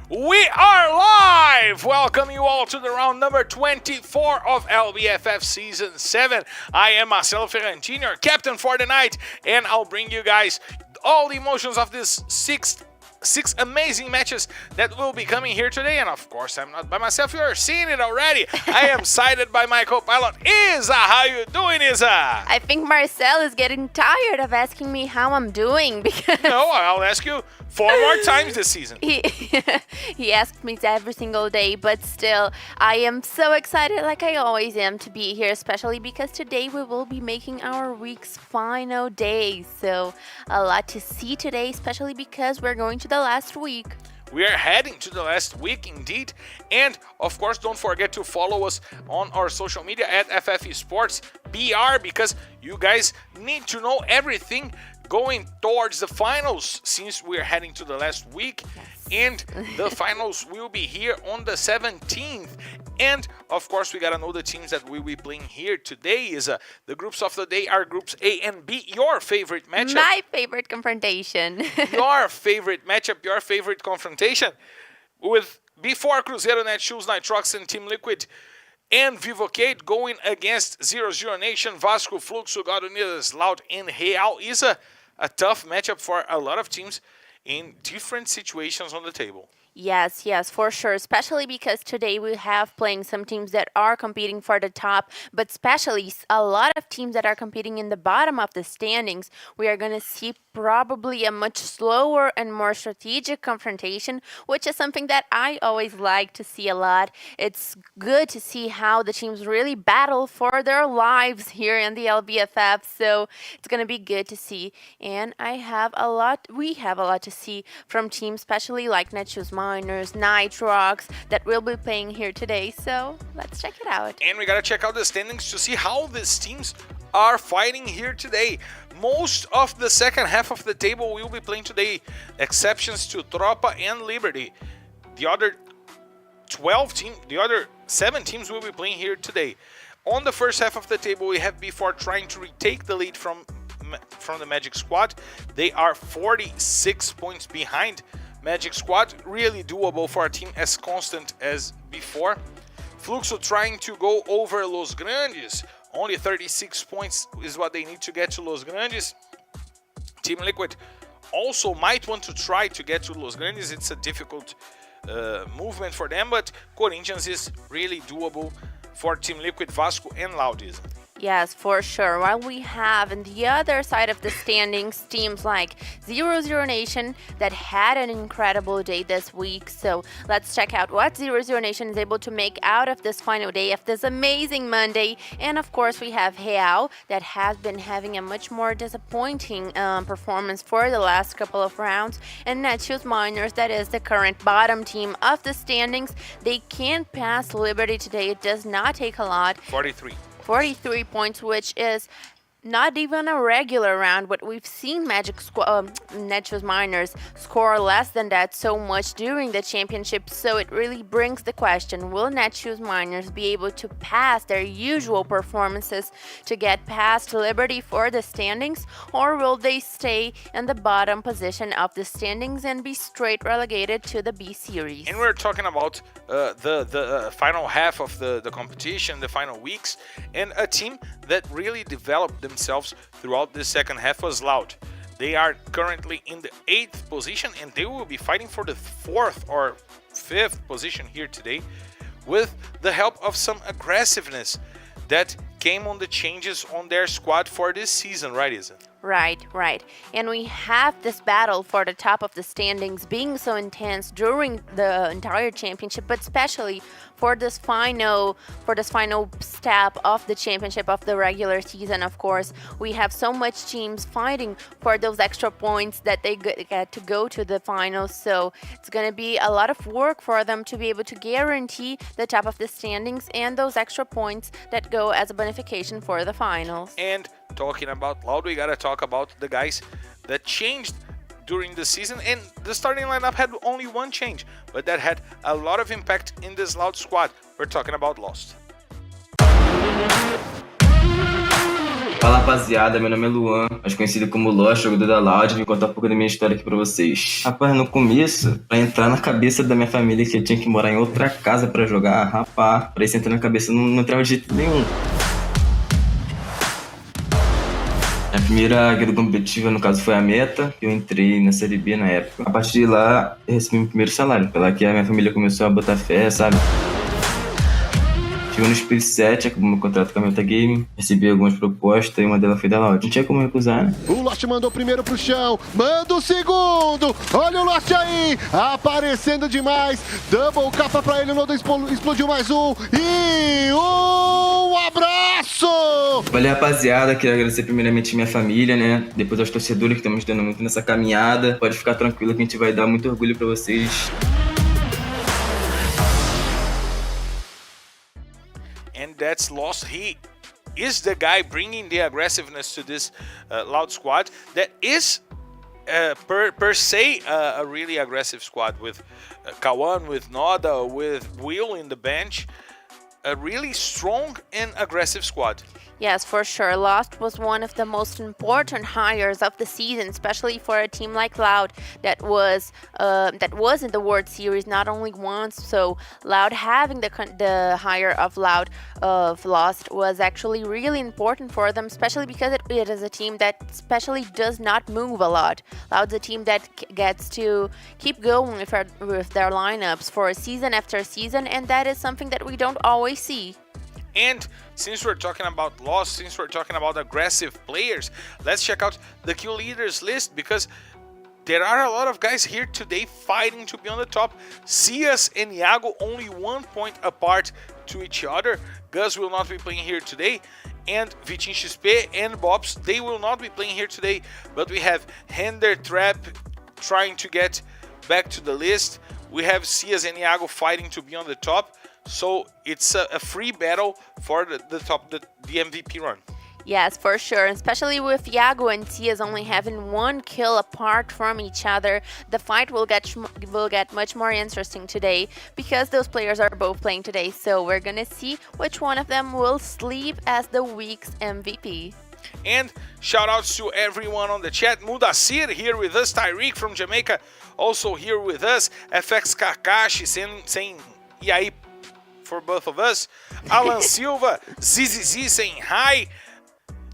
We are live! Welcome you all to the round number 24 of LBFF Season 7. I am Marcelo Ferrantini, your captain for the night, and I'll bring you guys all the emotions of this six amazing matches that will be coming here today. And of course, I'm not by myself. You're seeing it already. I am sided by my co-pilot, Isa. How you doing, Isa? I think Marcel is getting tired of asking me how I'm doing because... No, I'll ask you 4 more times this season. He asks me every single day, but still, I am so excited, like I always am, to be here, especially because today we will be making our week's final day. So, a lot to see today, especially because we're going to the last week. We are heading to the last week indeed. And of course, don't forget to follow us on our social media at FF Esports BR, because you guys need to know everything going towards the finals, since we're heading to the last week. And the finals will be here on the 17th. And of course, we gotta know the teams that we will be playing here today. Is the groups of the day are groups A and B. Your favorite matchup. My favorite confrontation. Your favorite matchup, your favorite confrontation. With before Cruzeiro, Netshoes, Nitrox, and Team Liquid and Vivocade going against 0-0 Nation, Vasco, Fluxo, God Unidas, Loud, and Real. Is a tough matchup for a lot of teams in different situations on the table. Yes, for sure, especially because today we have playing some teams that are competing for the top, but especially a lot of teams that are competing in the bottom of the standings. We are going to see probably a much slower and more strategic confrontation, which is something that I always like to see a lot. It's good to see how the teams really battle for their lives here in the LBFF, so it's going to be good to see. And we have a lot to see from teams, especially like Netshoes Miners, Nitrox, that will be playing here today. So let's check it out. And we gotta check out the standings to see how these teams are fighting here today. Most of the second half of the table will be playing today, exceptions to Tropa and Liberty. The other 7 teams will be playing here today. On the first half of the table, we have B4 trying to retake the lead from the Magic Squad. They are 46 points behind Magic Squad, really doable for a team as constant as before. Fluxo trying to go over Los Grandes. Only 36 points is what they need to get to Los Grandes. Team Liquid also might want to try to get to Los Grandes. It's a difficult movement for them, but Corinthians is really doable for Team Liquid, Vasco, and Laudism. Yes, for sure. While we have on the other side of the standings teams like 0-0 Nation that had an incredible day this week. So let's check out what 0-0 Nation is able to make out of this final day of this amazing Monday. And of course, we have Real that has been having a much more disappointing performance for the last couple of rounds. And Netshoes Miners, that is the current bottom team of the standings. They can't pass Liberty today. It does not take a lot. 43 points, which is not even a regular round, but we've seen Netshoes Miners score less than that so much during the championship, so it really brings the question, will Netshoes Miners be able to pass their usual performances to get past Liberty for the standings, or will they stay in the bottom position of the standings and be straight relegated to the B series? And we're talking about the final half of the competition, the final weeks, and a team that really developed themselves throughout the second half was Loud. They are currently in the 8th position, and they will be fighting for the 4th or 5th position here today, with the help of some aggressiveness that came on the changes on their squad for this season, right, Isa? Right. And we have this battle for the top of the standings being so intense during the entire championship, but especially for this final step of the championship of the regular season. Of course, we have so much teams fighting for those extra points that they get to go to the finals. So it's going to be a lot of work for them to be able to guarantee the top of the standings and those extra points that go as a bonification for the finals. And talking about Loud, we gotta talk about the guys that changed during the season, and the starting lineup had only one change, but that had a lot of impact in this Loud squad. We're talking about Lost. Fala rapaziada, meu nome é Luan, mais conhecido como Lost, jogador da Loud, vou contar um pouco da minha história aqui pra vocês. Rapaz, no começo, pra entrar na cabeça da minha família que eu tinha que morar em outra casa pra jogar, rapaz, pra isso entrar na cabeça não entrava de jeito nenhum. A primeira guerra competitiva, no caso, foi a Meta, que eu entrei na Série B na época. A partir de lá, eu recebi meu primeiro salário, pela que a minha família começou a botar fé, sabe? Chegou no Split 7, acabou meu contrato com a Meta Game, recebi algumas propostas e uma delas foi da Loud. Não tinha como recusar, né? O Lost mandou o primeiro pro chão, manda o segundo, olha o Lost aí, aparecendo demais, double capa pra ele, o Nodo explodiu mais um, e um abraço! Valeu, rapaziada, queria agradecer primeiramente minha família, né? Depois aos torcedores que estão me ajudando muito nessa caminhada. Pode ficar tranquilo que a gente vai dar muito orgulho pra vocês. And that's Lost. He is the guy bringing the aggressiveness to this Loud squad that is per se a really aggressive squad with Kawan, with Noda, with Will in the bench. A really strong and aggressive squad. Yes, for sure. Lost was one of the most important hires of the season, especially for a team like Loud that was in the World Series not only once. So Loud having the hire of Lost was actually really important for them, especially because it is a team that especially does not move a lot. Loud's a team that gets to keep going with their lineups for season after season, and that is something that we don't always see. And since we're talking about Lost, since we're talking about aggressive players, let's check out the kill leaders list, because there are a lot of guys here today fighting to be on the top. Cias and Iago only 1 point apart to each other. Gus will not be playing here today, and Vitin XP and Bobs, they will not be playing here today, but we have Hender Trap trying to get back to the list. We have Cias and Iago fighting to be on the top. So it's a free battle for the MVP run. Yes, for sure. Especially with Iago and Cias only having 1 kill apart from each other, the fight will get much more interesting today, because those players are both playing today. So we're gonna see which one of them will sleep as the week's MVP. And shout outs to everyone on the chat. Mudasir here with us, Tyreek from Jamaica also here with us, FX Kakashi saying e aí for both of us, Alan Silva, ZZZ saying hi.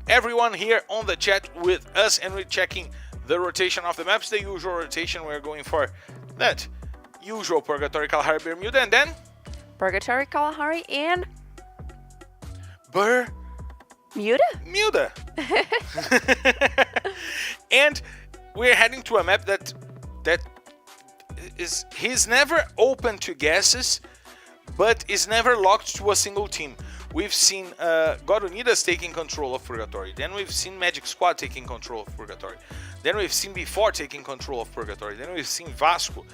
Everyone here on the chat with us, and we're checking the rotation of the maps, the usual rotation. We're going for that usual Purgatory, Kalahari, Bermuda, and then Purgatory, Kalahari, and Muda. And we're heading to a map that is, he's never open to guesses, but is never locked to a single team. We've seen God Unidas taking control of Purgatory. Then we've seen Magic Squad taking control of Purgatory. Then we've seen B4 taking control of Purgatory. Then we've seen Vasco.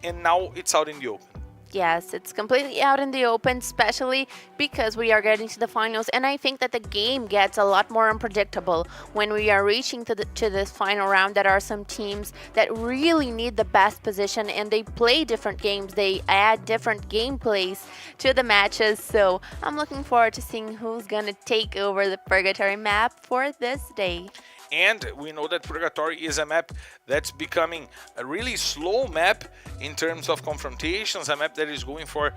And now it's out in the open. Yes, it's completely out in the open, especially because we are getting to the finals, and I think that the game gets a lot more unpredictable when we are reaching to this final round. There are some teams that really need the best position, and they play different games. They add different gameplays to the matches, so I'm looking forward to seeing who's gonna take over the Purgatory map for this day. And we know that Purgatory is a map that's becoming a really slow map in terms of confrontations, a map that is going for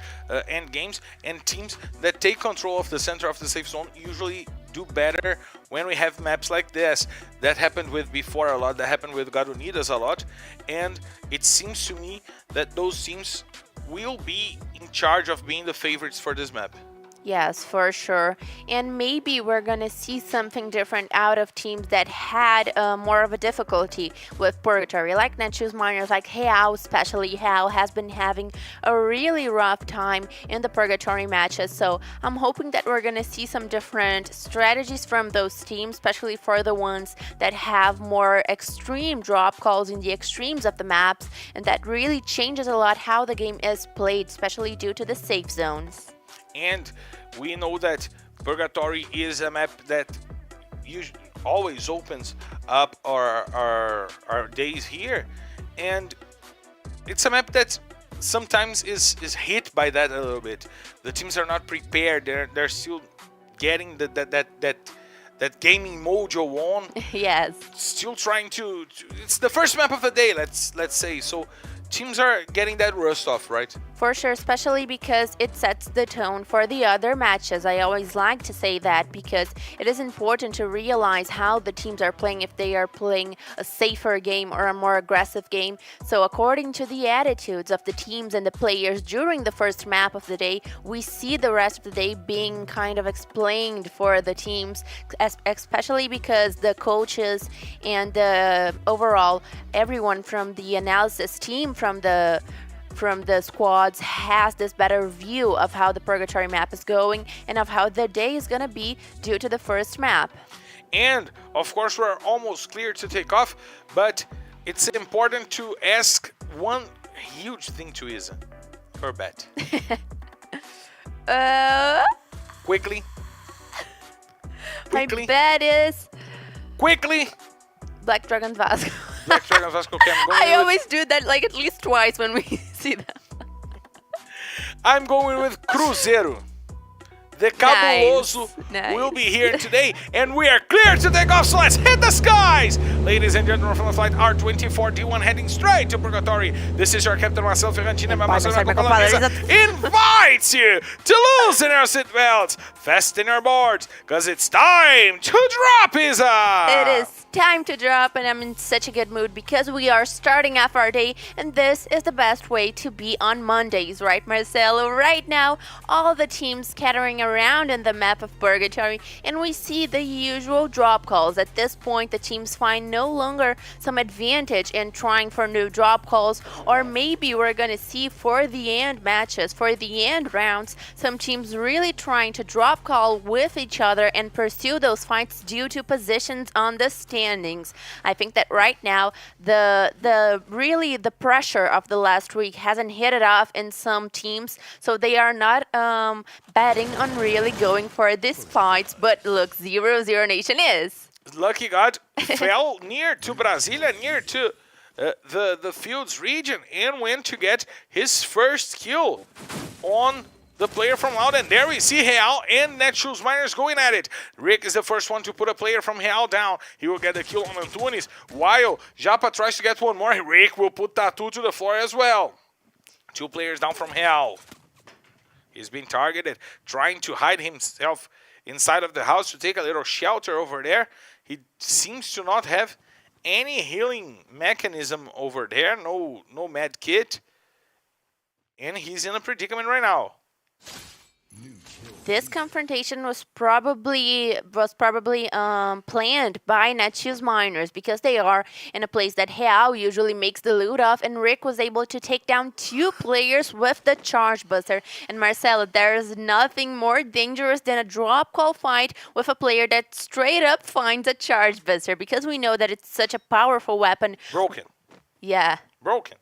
end games, and teams that take control of the center of the safe zone usually do better when we have maps like this. That happened with B4 a lot, that happened with God Unidas a lot, and it seems to me that those teams will be in charge of being the favorites for this map. Yes, for sure. And maybe we're going to see something different out of teams that had more of a difficulty with Purgatory, like Netshoes Miners, like Real, especially Real has been having a really rough time in the Purgatory matches. So I'm hoping that we're going to see some different strategies from those teams, especially for the ones that have more extreme drop calls in the extremes of the maps, and that really changes a lot how the game is played, especially due to the safe zones. And we know that Purgatory is a map that always opens up our days here, and it's a map that sometimes is hit by that a little bit. The teams are not prepared. They're still getting that that gaming mojo on. Yes. Still trying to it's the first map of the day, let's say. So teams are getting that rust off, right? For sure, especially because it sets the tone for the other matches. I always like to say that because it is important to realize how the teams are playing, if they are playing a safer game or a more aggressive game. So according to the attitudes of the teams and the players during the first map of the day, we see the rest of the day being kind of explained for the teams, especially because the coaches and the overall everyone from the analysis team from the squads has this better view of how the Purgatory map is going and of how the day is going to be due to the first map. And of course we're almost clear to take off, but it's important to ask one huge thing to Isa. Her bet. Quickly. My bet is Quickly. Black Dragon Vasco. Black Dragon Vasco Cam. I always do that like at least twice when we see them. I'm going with Cruzeiro. The Cabuloso Nice. will be here today, and we are clear to take off, so let's hit the skies! Ladies and gentlemen, from the flight R24D1 heading straight to Purgatory. This is your captain, Marcel Ferrantino, invites you to loosen your seatbelts, fasten your boards, because it's time to drop, Isa! It is time to drop, and I'm in such a good mood because we are starting off our day, and this is the best way to be on Mondays, right, Marcelo? Right now, all the teams scattering around in the map of Purgatory, and we see the usual drop calls. At this point, the teams find no longer some advantage in trying for new drop calls, or maybe we're going to see for the end matches, for the end rounds, some teams really trying to drop call with each other and pursue those fights due to positions on the standings. I think that right now, the really the pressure of the last week hasn't hit it off in some teams, so they are not betting on really going for these fights, but look, 0-0 Nation is. Lucky God fell near to Brasilia, near to the Fields region, and went to get his first kill on the player from Loud. And there we see Real and Netshoes Miners going at it. Rick is the first one to put a player from Real down. He will get the kill on Antunes, while Japa tries to get one more. Rick will put Tatu to the floor as well. 2 players down from Real. He's been targeted, trying to hide himself inside of the house to take a little shelter over there. He seems to not have any healing mechanism over there, no med kit. And he's in a predicament right now. This confrontation was probably planned by Netshoes Miners because they are in a place that Real usually makes the loot off, and Rick was able to take down 2 players with the charge buster. And Marcelo, there is nothing more dangerous than a drop call fight with a player that straight up finds a charge buster, because we know that it's such a powerful weapon. Broken. Yeah. Broken.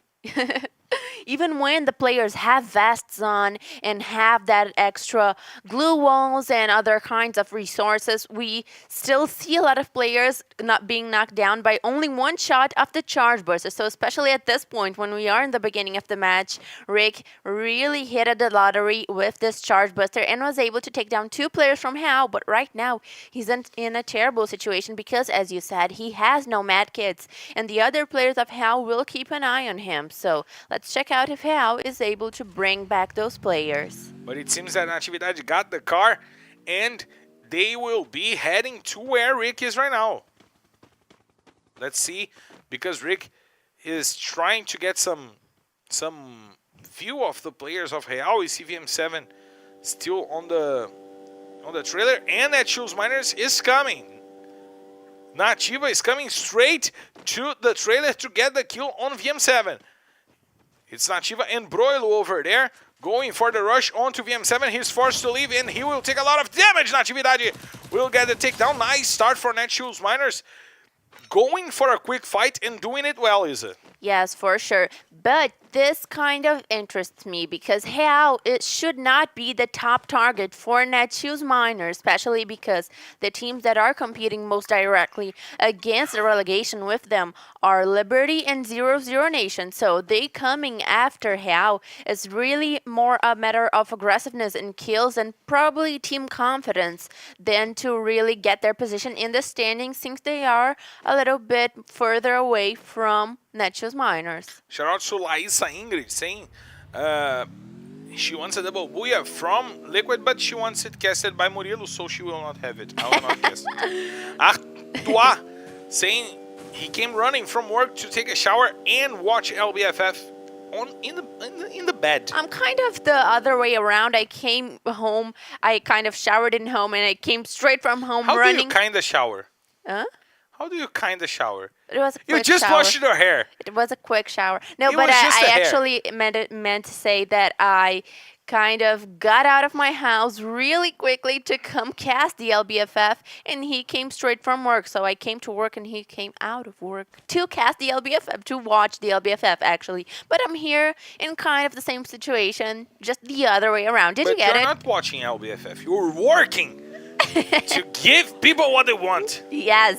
Even when the players have vests on and have that extra glue walls and other kinds of resources, we still see a lot of players not being knocked down by only one shot of the charge burster. So especially at this point, when we are in the beginning of the match, Rick really hit the lottery with this charge buster and was able to take down 2 players from Hal. But right now, he's in a terrible situation because, as you said, he has no med kits, and the other players of Hal will keep an eye on him. So let's check out if Real is able to bring back those players. But it seems that Natividade got the car, and they will be heading to where Rick is right now. Let's see, because Rick is trying to get some view of the players of Real. We see VM7 still on the trailer, and Netshoes Miners is coming. Nativa is coming straight to the trailer to get the kill on VM7. It's Nativa and Broilo over there, going for the rush onto VM7. He's forced to leave, and he will take a lot of damage. Natividade will get the takedown. Nice start for Netshoes Miners. Going for a quick fight and doing it well, Isa. Yes, for sure. But this kind of interests me because how it should not be the top target for Netshoes Miners, especially because the teams that are competing most directly against the relegation with them are Liberty and 0-0 Nation. So they coming after How is really more a matter of aggressiveness and kills and probably team confidence than to really get their position in the standings since they are a little bit further away from Netshoes Miners. Shout out to Laísa Ingrid saying she wants a double booyah from Liquid, but she wants it casted by Murilo, so she will not have it. I will not cast. Artois saying he came running from work to take a shower and watch LBFF in the bed. I'm kind of the other way around. I came home, I kind of showered in home, and I came straight from home How running. do you kind of shower? Huh? How do you kind of shower? It was a quick You just shower. washed your hair. It was a quick shower. No, It but was just I the hair. actually meant to say that I kind of got out of my house really quickly to come cast the LBFF, and he came straight from work. So I came to work and he came out of work to cast the LBFF, to watch the LBFF actually. But I'm here in kind of the same situation, just the other way around. Did But you get you're it? not watching LBFF. You're working to give people what they want. Yes,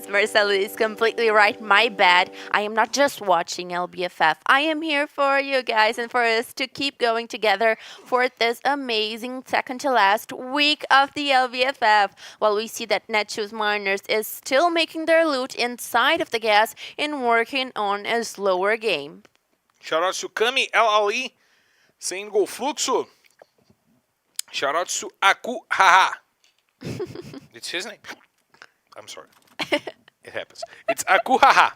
Marcelo is completely right. My bad. I am not just watching LBFF. I am here for you guys and for us to keep going together for this amazing second to last week of the LBFF. While we see that Netshoes Miners is still making their loot inside of the gas and working on a slower game. Shout out to Kami LLE saying Gol Fluxo. Shout out to Aku Haha. It's his name. I'm sorry. It happens. It's Aku Haha.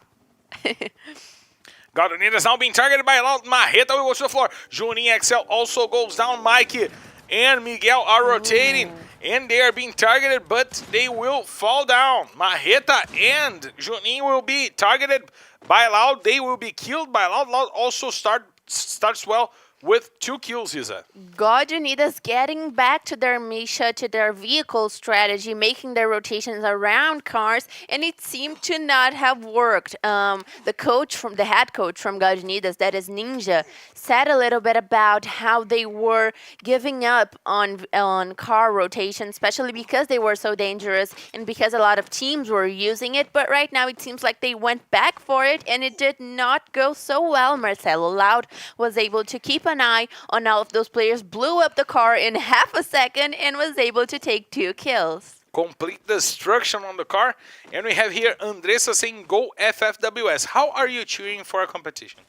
Galdonina is now being targeted by Loud. Marreta will go to the floor. Juninho Excel also goes down. Mike and Miguel are rotating. And they are being targeted, but they will fall down. Marreta and Juninho will be targeted by Loud. They will be killed by Loud. Loud also starts well with 2 kills, Isa. God Unidas getting back to their Misha, to their vehicle strategy, making their rotations around cars, and it seemed to not have worked. The head coach from God Unidas, that is Ninja, said a little bit about how they were giving up on car rotation, especially because they were so dangerous and because a lot of teams were using it. But right now it seems like they went back for it, and it did not go so well. Marcelo Loud was able to keep an eye on all of those players, blew up the car in half a second, and was able to take 2 kills. Complete destruction on the car. And we have here Andressa saying go FFWS. How are you cheering for a competition?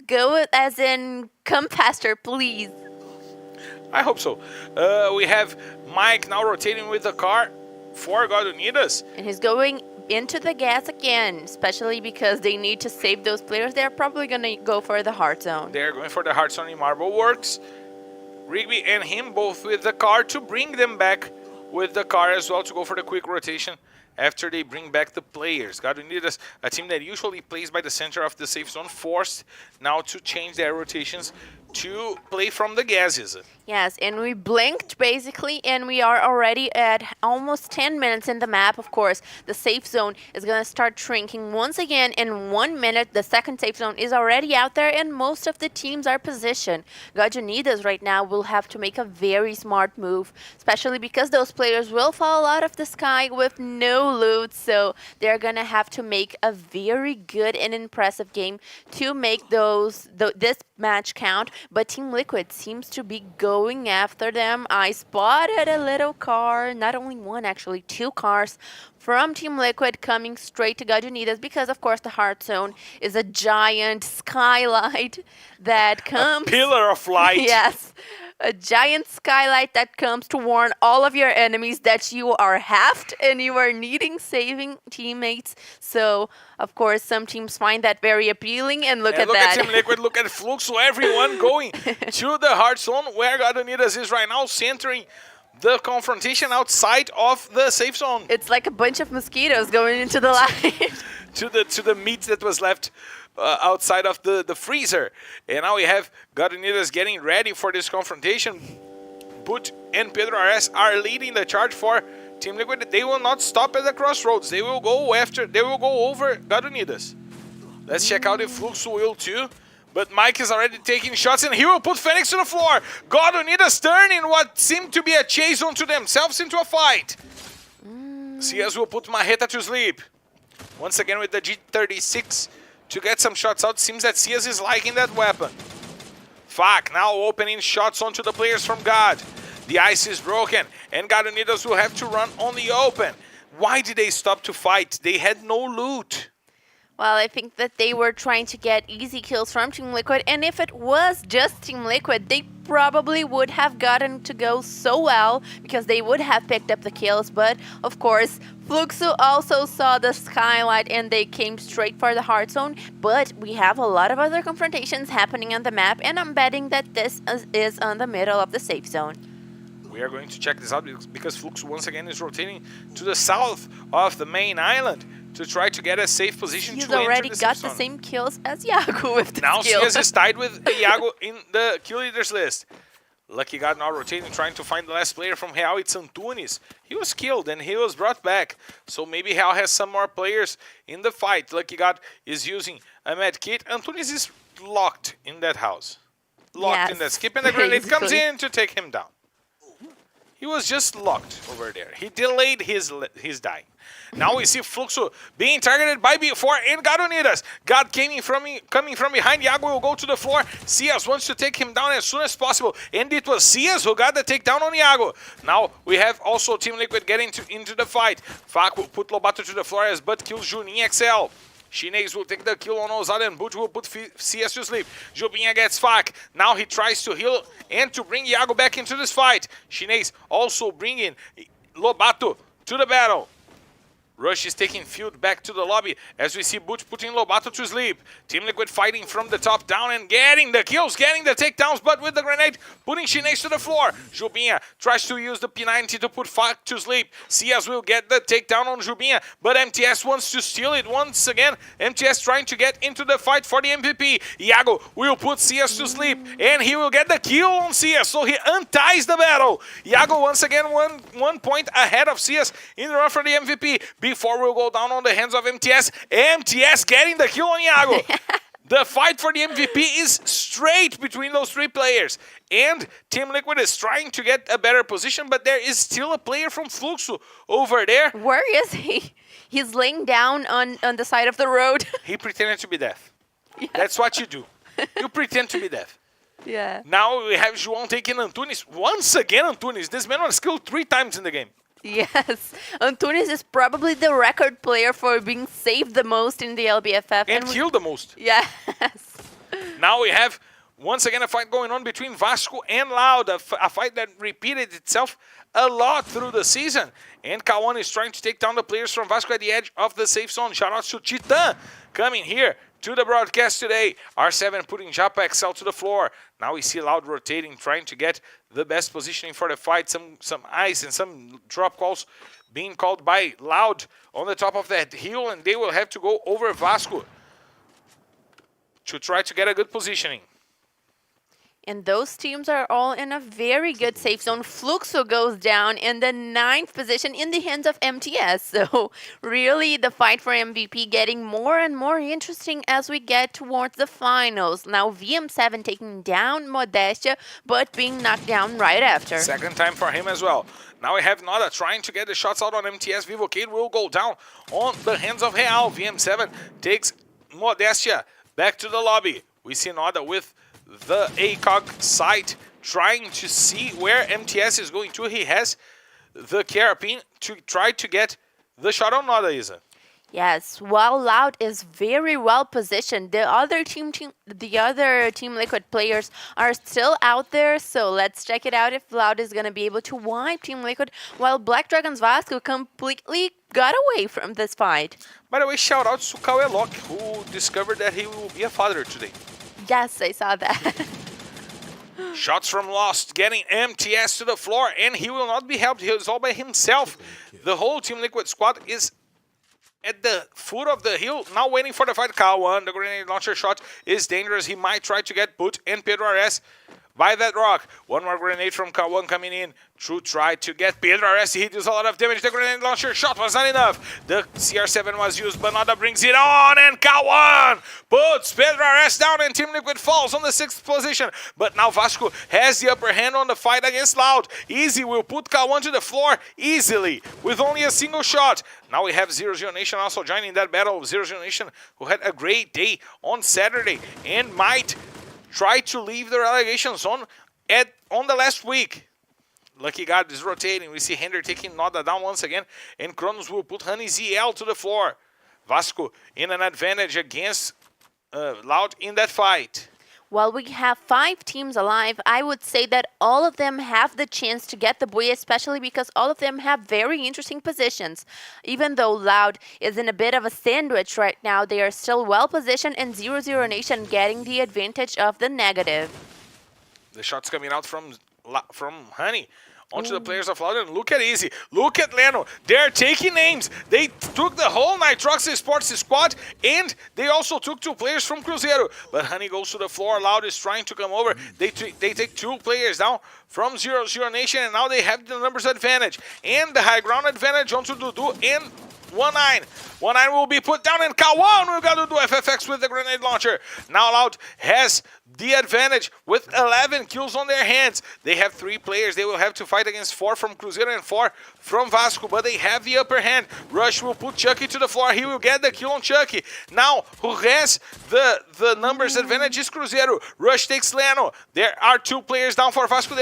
Go as in come faster, please. I hope so. We have Mike now rotating with the car for God Unidas. And he's going into the gas again, especially because they need to save those players. They're probably going to go for the hard zone. They're going for the hard zone in Marble Works. Rigby and him both with the car to bring them back with the car as well to go for the quick rotation after they bring back the players. God Unidas, a team that usually plays by the center of the safe zone, forced now to change their rotations to play from the gases. Yes, and we blinked basically, and we are already at almost 10 minutes in the map. Of course, the safe zone is going to start shrinking once again in 1 minute. The second safe zone is already out there, and most of the teams are positioned. God Unidas right now will have to make a very smart move, especially because those players will fall out of the sky with no loot, so they're going to have to make a very good and impressive game to make this match count. But Team Liquid seems to be going after them. I spotted a little car, not only one, actually 2 cars from Team Liquid coming straight to God Unidas because, of course, the hard zone is a giant skylight that comes... A pillar of light. Yes. A giant skylight that comes to warn all of your enemies that you are halved and you are needing saving teammates. So, of course, some teams find that very appealing, and look at that. Look at Team Liquid, look at Fluxo, everyone going to the hard zone where God Unidas is right now, centering the confrontation outside of the safe zone. It's like a bunch of mosquitoes going into the light. to the meat that was left outside of the freezer. And now we have God Unidas getting ready for this confrontation. Boot and Pedro RS are leading the charge for Team Liquid. They will not stop at the crossroads. They will go over God Unidas. Let's check out if Flux will too. But Mike is already taking shots, and he will put Phoenix to the floor. Godonidas turn in what seemed to be a chase onto themselves into a fight. CS will put Marreta to sleep. Once again with the G36 to get some shots out. Seems that CS is liking that weapon. Fak now opening shots onto the players from God. The ice is broken, and Godonidas will have to run on the open. Why did they stop to fight? They had no loot. Well, I think that they were trying to get easy kills from Team Liquid, and if it was just Team Liquid, they probably would have gotten to go so well because they would have picked up the kills. But of course, Fluxo also saw the skylight and they came straight for the hard zone. But we have a lot of other confrontations happening on the map, and I'm betting that this is on the middle of the safe zone. We are going to check this out because Flux once again is rotating to the south of the main island to try to get a safe position He's to enter already the got safe the zone. same kills as Iago with this Now kill. CS is tied with Iago in the kill leaders list. Lucky God now rotating, trying to find the last player from Real. It's Antunes. He was killed and he was brought back. So maybe Real has some more players in the fight. Lucky God is using a med kit. Antunes is locked in that house. Locked in that skip, and the grenade comes in to take him down. He was just locked over there. He delayed his dying. Now we see Fluxo being targeted by B4 and Godonidas. God coming from behind. Iago will go to the floor. CS wants to take him down as soon as possible. And it was CS who got the takedown on Iago. Now we have also Team Liquid getting into the fight. Fak will put Lobato to the floor as Bud kills Juninho XL. Shinez will take the kill on Ozada, and Butch will put CS to sleep. Jubinha gets Fak. Now he tries to heal and to bring Iago back into this fight. Shinez also bringing Lobato to the battle. Rush is taking field back to the lobby as we see Butch putting Lobato to sleep. Team Liquid fighting from the top down and getting the kills, getting the takedowns, but with the grenade, putting Shinez to the floor. Jubinha tries to use the P90 to put Fak to sleep. CS will get the takedown on Jubinha, but MTS wants to steal it once again. MTS trying to get into the fight for the MVP. Iago will put CS to sleep, and he will get the kill on CS, so he unties the battle. Iago once again 1 point ahead of CS in the run for the MVP. Before we'll go down on the hands of MTS. MTS getting the kill on Iago. The fight for the MVP is straight between those three players. And Team Liquid is trying to get a better position, but there is still a player from Fluxo over there. Where is he? He's laying down on the side of the road. He pretended to be deaf. Yeah. That's what you do. You pretend to be deaf. Yeah. Now we have João taking Antunes. Once again Antunes. This man was killed 3 times in the game. Yes, Antunes is probably the record player for being saved the most in the LBFF. And killed the most. Yes. Now we have, once again, a fight going on between Vasco and Loud. A fight that repeated itself a lot through the season. And Kawan is trying to take down the players from Vasco at the edge of the safe zone. Shout out to Titan coming here to the broadcast today. R7 putting Japa XL to the floor. Now we see Loud rotating, trying to get the best positioning for the fight. Some ice and some drop calls being called by Loud on the top of that hill, and they will have to go over Vasco to try to get a good positioning. And those teams are all in a very good safe zone. Fluxo goes down in the 9th position in the hands of MTS. So really the fight for MVP getting more and more interesting as we get towards the finals. Now VM7 taking down Modestia, but being knocked down right after. Second time for him as well. Now we have Nada trying to get the shots out on MTS. Vivocade will go down on the hands of Real. VM7 takes Modestia back to the lobby. We see Nada with the ACOG site trying to see where MTS is going to. He has the Carapine to try to get the shot on Nada, Isa. Yes, while Loud is very well positioned, the other Team Liquid players are still out there, so let's check it out if Loud is going to be able to wipe Team Liquid, while Black Dragon's Vasco completely got away from this fight. By the way, shout out to Kawelok, who discovered that he will be a father today. Yes, I saw that. Shots from Lost, getting MTS to the floor, and he will not be helped. He is all by himself. The whole Team Liquid squad is at the foot of the hill, now waiting for the fight. K1, the grenade launcher shot is dangerous. He might try to get Put and Pedro Ares by that rock. One more grenade from K1 coming in. True try to get Pedro Ares. He does a lot of damage. The grenade launcher shot was not enough. The CR7 was used, but Nada brings it on, and K1 Kawan puts Pedro Ares down and Team Liquid falls on the 6th position. But now Vasco has the upper hand on the fight against Loud. Easy will put Kawan to the floor easily with only a single shot. Now we have 0-0 Nation also joining that battle. 0-0 Nation who had a great day on Saturday and might try to leave the relegation zone on the last week. Lucky God is rotating. We see Hender taking Noda down once again. And Kronos will put Honey ZL to the floor. Vasco in an advantage against Loud in that fight. While we have 5 teams alive, I would say that all of them have the chance to get the buoy, especially because all of them have very interesting positions. Even though Loud is in a bit of a sandwich right now, they are still well positioned and 0-0 Nation getting the advantage of the negative. The shots coming out from Honey onto the players of Loud, and look at Easy, look at Leno, they're taking names. They took the whole Nitrox Esports squad, and they also took 2 players from Cruzeiro. But Honey goes to the floor, Loud is trying to come over. They take 2 players down from 0-0 Nation, and now they have the numbers advantage and the high ground advantage onto Dudu and 1-9. 1-9 will be put down, and Kawan will got to do FFX with the grenade launcher. Now Loud has the advantage with 11 kills on their hands. They have 3 players. They will have to fight against 4 from Cruzeiro and 4 from Vasco, but they have the upper hand. Rush will put Chucky to the floor. He will get the kill on Chucky. Now, who has the numbers advantage is Cruzeiro. Rush takes Leno. There are 2 players down for Vasco.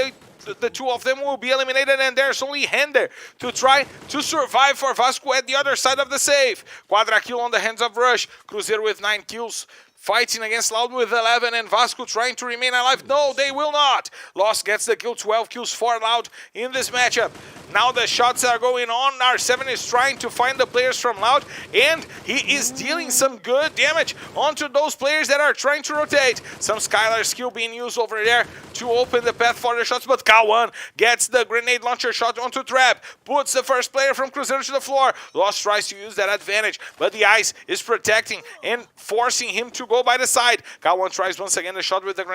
The 2 of them will be eliminated, and there's only Hender to try to survive for Vasco at the other side of the save. Quadra kill on the hands of Rush. Cruzeiro with 9 kills. Fighting against Loud with 11, and Vasco trying to remain alive. No, they will not. Lost gets the kill, 12 kills for Loud in this matchup. Now the shots are going on. R7 is trying to find the players from Loud, and he is dealing some good damage onto those players that are trying to rotate. Some Skylar skill being used over there to open the path for the shots, but Kawan gets the grenade launcher shot onto Trap, puts the first player from Cruzeiro to the floor. Lost tries to use that advantage, but the ice is protecting and forcing him to go by the side. Kawan tries once again the shot with the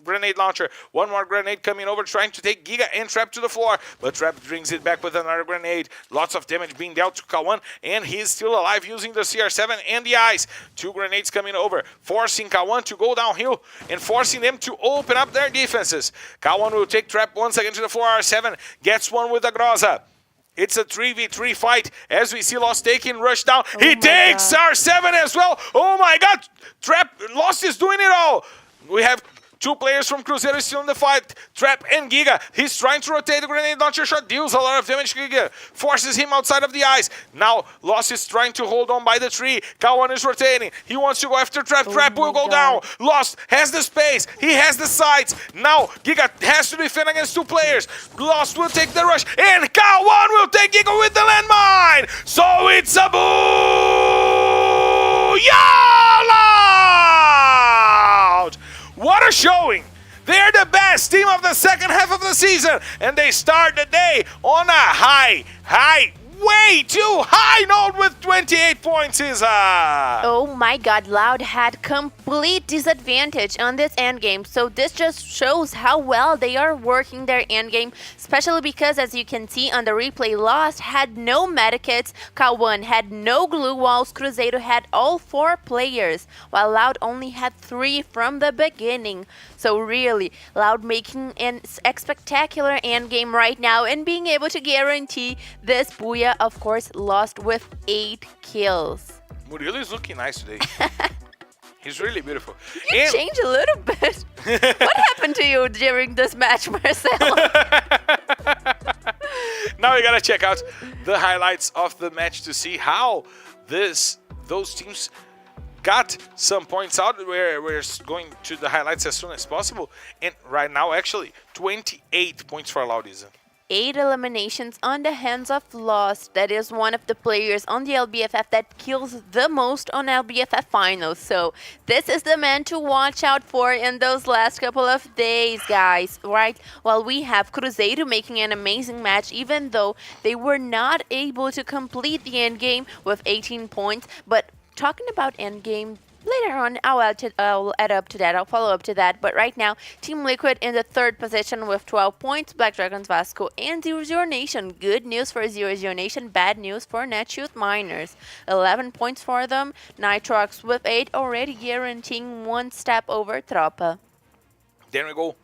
grenade launcher. One more grenade coming over, trying to take Giga and Trap to the floor, but Trap brings it back with another grenade. Lots of damage being dealt to Kawan, and he's still alive using the CR7 and the ice. 2 grenades coming over, forcing Kawan to go downhill and forcing them to open up their defenses. Kawan will take Trap once again to the floor. R7 gets one with the Groza. It's a 3v3 fight as we see Lost taking Rush down. He takes R7 as well. Oh my god! Trap, Lost is doing it all. We have 2 players from Cruzeiro still in the fight. Trap and Giga. He's trying to rotate the grenade launcher shot. Deals a lot of damage to Giga. Forces him outside of the ice. Now Lost is trying to hold on by the tree. Kawan is rotating. He wants to go after Trap. Trap will go down. Lost has the space. He has the sights. Now Giga has to defend against 2 players. Lost will take the rush. And Kawan will take Giga with the landmine. So it's a boo! Loud! What a showing! They're the best team of the second half of the season, and they start the day on a way too high note with 28 points, Isa. Oh my god, Loud had complete disadvantage on this endgame, so this just shows how well they are working their endgame, especially because, as you can see on the replay, Lost had no medikits, Kawan had no glue walls, Cruzeiro had all 4 players, while Loud only had 3 from the beginning. So really, Loud making a spectacular endgame right now and being able to guarantee this booyah. Of course, Lost with 8 kills. Murilo is looking nice today. He's really beautiful. You changed a little bit. What happened to you during this match, Marcelo? Now we gotta check out the highlights of the match to see how those teams got some points out. We're going to the highlights as soon as possible. And right now, actually, 28 points for Laudiza. 8 eliminations on the hands of Lost. That is one of the players on the LBFF that kills the most on LBFF finals. So this is the man to watch out for in those last couple of days, guys, right? While we have Cruzeiro making an amazing match, even though they were not able to complete the endgame with 18 points. But talking about endgame, Later on, I'll add up to that. I'll follow up to that. But right now, Team Liquid in the third position with 12 points. Black Dragons Vasco and 0-0 Nation. Good news for 0-0 Nation. Bad news for Netshoes Miners. 11 points for them. Nitrox with 8, already guaranteeing one step over Tropa. Then we go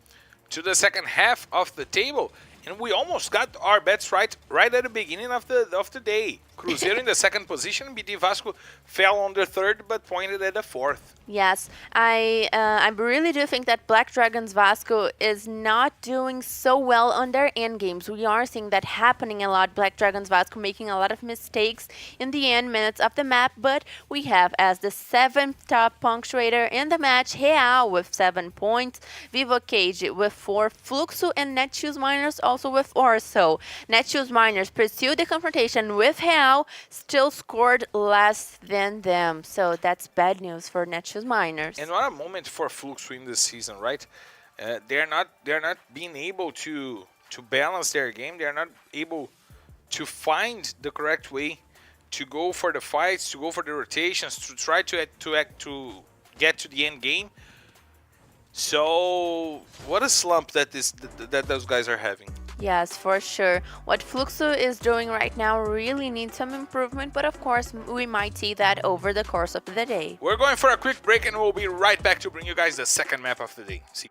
to the second half of the table. And we almost got our bets right at the beginning of the day. Cruzeiro in the second position, BD Vasco fell on the third but pointed at the fourth. Yes, I really do think that Black Dragons Vasco is not doing so well on their end games. We are seeing that happening a lot. Black Dragons Vasco making a lot of mistakes in the end minutes of the map, but we have as the 7th top punctuator in the match, Real with 7 points, Vivo Cage with 4, Fluxo and Netshoes Miners also with 4. So Netshoes Miners pursued the confrontation with Real, still scored less than them. So that's bad news for Netshoes Miners. And what a moment for Fluxo in this season, right? They're not being able to balance their game. They're not able to find the correct way to go for the fights, to go for the rotations, to try to get to the end game. So what a slump that those guys are having. Yes, for sure. What Fluxo is doing right now really needs some improvement, but of course we might see that over the course of the day. We're going for a quick break and we'll be right back to bring you guys the second map of the day. See.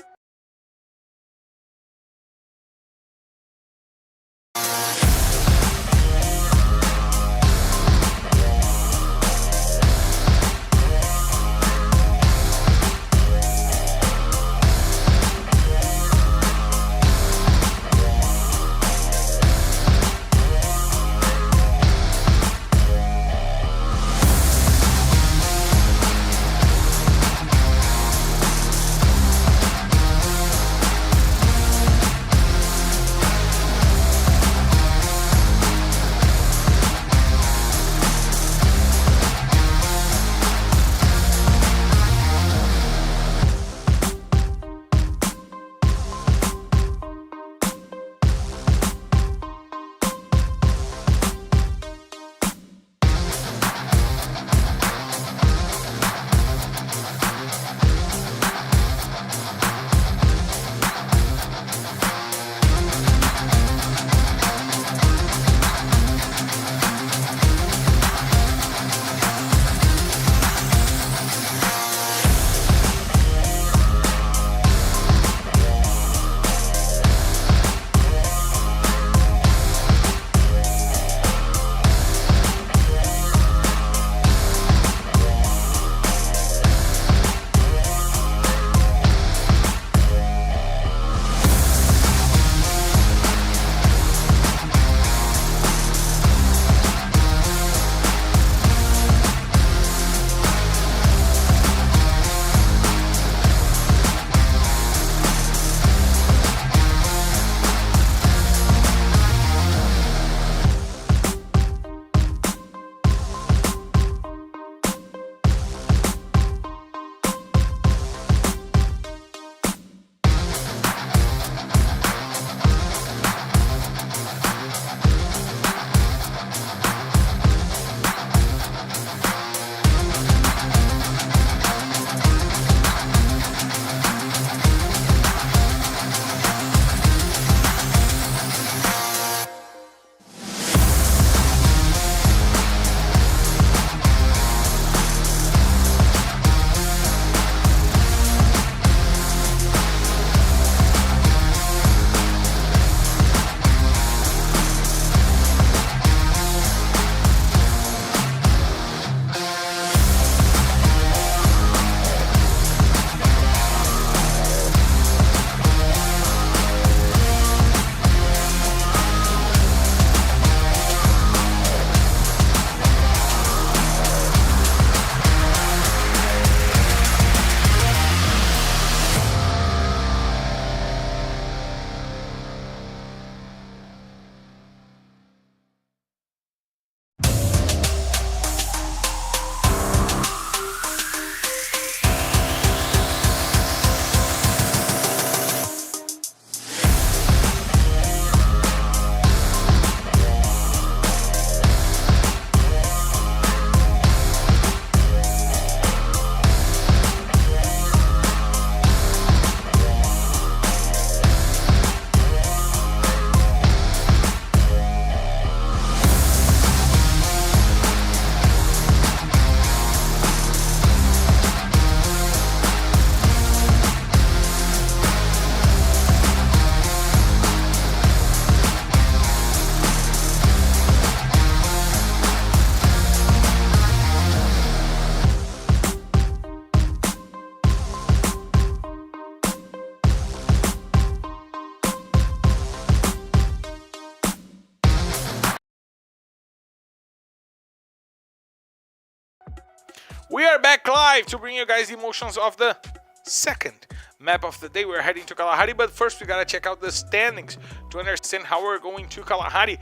We are back live to bring you guys the emotions of the second map of the day. We're heading to Kalahari, but first we gotta check out the standings to understand how we're going to Kalahari.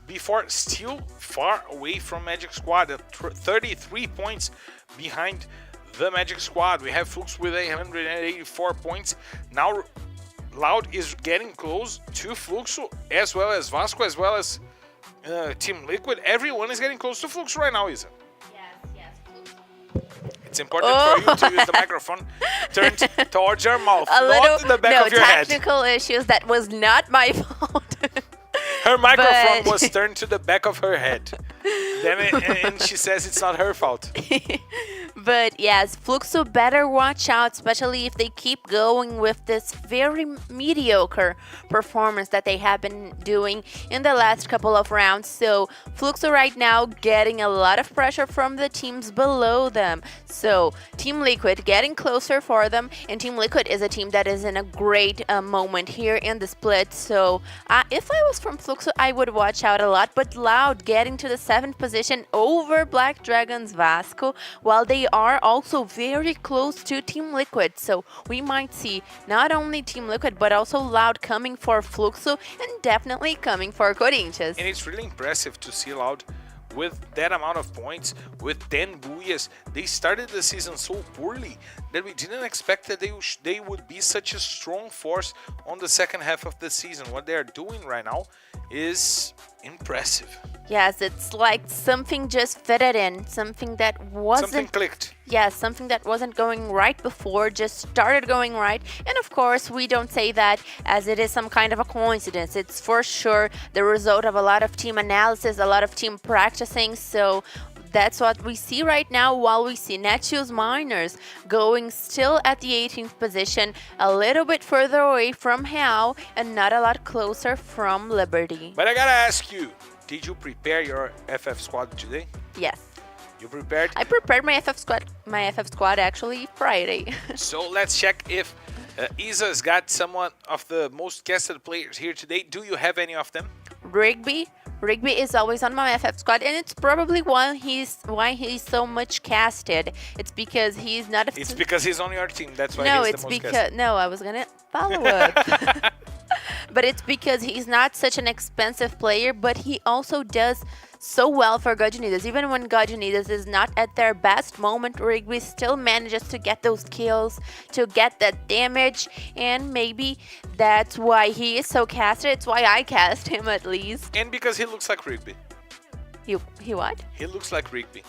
Before, still far away from Magic Squad, at 33 points behind the Magic Squad. We have Flux with 184 points. Now Loud is getting close to Fluxo, as well as Vasco, as well as Team Liquid. Everyone is getting close to Fluxo right now, Isa. Yes. It's important for you to use the microphone turned towards your mouth, not the back of your head. Technical issues. That was not my fault. Her microphone was turned to the back of her head. And she says it's not her fault. But yes, Fluxo better watch out, especially if they keep going with this very mediocre performance that they have been doing in the last couple of rounds. So Fluxo right now getting a lot of pressure from the teams below them. So Team Liquid getting closer for them, and Team Liquid is a team that is in a great moment here in the split. So if I was from Fluxo, I would watch out a lot. But Loud getting to the 7th position over Black Dragon's Vasco, while they are also very close to Team Liquid. So we might see not only Team Liquid but also Loud coming for Fluxo and definitely coming for Corinthians. And it's really impressive to see Loud with that amount of points, with 10 booyahs. They started the season so poorly that we didn't expect that they would be such a strong force on the second half of the season. What they're doing right now is impressive. Yes, it's like something just fitted in, something that wasn't... Something clicked. Yes, something that wasn't going right before just started going right. And of course, we don't say that as it is some kind of a coincidence. It's for sure the result of a lot of team analysis, a lot of team practicing. So that's what we see right now, while we see Netshoes Miners going still at the 18th position, a little bit further away from Hao and not a lot closer from Liberty. But I gotta ask you, did you prepare your FF squad today? Yes. You prepared? I prepared my FF squad actually Friday. So let's check if Isa's got someone of the most casted players here today. Do you have any of them? Rigby is always on my FF squad, and it's probably why he's so much casted. It's because he's not It's because he's on your team. That's why no, he's it's the most because casted. no, I was gonna follow up. But it's because he's not such an expensive player, but he also does so well for God Unidas. Even when God Unidas is not at their best moment, Rigby still manages to get those kills, to get that damage, and maybe that's why he is so casted. It's why I cast him at least. And because he looks like Rigby. He what? He looks like Rigby.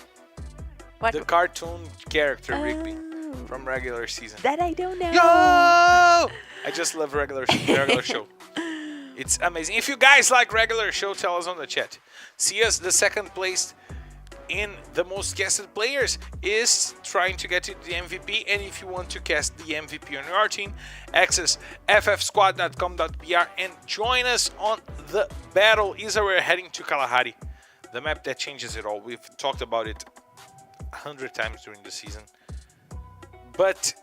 What? The cartoon character Rigby from regular season. That I don't know. Yo! I just love regular show. It's amazing. If you guys like regular show, tell us on the chat. See us, the second place in the most casted players is trying to get to the MVP. And if you want to cast the MVP on your team, access ffsquad.com.br and join us on the battle. Isa, we're heading to Kalahari, the map that changes it all. We've talked about it 100 times during the season. But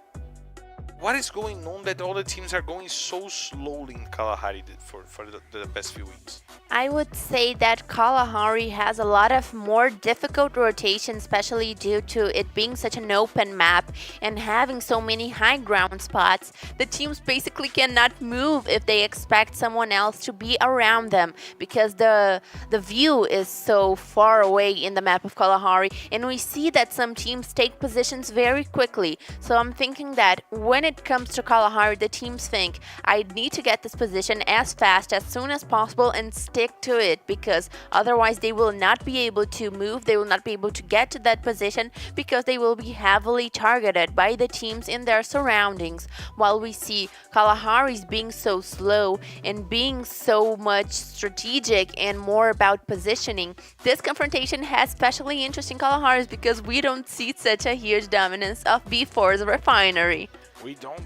what is going on that all the teams are going so slowly in Kalahari for the past few weeks? I would say that Kalahari has a lot of more difficult rotation, especially due to it being such an open map and having so many high ground spots. The teams basically cannot move if they expect someone else to be around them, because the view is so far away in the map of Kalahari, and we see that some teams take positions very quickly. So I'm thinking that when it comes to Kalahari, the teams think, I need to get this position as fast, as soon as possible, and stick to it, because otherwise they will not be able to move, they will not be able to get to that position, because they will be heavily targeted by the teams in their surroundings. While we see Kalahari's being so slow and being so much strategic and more about positioning, this confrontation has especially interesting Kalahari's because we don't see such a huge dominance of B4's refinery. We don't.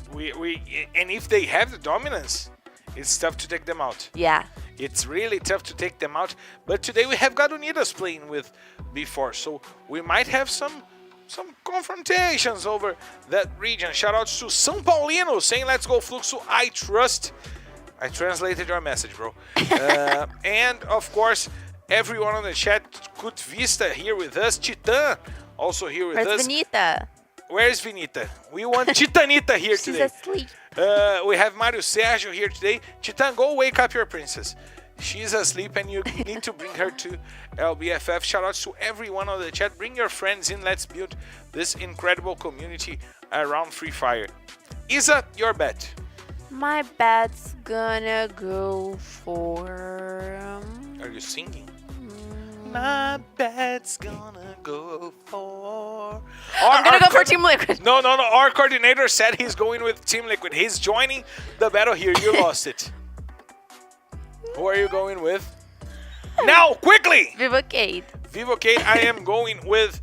And if they have the dominance, it's tough to take them out. Yeah. It's really tough to take them out. But today we have God Unidas playing with B4, so we might have some confrontations over that region. Shoutouts to São Paulino saying, let's go Fluxo, I trust. I translated your message, bro. And of course, everyone on the chat, Good Vista here with us. tThe also here with Where's us. Benita? Where's Vinita? We want Titanita here She's today. asleep. We have Mario Sergio here today. Titan, go wake up your princess. She's asleep and you need to bring her to LBFF. Shoutouts to everyone on the chat. Bring your friends in. Let's build this incredible community around Free Fire. Isa, your bet. My bet's gonna go for... Are you singing? My bet's gonna go for... I'm gonna go for Team Liquid. No. Our coordinator said he's going with Team Liquid. He's joining the battle here. You lost it. Who are you going with? Now, quickly! Vivocade. Vivocade, I am going with...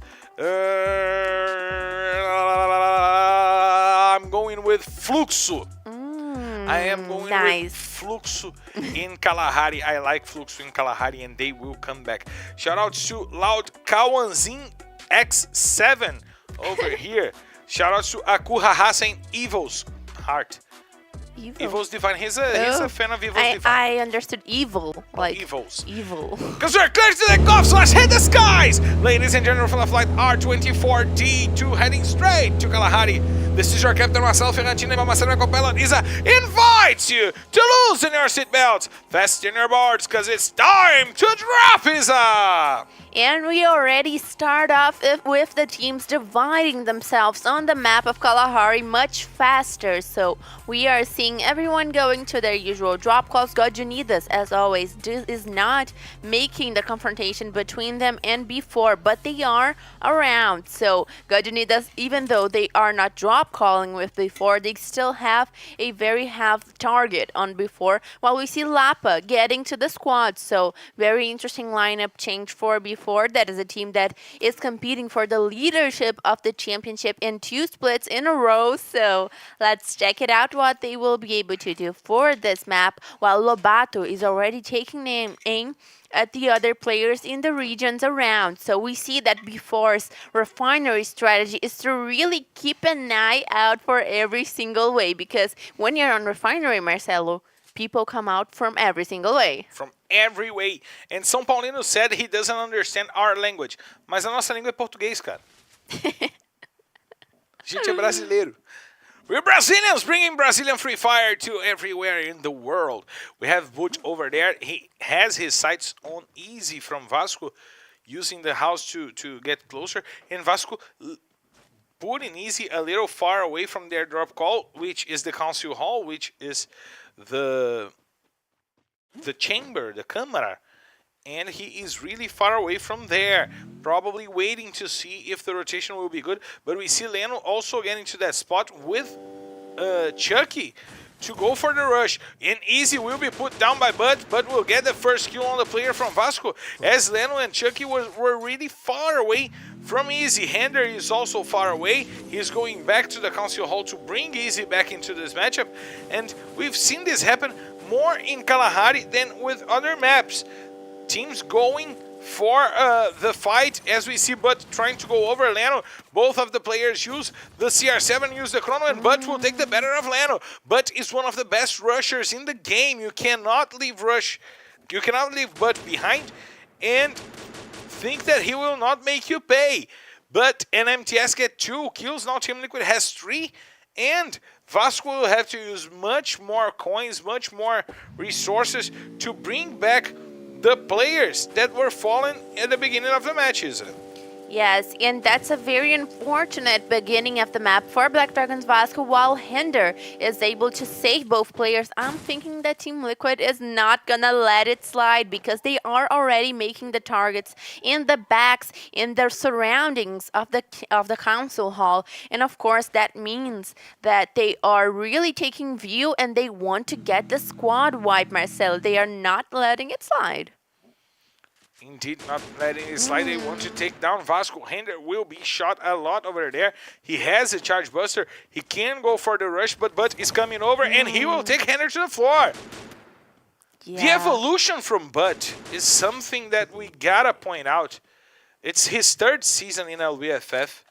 I'm going with Fluxo. I am going with Fluxo in Kalahari. I like Fluxo in Kalahari and they will come back. Shoutouts to Loud Kawanzin X7 over here. Shoutouts to Akuhaha saying Evil's Heart. Evil's Divine. He's a fan of Evil's Divine. I understood evil. Like Evils. Evil. Because we're clear to the off, so let's hit the skies! Ladies and gentlemen, from the flight R24D2 heading straight to Kalahari. This is your captain Marcelo Ferrantino and Marcelo Copella. Isa invites you to loosen your seatbelts, fasten your boards, because it's time to drop, Isa! And we already start off with the teams dividing themselves on the map of Kalahari much faster. So we are seeing everyone going to their usual drop calls. God Unidas, as always, is not making the confrontation between them and before, but they are around. So God Unidas, even though they are not drop calling with before, they still have a very half target on before, while we see Lapa getting to the squad. So very interesting lineup change for before. That is a team that is competing for the leadership of the championship in 2 splits in a row. So let's check it out what they will be able to do for this map, while Lobato is already taking aim at the other players in the regions around. So we see that Before's refinery strategy is to really keep an eye out for every single way, because when you're on refinery, Marcelo, people come out from every single way. From every way. And São Paulino said he doesn't understand our language. Mas a nossa língua é português, cara. A gente é brasileiro. We're Brazilians, bringing Brazilian Free Fire to everywhere in the world. We have Butch over there. He has his sights on easy from Vasco, using the house to get closer. And Vasco putting easy a little far away from their drop call, which is the council hall, which is the chamber, the camera. And he is really far away from there, probably waiting to see if the rotation will be good. But we see Leno also getting to that spot with Chucky to go for the rush. And Easy will be put down by Bud. Bud will get the first kill on the player from Vasco, as Leno and Chucky were really far away from Easy. Hender is also far away. He's going back to the council hall to bring Easy back into this matchup. And we've seen this happen more in Kalahari than with other maps. Teams going for the fight, as we see Bud trying to go over Leno. Both of the players use the CR7, use the Chrono, and Bud will take the better of Leno. Bud is one of the best rushers in the game. You cannot leave Bud behind and think that he will not make you pay. But NMTS get 2 kills, now Team Liquid has 3, and Vasco will have to use much more coins, much more resources to bring back the players that were fallen at the beginning of the matches. Yes, and that's a very unfortunate beginning of the map for Black Dragons Vasco, while Hender is able to save both players. I'm thinking that Team Liquid is not gonna let it slide, because they are already making the targets in the backs, in the surroundings of the council hall. And of course, that means that they are really taking view and they want to get the squad wipe, Marcel. They are not letting it slide. Indeed, not letting it slide. They want to take down Vasco. Hender will be shot a lot over there. He has a charge buster. He can go for the rush, but Bud is coming over and he will take Hender to the floor. Yeah. The evolution from Bud is something that we gotta point out. It's his 3rd season in LBFF,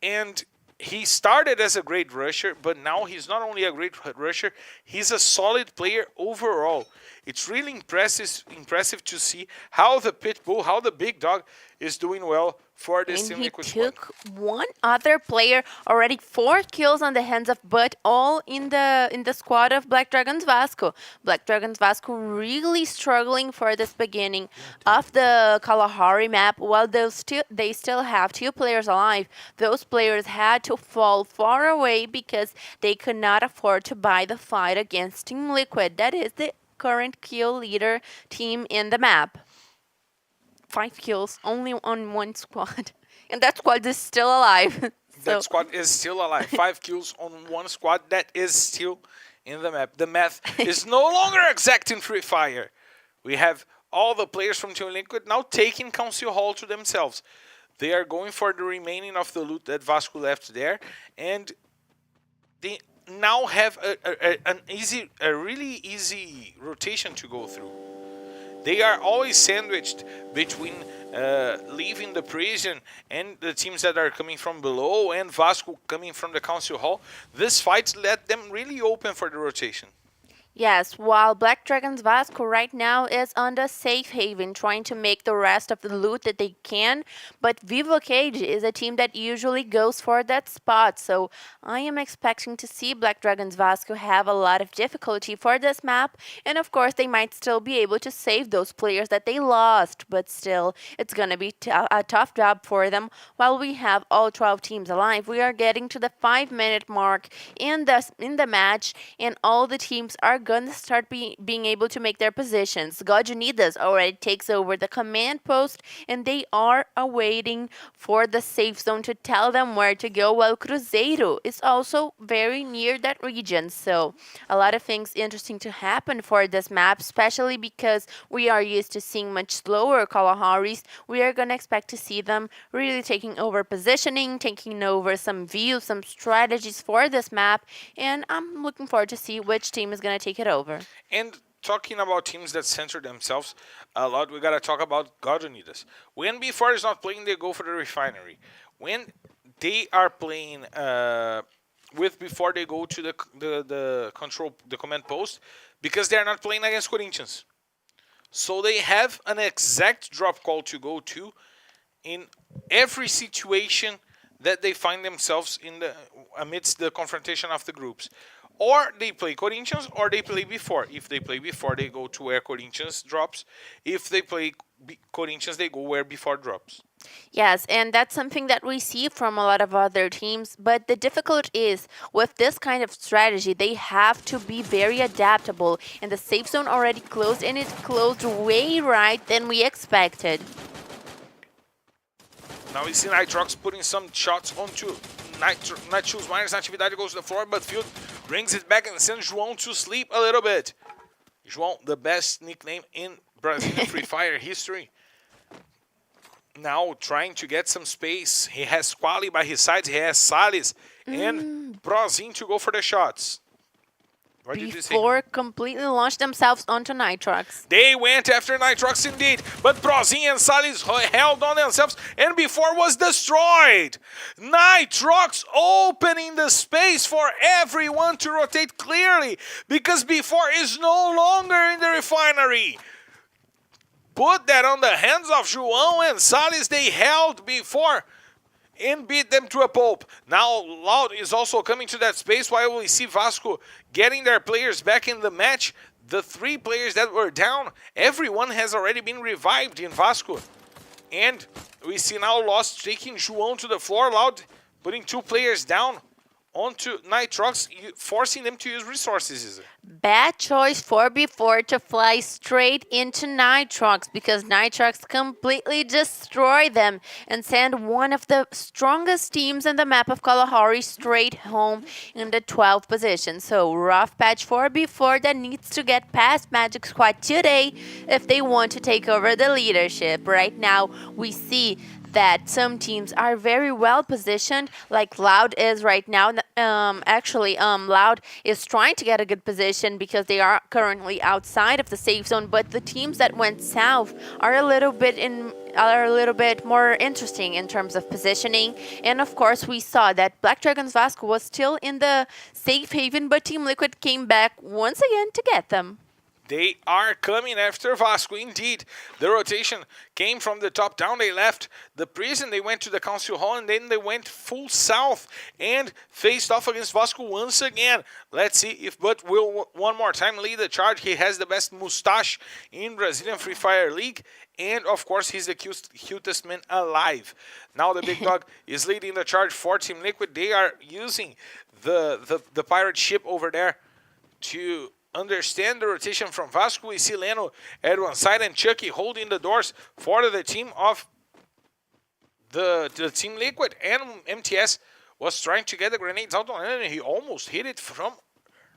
and he started as a great rusher, but now he's not only a great rusher, he's a solid player overall. It's really impressive to see how the Pitbull, how the big dog is doing well for this And Team he Liquid squad. took one other player, already 4 kills on the hands of, but all in the squad of Black Dragons Vasco. Black Dragons Vasco really struggling for this beginning of the Kalahari map. While they still have 2 players alive, those players had to fall far away because they could not afford to buy the fight against Team Liquid. That is the current kill leader team in the map. 5 kills only on one squad, and that squad is still alive. That squad is still alive. 5 kills on one squad that is still in the map. The math is no longer exact in Free Fire. We have all the players from Team Liquid now taking Council Hall to themselves. They are going for the remaining of the loot that Vasco left there, and they now have a really easy rotation to go through. They are always sandwiched between leaving the prison and the teams that are coming from below, and Vasco coming from the Council Hall. This fight let them really open for the rotation. Yes, while Black Dragons Vasco right now is on the safe haven, trying to make the rest of the loot that they can, but Vivo Cage is a team that usually goes for that spot, so I am expecting to see Black Dragons Vasco have a lot of difficulty for this map, and of course they might still be able to save those players that they lost, but still, it's gonna be a tough job for them. While we have all 12 teams alive, we are getting to the 5-minute mark in the match, and all the teams are gonna start being able to make their positions. God Unidas already takes over the command post, and they are awaiting for the safe zone to tell them where to go, while Cruzeiro is also very near that region. So a lot of things interesting to happen for this map, especially because we are used to seeing much slower Kalaharis. We are gonna expect to see them really taking over positioning, taking over some views, some strategies for this map, and I'm looking forward to see which team is gonna take it over. And talking about teams that censor themselves a lot, we gotta talk about God Unidas. When B4 is not playing, they go for the refinery. When they are playing before they go to the command post, because they are not playing against Corinthians. So they have an exact drop call to go to in every situation that they find themselves in amidst the confrontation of the groups. Or they play Corinthians, or they play before. If they play before, they go to where Corinthians drops. If they play Corinthians, they go where before drops. Yes, and that's something that we see from a lot of other teams. But the difficulty is, with this kind of strategy, they have to be very adaptable. And the safe zone already closed, and it closed way right than we expected. Now we see Nitrox putting some shots onto Nightshoots Miners. Natividade goes to the floor, but Field brings it back and sends João to sleep a little bit. João, the best nickname in Brazilian Free Fire history. Now trying to get some space. He has Quali by his side. He has Salles and Brozin to go for the shots. What did you say? Before completely launched themselves onto Nitrox. They went after Nitrox indeed, but Brozin and Salles held on themselves, and before was destroyed. Nitrox opening the space for everyone to rotate clearly, because before is no longer in the refinery. Put that on the hands of João and Salles. They held before and beat them to a pulp. Now Loud is also coming to that space, while we see Vasco getting their players back in the match. The 3 players that were down, everyone has already been revived in Vasco. And we see now Lost taking João to the floor. Loud putting 2 players down onto Nitrox, forcing them to use resources. Bad choice for B4 to fly straight into Nitrox, because Nitrox completely destroyed them and send one of the strongest teams in the map of Kalahari straight home in the 12th position. So rough patch for B4 that needs to get past Magic Squad today if they want to take over the leadership. Right now we see that some teams are very well positioned, like Loud is right now. Loud is trying to get a good position because they are currently outside of the safe zone, but the teams that went south are a little bit more interesting in terms of positioning. And of course we saw that Black Dragons Vasco was still in the safe haven, but Team Liquid came back once again to get them. They are coming after Vasco, indeed. The rotation came from the top down. They left the prison, they went to the council hall, and then they went full south and faced off against Vasco once again. Let's see if Butt will one more time lead the charge. He has the best mustache in Brazilian Free Fire League, and of course he's the cutest man alive. Now the big dog is leading the charge for Team Liquid. They are using the pirate ship over there to understand the rotation from Vasco. We see Leno at one side and Chucky holding the doors for the team of the Team Liquid. And MTS was trying to get the grenades out on Leno, and he almost hit it from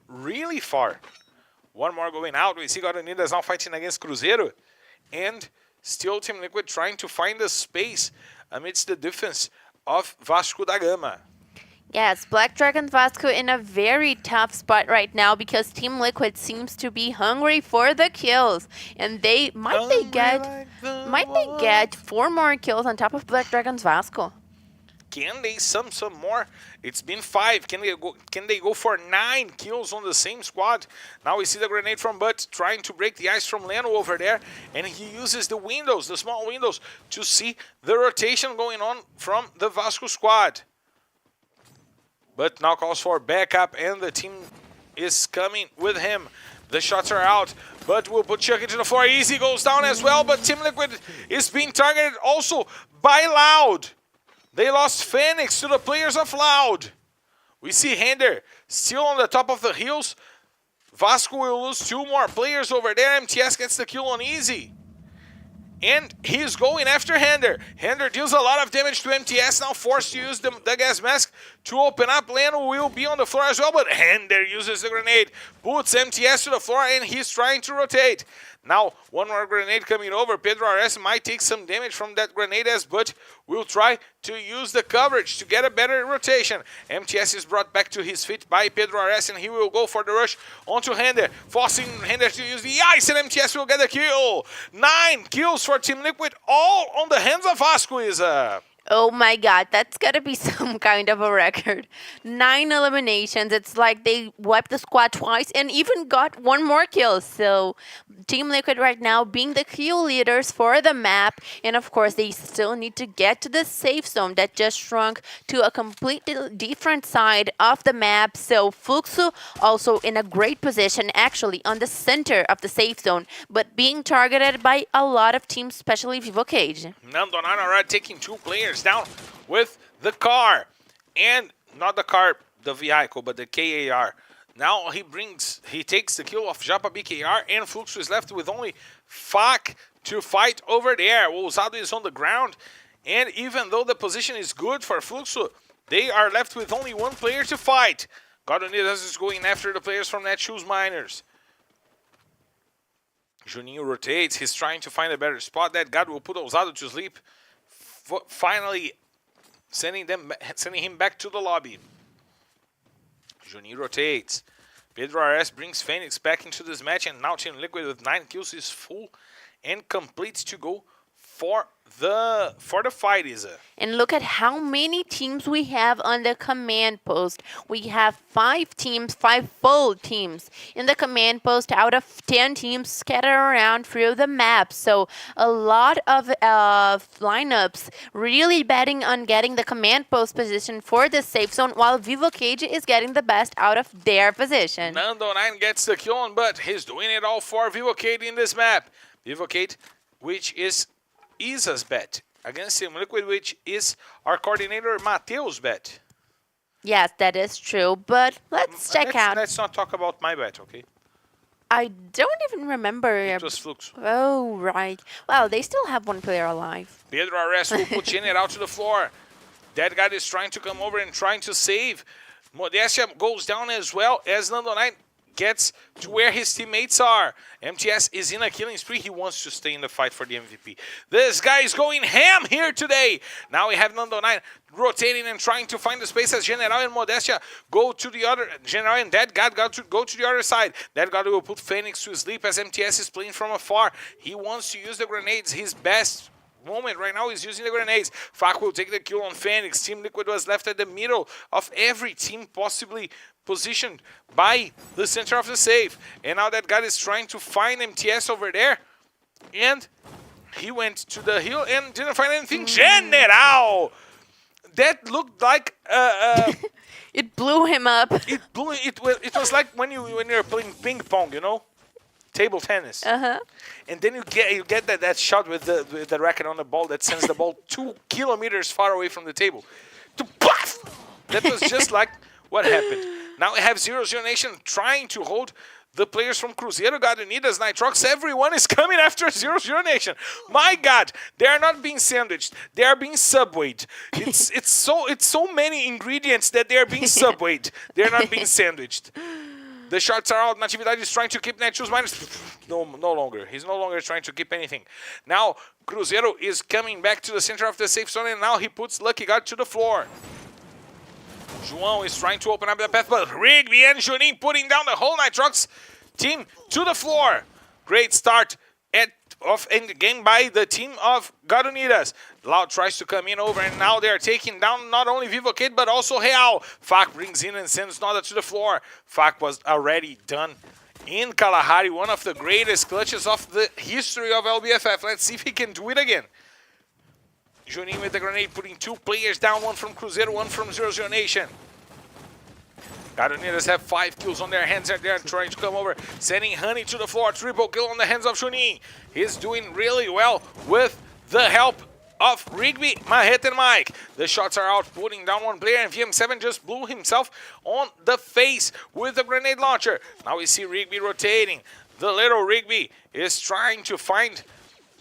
really far. One more going out. We see Guaranidas now fighting against Cruzeiro. And still Team Liquid trying to find the space amidst the defense of Vasco da Gama. Yes, Black Dragon Vasco in a very tough spot right now because Team Liquid seems to be hungry for the kills, and might they get 4 more kills on top of Black Dragon's Vasco? Can they sum some more? It's been 5. Can they go for 9 kills on the same squad? Now we see the grenade from Butt trying to break the ice from Leno over there, and he uses the windows, the small windows, to see the rotation going on from the Vasco squad. But now calls for backup, and the team is coming with him. The shots are out, but we'll put Chuck into the floor. Easy goes down as well, but Team Liquid is being targeted also by Loud. They lost Phoenix to the players of Loud. We see Hender still on the top of the hills. Vasco will lose 2 more players over there. MTS gets the kill on Easy. And he's going after Hender. Hender deals a lot of damage to MTS, now forced to use the gas mask to open up. Leno will be on the floor as well, but Hender uses the grenade, puts MTS to the floor, and he's trying to rotate. Now, one more grenade coming over. Pedro RS might take some damage from that grenade as But will try to use the coverage to get a better rotation. MTS is brought back to his feet by Pedro RS, and he will go for the rush onto Hender, forcing Hender to use the ice, and MTS will get the kill. 9 kills for Team Liquid, all on the hands of Vasco. Oh my god, that's gotta be some kind of a record. 9 eliminations. It's like they wiped the squad twice and even got 1 more kill. So Team Liquid right now being the kill leaders for the map. And of course, they still need to get to the safe zone that just shrunk to a completely different side of the map. So Fluxo also in a great position, actually on the center of the safe zone, but being targeted by a lot of teams, especially Vivo Cage. Nandonara taking 2 players down with the car, and not the car, the vehicle, but the KAR. Now he takes the kill of Japa BKR, and Fluxo is left with only Fak to fight over there. Ousado is on the ground, and even though the position is good for Fluxo, they are left with only 1 player to fight. Godonidas is going after the players from Netshoes Miners. Juninho rotates, he's trying to find a better spot. That God will put Ousado to sleep, finally sending him back to the lobby. Juninho rotates. Pedro RS brings Phoenix back into this match, and now Team Liquid with 9 kills is full and complete to go for the fight, Isa. And look at how many teams we have on the command post. We have 5 teams, 5 full teams in the command post out of 10 teams scattered around through the map. So a lot of lineups really betting on getting the command post position for the safe zone, while Vivo Cage is getting the best out of their position. Nando9 gets the kill on, but he's doing it all for Vivo Cage in this map. Vivo Cage, which is Isa's bet against Team Liquid, which is our coordinator Mateus' bet. Yes, that is true, but let's check out. Let's not talk about my bet, okay? I don't even remember. It was Flux. Oh, right. Well, they still have 1 player alive. Pedro RS will put Jenner out to the floor. That guy is trying to come over and trying to save. Modestia goes down as well as Nando9 gets to where his teammates are. MTS is in a killing spree. He wants to stay in the fight for the MVP. This guy is going ham here today. Now we have Nando9 rotating and trying to find the space as General and Modestia go to the other. General and Dead God got to go to the other side. Dead God will put Phoenix to sleep as MTS is playing from afar. He wants to use the grenades, his best moment right now is using the grenades. Fak will take the kill on Phoenix. Team Liquid was left at the middle of every team possibly positioned by the center of the safe. And now that guy is trying to find MTS over there. And he went to the hill and didn't find anything. General! That looked like It blew him up. it was like when you're playing ping pong, you know, table tennis. And then you get that shot with the racket on the ball that sends the ball 2 kilometers far away from the table. To puff! That was just like what happened. Now we have 0-0 Nation trying to hold the players from Cruzeiro, Unidas, Nitrox. Everyone is coming after 0-0 Nation. My God, they are not being sandwiched. They are being subwayed. It's so many ingredients that they are being subwayed. They are not being sandwiched. The shots are out. Natividade is trying to keep Netshoes minus. No longer. He's no longer trying to keep anything. Now, Cruzeiro is coming back to the center of the safe zone, and now he puts Lucky God to the floor. João is trying to open up the path, but Rigby and Juninho putting down the whole Nitrox team to the floor. Great start in the game by the team of Unidas. Loud tries to come in over, and now they are taking down not only Vivocade, but also Real. Fak brings in and sends Noda to the floor. Fak was already done in Kalahari, one of the greatest clutches of the history of LBFF. Let's see if he can do it again. Juninho with the grenade, putting 2 players down, one from Cruzeiro, one from 0-0 Nation. Unidas have 5 kills on their hands, and they're trying to come over, sending Honey to the floor. Triple kill on the hands of Juninho. He's doing really well with the help of Rigby, Mahet, and Mike. The shots are out, putting down one player, and VM7 just blew himself on the face with the grenade launcher. Now we see Rigby rotating. The little Rigby is trying to find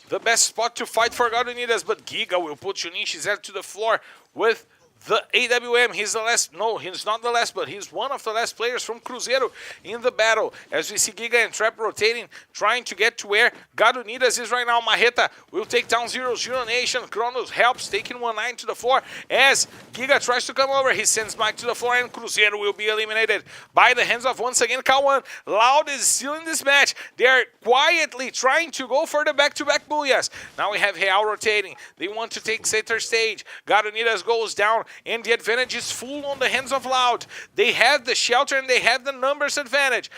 the best spot to fight for Unidas, but Giga will put Juninho Xer to the floor with the AWM. He's the last, no, he's not the last, but he's one of the last players from Cruzeiro in the battle. As we see Giga and Trap rotating, trying to get to where Unidas is right now. Marreta will take down 0-0 Nation. Kronos helps, taking 1-9 to the floor. As Giga tries to come over, he sends Mike to the floor, and Cruzeiro will be eliminated by the hands of, once again, K1. Loud is still in this match. They are quietly trying to go for the back-to-back booyahs. Now we have Real rotating. They want to take center stage. Unidas goes down, and the advantage is full on the hands of Loud. They have the shelter and they have the numbers advantage.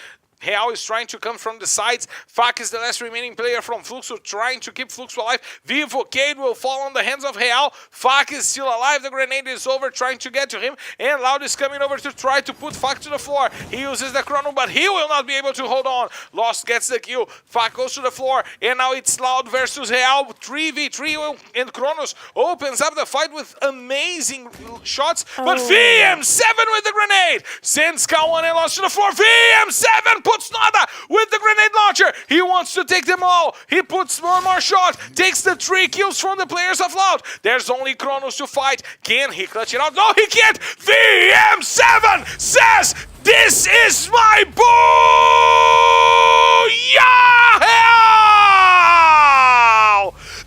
Real is trying to come from the sides. Fak is the last remaining player from Fluxo, trying to keep Fluxo alive. Vivocade will fall on the hands of Real. Fak is still alive. The grenade is over, trying to get to him. And Loud is coming over to try to put Fak to the floor. He uses the chrono, but he will not be able to hold on. Lost gets the kill. Fak goes to the floor. And now it's Loud versus Real. 3v3, and Kronos opens up the fight with amazing shots. But VM7 with the grenade sends K1 and Lost to the floor. VM7 puts Noda with the grenade launcher. He wants to take them all. He puts one more shot. Takes the 3 kills from the players of Loud. There's only Kronos to fight. Can he clutch it out? No, he can't. VM7 says, "This is my boo!"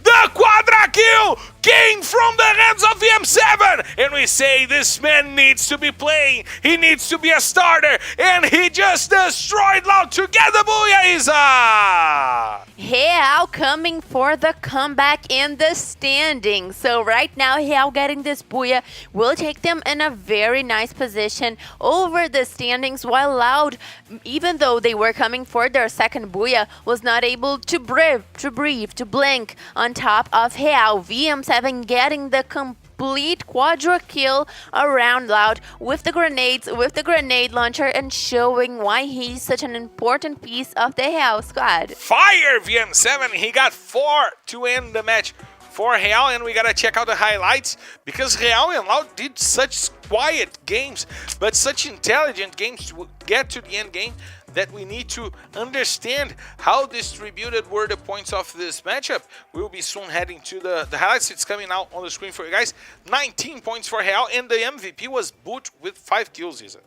The quadra kill came from the hands of VM7, and we say this man needs to be playing. He needs to be a starter, and he just destroyed Loud together. Booyah, Isa! Real coming for the comeback in the standings. So right now, Real getting this booyah will take them in a very nice position over the standings, while Loud, even though they were coming for their second booyah, was not able to breathe, to blink on top of Real. VM7 getting the complete quadra kill around Loud with the grenades, with the grenade launcher, and showing why he's such an important piece of the Real squad. Fire VM7, he got 4 to end the match for Real, and we gotta check out the highlights, because Real and Loud did such quiet games, but such intelligent games to get to the end game, that we need to understand how distributed were the points of this matchup. We'll be soon heading to the highlights. It's coming out on the screen for you guys. 19 points for Real, and the MVP was Boot with 5 kills, Isa.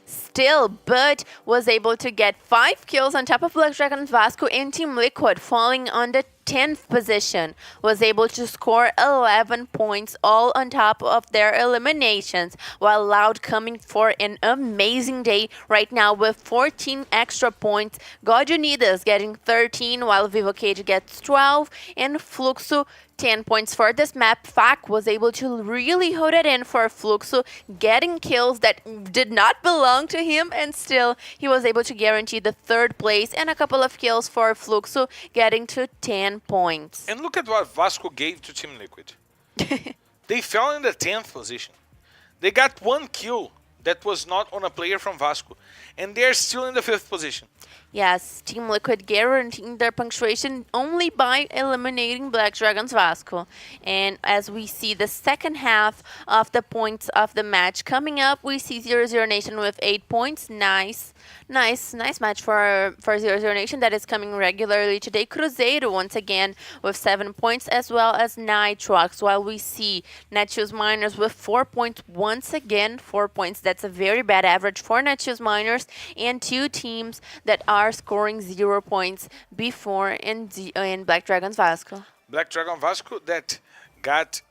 Still, Bud was able to get 5 kills on top of Black Dragon Vasco, and Team Liquid, falling on the 10th position, was able to score 11 points, all on top of their eliminations, while Loud coming for an amazing day right now with 14 extra points. God Unidas getting 13, while Vivocade gets 12, and Fluxo 10 points for this map. Fac was able to really hold it in for Fluxo, getting kills that did not belong to him, and still he was able to guarantee the 3rd place and a couple of kills for Fluxo, getting to 10 points. And look at what Vasco gave to Team Liquid. They fell in the 10th position. They got 1 kill that was not on a player from Vasco, and they're still in the 5th position. Yes, Team Liquid guaranteeing their punctuation only by eliminating Black Dragons Vasco. And as we see the second half of the points of the match coming up, we see 0-0 Nation with 8 points. Nice match for 0-0 Nation that is coming regularly today. Cruzeiro once again with 7 points, as well as Nitrox, while we see Netshoes Miners with 4 points once again. 4 points, that's a very bad average for Netshoes Miners, and 2 teams that are scoring 0 points before in Black Dragons Vasco. Black Dragon Vasco that got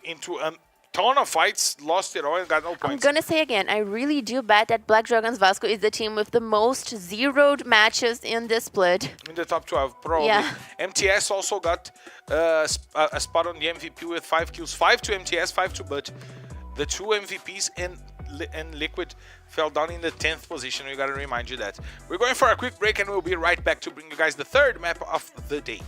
into a ton of fights, lost it all, and got no points. I'm gonna say again, I really do bet that Black Dragons Vasco is the team with the most zeroed matches in this split. In the top 12, probably. Yeah. MTS also got a spot on the MVP with 5 kills. 5 to MTS, 5 to But. The 2 MVPs and Liquid fell down in the 10th position. We gotta remind you that. We're going for a quick break, and we'll be right back to bring you guys the 3rd map of the day.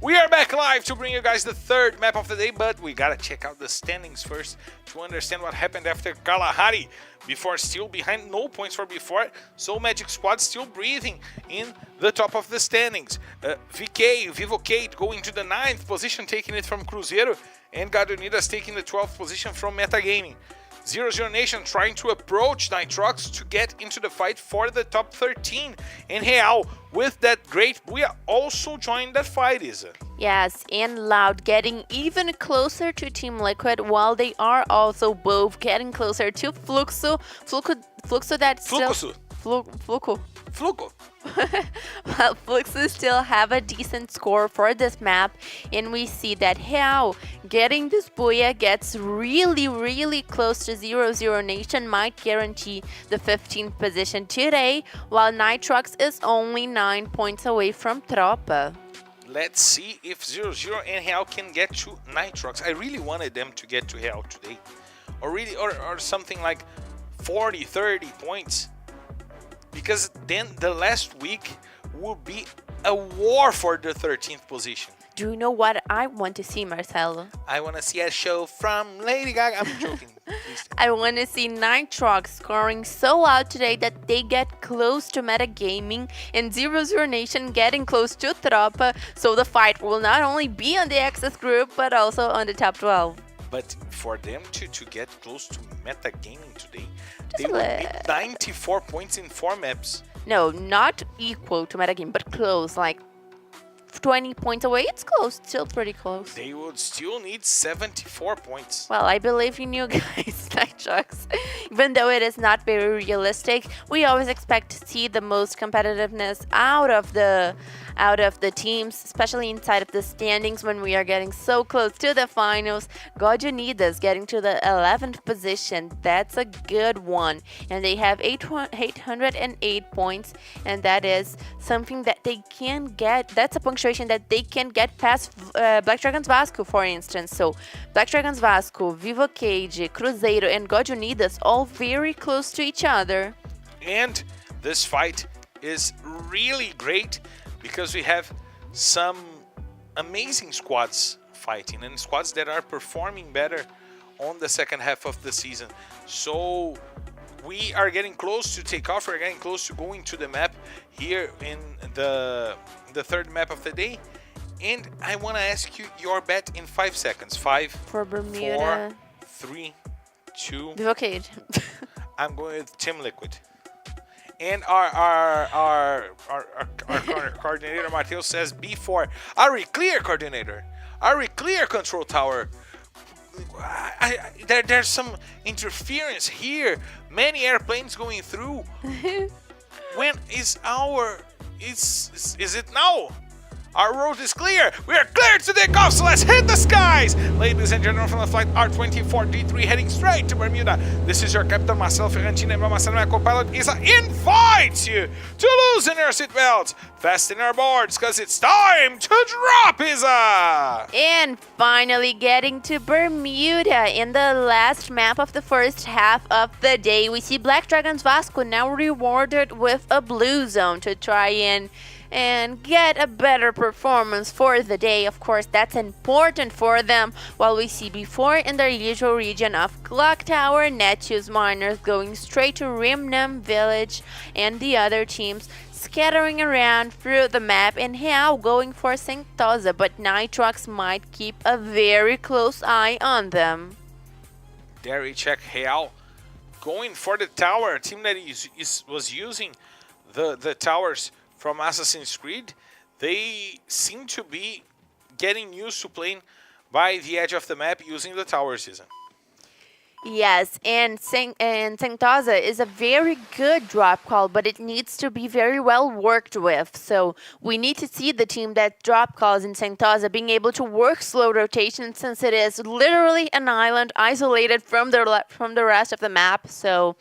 We are back live to bring you guys the 3rd map of the day, but we gotta check out the standings first to understand what happened after Kalahari. Before still behind, no points for before, so Magic Squad still breathing in the top of the standings. VK, Vivocate going to the 9th position, taking it from Cruzeiro, and Gadonidas taking the 12th position from Metagaming. 0-0 Nation trying to approach Nitrox to get into the fight for the top 13. And Real, with that great Booyah, also joined that fight, Isa. Yes, and Loud getting even closer to Team Liquid, while they are also both getting closer to Fluxo. Fluxo that's still... Fluxo. Well, Fluxo still have a decent score for this map, and we see that Real getting this Booyah gets really close to 0-0 Nation, might guarantee the 15th position today, while Nitrox is only 9 points away from Tropa. Let's see if 0-0 and Real can get to Nitrox. I really wanted them to get to Real today, or something like 40-30 points. Because then the last week will be a war for the 13th position. Do you know what I want to see, Marcelo? I want to see a show from Lady Gaga. I'm joking. Please. I want to see Nitrox scoring so loud today that they get close to metagaming, and 0-0 Nation getting close to Tropa, so the fight will not only be on the Access group, but also on the top 12. But for them to get close to metagaming today, Just they a will need little. 94 points in 4 maps. No, not equal to metagame, but close, like 20 points away. It's close, still pretty close. They would still need 74 points. Well, I believe in you guys, Nitrox. Even though it is not very realistic, we always expect to see the most competitiveness out of the teams, especially inside of the standings when we are getting so close to the finals. God, you need this, getting to the 11th position. That's a good one. And they have 808 points, and that is something that they can get. That's a punctuation that they can get past Black Dragons Vasco, for instance. So Black Dragons Vasco, Vivo Cage, Cruzeiro, and God Unidas all very close to each other. And this fight is really great because we have some amazing squads fighting and squads that are performing better on the second half of the season. So we are getting close to take off. We're getting close to going to the map here in the third map of the day. And I want to ask you your bet in 5 seconds. 5, For Bermuda. 4, 3, 2. Vivo Cage. I'm going with Team Liquid. And our coordinator Matheus says B4. Are we clear, coordinator? Are we clear, control tower? There's some interference here. Many airplanes going through. When is is it now? Our road is clear. We are clear to take off, so let's hit the skies. Ladies and gentlemen, from the flight R24D3 heading straight to Bermuda. This is your captain, Marcelo Ferrantino, and Marcelo, my co-pilot, Isa, invites you to loosen your seatbelts, fasten your boards, because it's time to drop, Isa. And finally getting to Bermuda in the last map of the first half of the day. We see Black Dragons Vasco now rewarded with a blue zone to try and get a better performance for the day. Of course, that's important for them. While we see before in their usual region of Clock Tower, Netshoes Miners going straight to Rimnam Village, and the other teams scattering around through the map, and Real going for tThe, but Nitrox might keep a very close eye on them. There we check Real going for the tower, a team that was using the towers from Assassin's Creed. They seem to be getting used to playing by the edge of the map using the tower season. Yes, and tThe is a very good drop call, but it needs to be very well worked with. So we need to see the team that drop calls in tThe being able to work slow rotation, since it is literally an island isolated from the rest of the map. So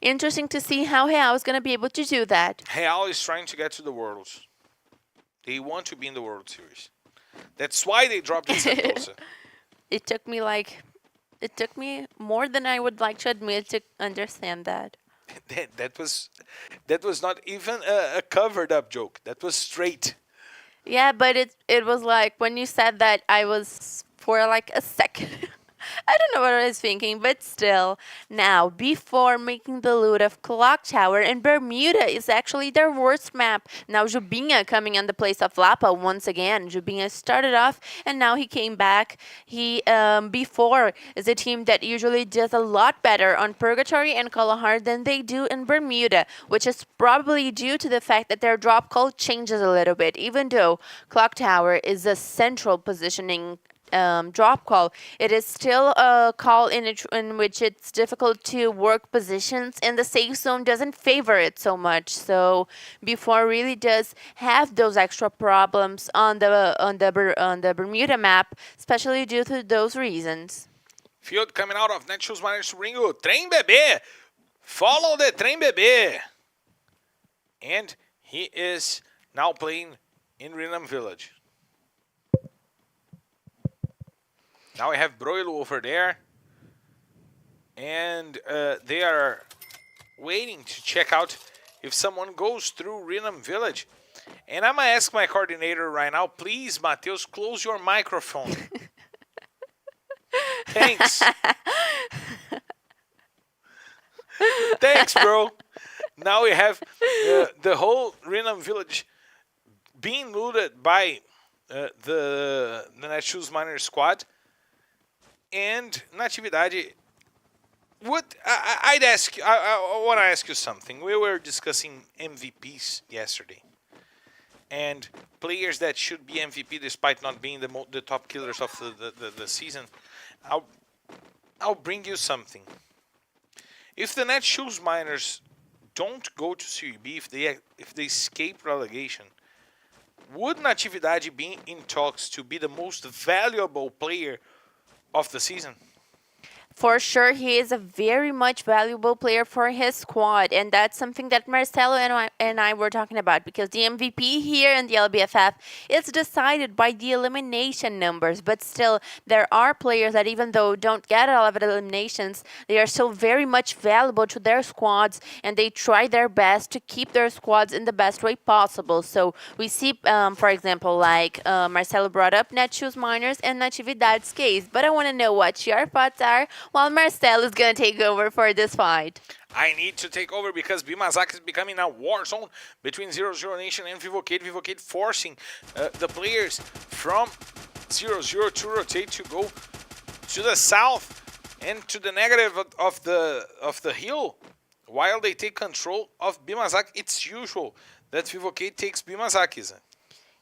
interesting to see how Real is going to be able to do that. Real is trying to get to the Worlds. They want to be in the World Series. That's why they dropped in tThe. It took me more than I would like to admit to understand that. that was not even a covered up joke. That was straight. Yeah, but it was like when you said that, I was for like a second. I don't know what I was thinking, but still. Now, before making the loot of Clock Tower, and Bermuda is actually their worst map. Now, Jubinha coming on the place of Lapa once again. Jubinha started off, and now he came back. He, before, is a team that usually does a lot better on Purgatory and Kalahar than they do in Bermuda, which is probably due to the fact that their drop call changes a little bit. Even though Clock Tower is a central positioning drop call, it is still a call in which it's difficult to work positions, and the safe zone doesn't favor it so much. So before really does have those extra problems on the Bermuda map, especially due to those reasons. Field coming out of Netshoes Miners to bring you Trem Bebê. Follow the Trem Bebê. And he is now playing in Rinam Village. Now we have Broilo over there, and they are waiting to check out if someone goes through Rinam Village. And I'm going to ask my coordinator right now, please, Mateus, close your microphone. Thanks. Thanks, bro. Now we have the whole Renam village being looted by the Netshoes Miners squad. And Natividade, I'd ask you, I want to ask you something. We were discussing MVPs yesterday. And players that should be MVP despite not being the top killers of the season. I'll bring you something. If the Netshoes Miners don't go to Serie B, if they escape relegation, would Natividade be in talks to be the most valuable player of the season? For sure, he is a very much valuable player for his squad, and that's something that Marcelo and I were talking about, because the MVP here in the LBFF is decided by the elimination numbers, but still, there are players that even though don't get a lot of eliminations, they are still very much valuable to their squads, and they try their best to keep their squads in the best way possible. So we see, for example, like Marcelo brought up Netshoes Miners and Natividade's case, but I want to know what your thoughts are while Marcel is going to take over for this fight. I need to take over because Bimazak is becoming a war zone between 00 Nation and Vivocade. Vivocade forcing the players from 00 to rotate to go to the south and to the negative of the hill while they take control of Bimazak. It's usual that Vivocade takes Bimazak, isn't it?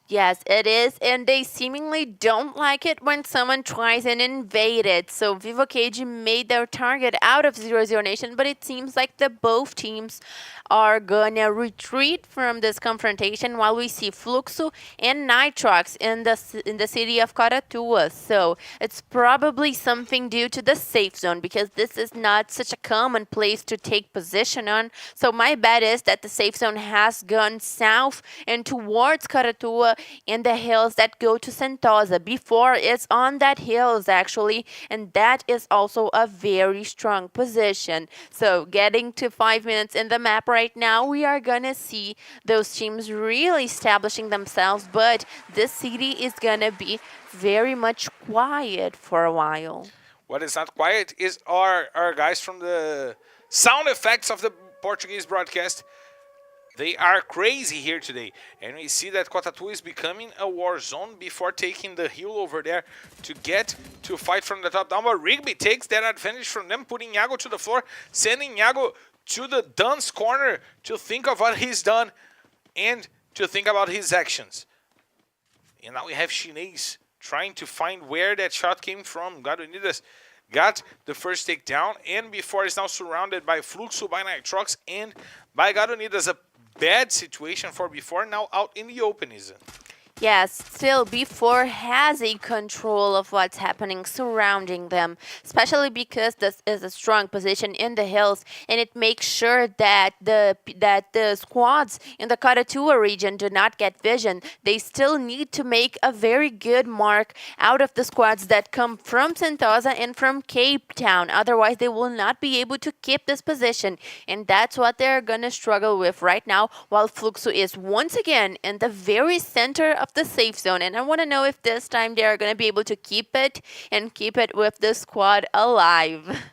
Yes, it is, and they seemingly don't like it when someone tries and invade it. So Vivocade made their target out of 00 Nation, but it seems like the both teams are gonna retreat from this confrontation while we see Fluxo and Nitrox in the city of Caratua. So it's probably something due to the safe zone, because this is not such a common place to take position on. So my bet is that the safe zone has gone south and towards Caratua in the hills that go to Sentosa. Before, it's on that hills actually, and that is also a very strong position. So getting to 5 minutes in the map right now, we are gonna see those teams really establishing themselves, but this city is gonna be very much quiet for a while. What is not quiet is our guys from the sound effects of the Portuguese broadcast. They are crazy here today, and we see that Cotatu is becoming a war zone before taking the hill over there to get to fight from the top down. But Rigby takes that advantage from them, putting Iago to the floor, sending Iago to the dunce corner to think of what he's done and to think about his actions. And now we have Chinese trying to find where that shot came from. Gadonidas got the first takedown, and before is now surrounded by Fluxo, by Nitrox, and by Gadonidas. A bad situation for before, now out in the open, is it? Yes, still Before has a control of what's happening surrounding them, especially because this is a strong position in the hills, and it makes sure that the squads in the Caratua region do not get vision. They still need to make a very good mark out of the squads that come from Sentosa and from Cape Town. Otherwise, they will not be able to keep this position, and that's what they're gonna struggle with right now, while Fluxo is once again in the very center of the safe zone, and I want to know if this time they are going to be able to keep it and keep it with the squad alive.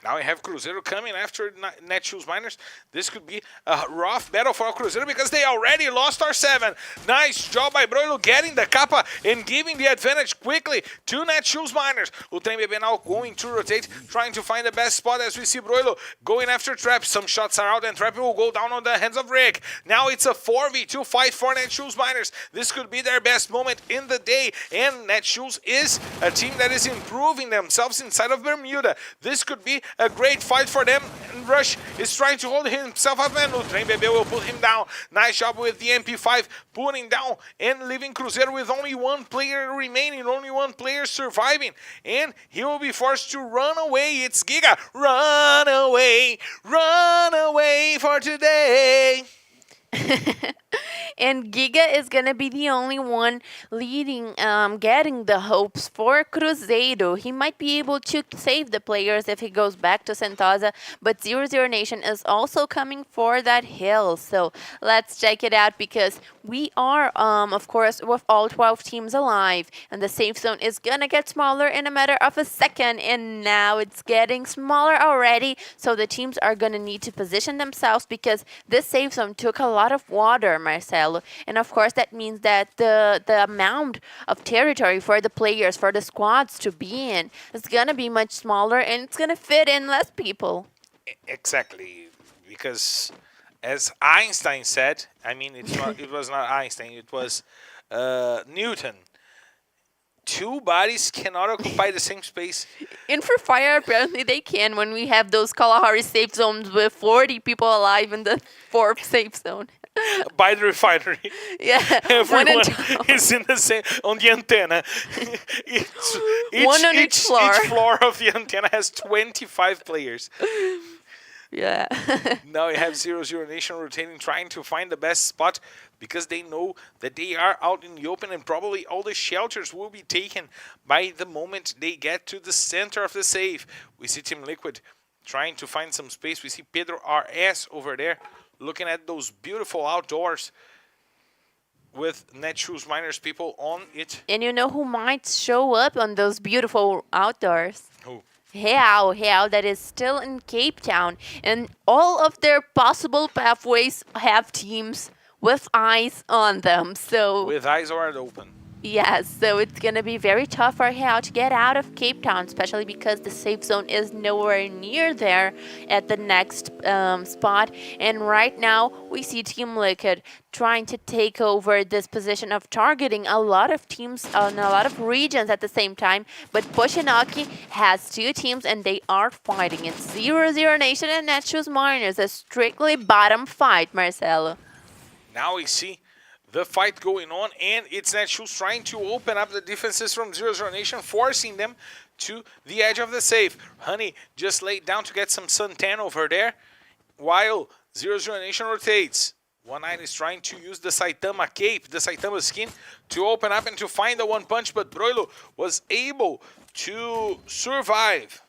Now we have Cruzeiro coming after Netshoes Miners. This could be a rough battle for Cruzeiro because they already lost R7. Nice job by Broilo getting the Kappa and giving the advantage quickly to Netshoes Miners. O Trem BB now going to rotate, trying to find the best spot as we see Broilo going after Trap. Some shots are out and Trap will go down on the hands of Rick. Now it's a 4v2 fight for Netshoes Miners. This could be their best moment in the day, and Netshoes is a team that is improving themselves inside of Bermuda. This could be a great fight for them, and Rush is trying to hold himself up, and Trem BB will put him down. Nice job with the MP5, putting down and leaving Cruzeiro with only one player remaining, only one player surviving, and he will be forced to run away. It's Giga. Run away for today. And Giga is gonna be the only one leading, getting the hopes for Cruzeiro. He might be able to save the players if he goes back to Sentosa, but 0-0 Nation is also coming for that hill. So let's check it out because we are, of course, with all 12 teams alive, and the safe zone is gonna get smaller in a matter of a second, and now it's getting smaller already. So the teams are gonna need to position themselves because this safe zone took a lot of water, Marcelo, and of course that means that the amount of territory for the players, for the squads to be in, is gonna be much smaller, and it's gonna fit in less people. Exactly, because as Einstein said, I mean, it was not Einstein, it was Newton. Two bodies cannot occupy the same space. In Free Fire, apparently they can when we have those Kalahari safe zones with 40 people alive in the fourth safe zone. By the refinery. Yeah, Everyone is in the same, on the antenna. One on each floor. Each floor of the antenna has 25 players. Yeah. Now you have 0-0 Nation rotating, trying to find the best spot because they know that they are out in the open and probably all the shelters will be taken by the moment they get to the center of the safe. We see Team Liquid trying to find some space. We see Pedro RS over there looking at those beautiful outdoors with Netshoes Miners people on it. And you know who might show up on those beautiful outdoors? Who? Real, that is still in Cape Town. And all of their possible pathways have teams with eyes on them. So with eyes wide open. yes, so it's going to be very tough for Real to get out of Cape Town, especially because the safe zone is nowhere near there at the next spot. And right now, we see Team Liquid trying to take over this position of targeting a lot of teams on a lot of regions at the same time. But Bushinaki has two teams, and they are fighting. It's 0-0 Nation and Netshoes Miners, a strictly bottom fight, Marcelo. Now we see the fight going on, and it's Netshoes trying to open up the defenses from 0-0 Nation, forcing them to the edge of the safe. Honey just laid down to get some suntan over there, while 0-0 Nation rotates. 1-9 is trying to use the Saitama cape, the Saitama skin, to open up and to find the one punch, but Broilo was able to survive.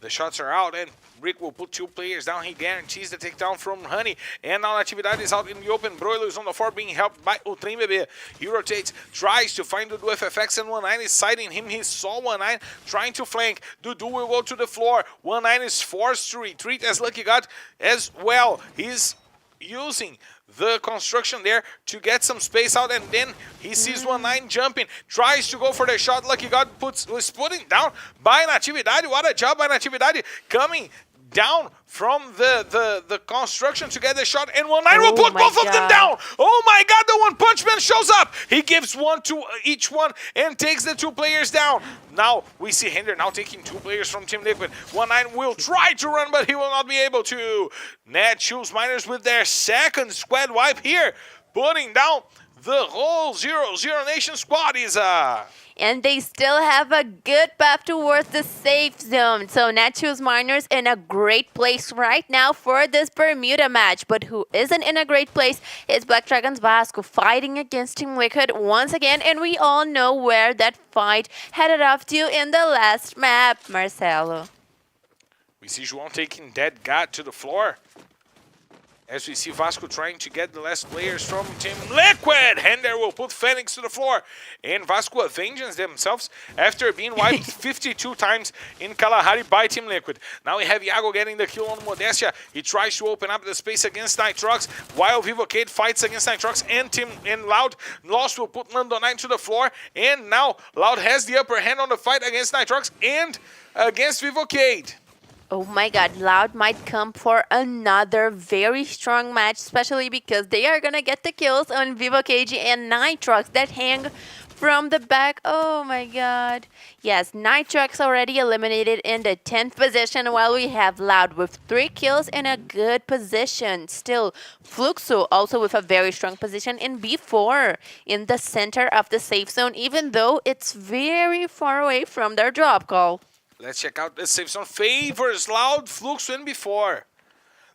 The shots are out, and Rick will put two players down. He guarantees the takedown from Honey. And now Natividade is out in the open. Broilo is on the floor being helped by Ultrain Bebê. He rotates, tries to find Dudu FFX, and 1-9 is siding him. He saw 1-9 trying to flank. Dudu will go to the floor. 1-9 is forced to retreat as Lucky God as well. He's using the construction there to get some space out, and then he sees 1-9 jumping, tries to go for the shot. Lucky God was putting down by Natividade. What a job by Natividade, coming down from the construction to get the shot, and 1-9 will put both of them down. Oh my God, the one punch man shows up. He gives one to each one and takes the two players down. Now we see Hinder now taking two players from Team Liquid. 1-9 will try to run, but he will not be able to. Netshoes Miners with their second squad wipe here, putting down the whole 0-0 Nation squad. Is and they still have a good path towards the safe zone. So Netshoes Miners in a great place right now for this Bermuda match. But who isn't in a great place is Black Dragons Vasco, fighting against Team Liquid once again. And we all know where that fight headed off to in the last map, Marcelo. We see João taking Dead God to the floor, as we see Vasco trying to get the last players from Team Liquid. Hender will put Phoenix to the floor. And Vasco avenges themselves after being wiped 52 times in Kalahari by Team Liquid. Now we have Iago getting the kill on Modestia. He tries to open up the space against Nitrox, while Vivocade fights against Nitrox and Loud. Lost will put Nando9 to the floor. And now Loud has the upper hand on the fight against Nitrox and against Vivocade. Oh my God, Loud might come for another very strong match, especially because they are gonna get the kills on Vivocade and Nitrox that hang from the back. Oh my God. Yes, Nitrox already eliminated in the 10th position, while we have Loud with 3 kills in a good position. Still, Fluxo also with a very strong position in B4 in the center of the safe zone, even though it's very far away from their drop call. Let's check out the safe zone. Favors Loud, Flux, and before.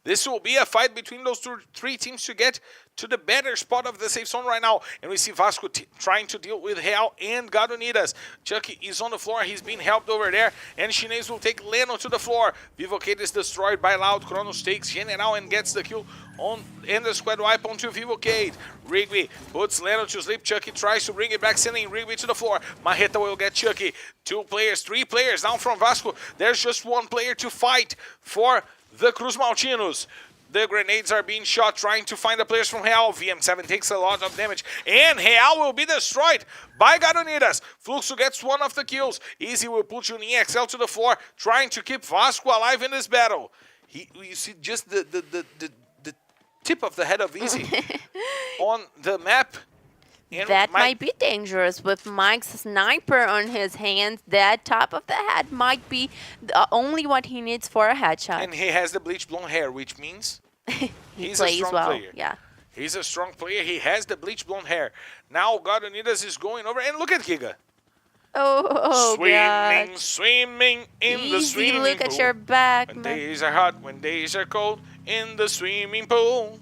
This will be a fight between those three teams to get to the better spot of the safe zone right now. And we see Vasco trying to deal with Real and Gadonidas. Chucky is on the floor. He's being helped over there. And Chinese will take Leno to the floor. Vivocade is destroyed by Loud. Kronos takes General and gets the kill on in the squad wipe onto Vivocade. Rigby puts Leno to sleep. Chucky tries to bring it back, sending Rigby to the floor. Marreta will get Chucky. 2 players, 3 players down from Vasco. There's just 1 player to fight for the Cruz Maltinos. The grenades are being shot, trying to find the players from Real. VM7 takes a lot of damage, and Real will be destroyed by Gadonidas. Fluxo gets 1 of the kills. Easy will put Juninho XL to the floor, trying to keep Vasco alive in this battle. You see just the tip of the head of Easy on the map. And that might be dangerous with Mike's sniper on his hands. That top of the head might be only what he needs for a headshot. And he has the bleach blonde hair, which means he's plays a strong well. player. Yeah. He's a strong player. He has the bleach blonde hair. Now Gadonidas is going over, and look at Giga. Oh, swimming, God. Swimming in the Easy, swimming look pool. at your back, When man. days are hot, when days are cold, in the swimming pool.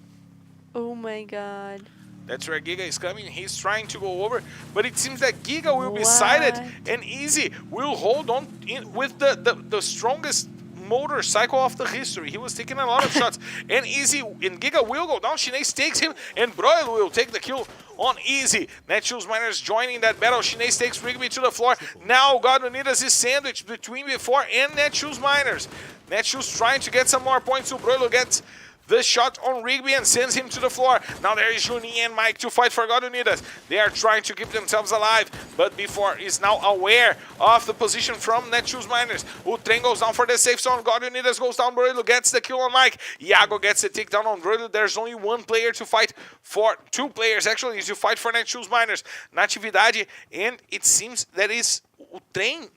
Oh, my God. That's where Giga is coming. He's trying to go over, but it seems that Giga will be sighted, and Easy will hold on with the strongest motorcycle of the history. He was taking a lot of shots, and Easy and Giga will go down. Shinase takes him, and Broil will take the kill on Easy. Netshoes Miners joining that battle. Shinase takes Rigby to the floor. Now Gadonidas is sandwiched between before and Netshoes Miners. Netshoes trying to get some more points, so Broil gets the shot on Rigby and sends him to the floor. Now there is Juninho and Mike to fight for Gadonidas. They are trying to keep themselves alive, but Before is now aware of the position from Netshoes Miners. Utren goes down for the safe zone. Gadonidas goes down. Broilo gets the kill on Mike. Iago gets the takedown on Broilo. There's only 1 player to fight for, 2 players actually to fight for Netshoes Miners. Natividade, and it seems that is Utren.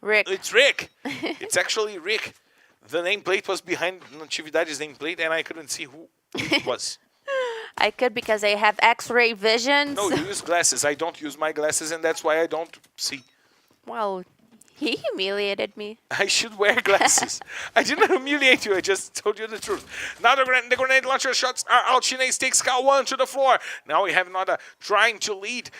Rick. It's Rick. It's actually Rick. The nameplate was behind Natividade's nameplate, and I couldn't see who it was. I could because I have X-ray vision. No, you use glasses. I don't use my glasses, and that's why I don't see. Well, he humiliated me. I should wear glasses. I didn't humiliate you. I just told you the truth. Now the grenade launcher shots are out. Shinase takes K1 to the floor. Now we have Nada trying to lead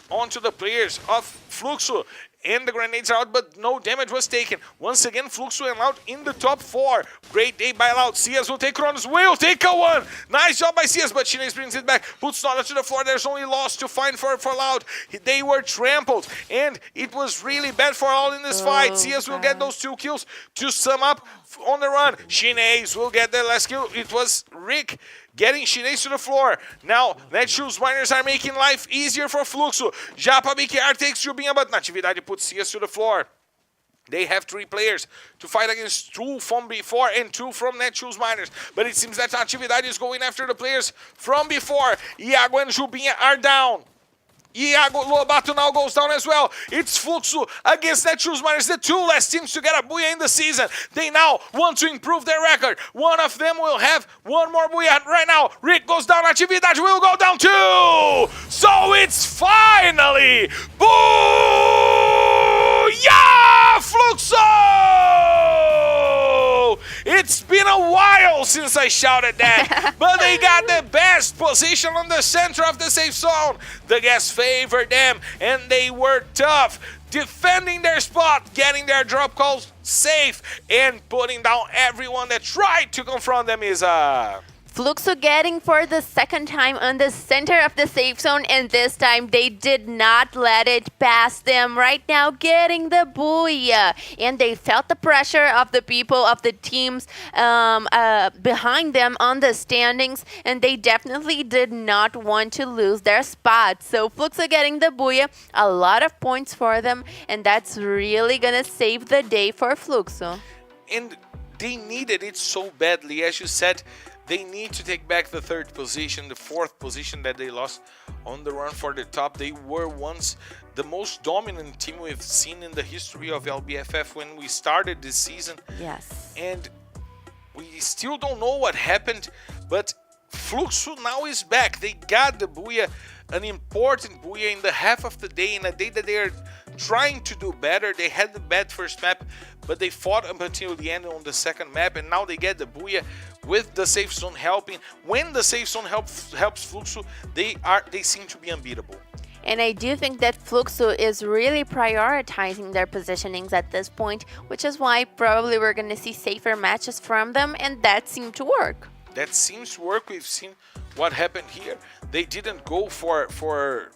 onto the players of Fluxo. And the grenades are out, but no damage was taken. Once again, Fluxo and Loud in the top 4. Great day by Loud. Cias will take Kronos. Will take K1. Nice job by Cias, but Chinese brings it back. Puts Nada to the floor. There's only loss to find for Loud. They were trampled, and it was really bad for Loud in this fight. Cias will get those 2 kills to sum up on the run. Chinese will get the last kill. It was Rick getting Chinese to the floor. Now, Netshoes Miners are making life easier for Fluxo. Japa BKR takes Jubinha, but Natividade puts Cias to the floor. They have 3 players to fight against 2 from Before and 2 from Netshoes Miners. But it seems that Natividade is going after the players from Before. Iago and Jubinha are down. Iago Lobato now goes down as well. It's Fluxo against Netshoes Miners, the 2 last teams to get a Booyah in the season. They now want to improve their record. One of them will have 1 more Booyah right now. Rick goes down, Natividade will go down too. So it's finally Booyah Fluxo! It's been a while since I shouted that, but they got the best position on the center of the safe zone. The guests favored them, and they were tough, defending their spot, getting their drop calls safe, and putting down everyone that tried to confront them. Is Fluxo getting for the 2nd time on the center of the safe zone, and this time they did not let it pass them. Right now getting the Booyah, and they felt the pressure of the people, of the teams behind them on the standings, and they definitely did not want to lose their spot. So Fluxo getting the Booyah, a lot of points for them, and that's really gonna save the day for Fluxo. And they needed it so badly, as you said. They need to take back the 3rd position, the 4th position that they lost on the run for the top. They were once the most dominant team we've seen in the history of LBFF when we started this season. Yes. And we still don't know what happened, but Fluxo now is back. They got the Booyah, an important Booyah in the half of the day, in a day that they are trying to do better. They had the bad first map, but they fought up until the end on the 2nd map, and now they get the Booyah. with the safe zone helping. When the safe zone helps Fluxo, they seem to be unbeatable. And I do think that Fluxo is really prioritizing their positionings at this point, which is why probably we're going to see safer matches from them, and that seemed to work. That seems to work. We've seen what happened here. They didn't go for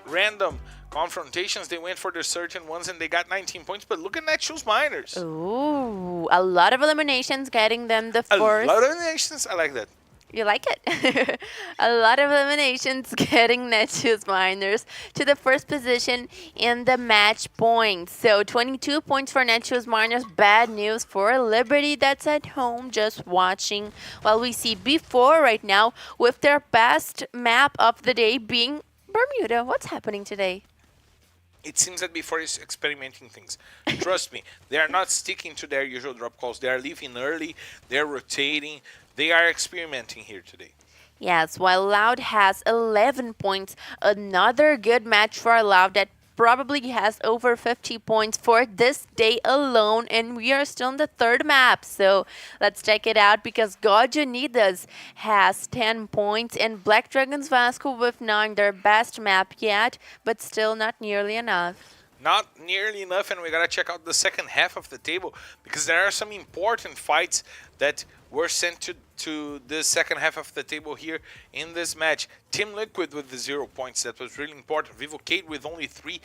random confrontations. They went for the certain ones and they got 19 points. But look at Netshoes Miners. Ooh, a lot of eliminations getting them the first. A lot of eliminations. I like that. You like it? A lot of eliminations getting Netshoes Miners to the first position in the match points. So 22 points for Netshoes Miners. Bad news for Liberty that's at home just watching. While we see B4 right now with their best map of the day being Bermuda. What's happening today? It seems that before is experimenting things. Trust me, they are not sticking to their usual drop calls. They are leaving early. They're rotating. They are experimenting here today. Yes, while Loud has 11 points, another good match for Loud that probably has over 50 points for this day alone, and we are still in the third map. So let's check it out because God Unidas has 10 points and Black Dragons Vasco with 9, their best map yet, but still not nearly enough. Not nearly enough, and we gotta check out the second half of the table because there are some important fights that were sent to the second half of the table here in this match. Team Liquid with the 0 points, that was really important. Vivocade with only 3.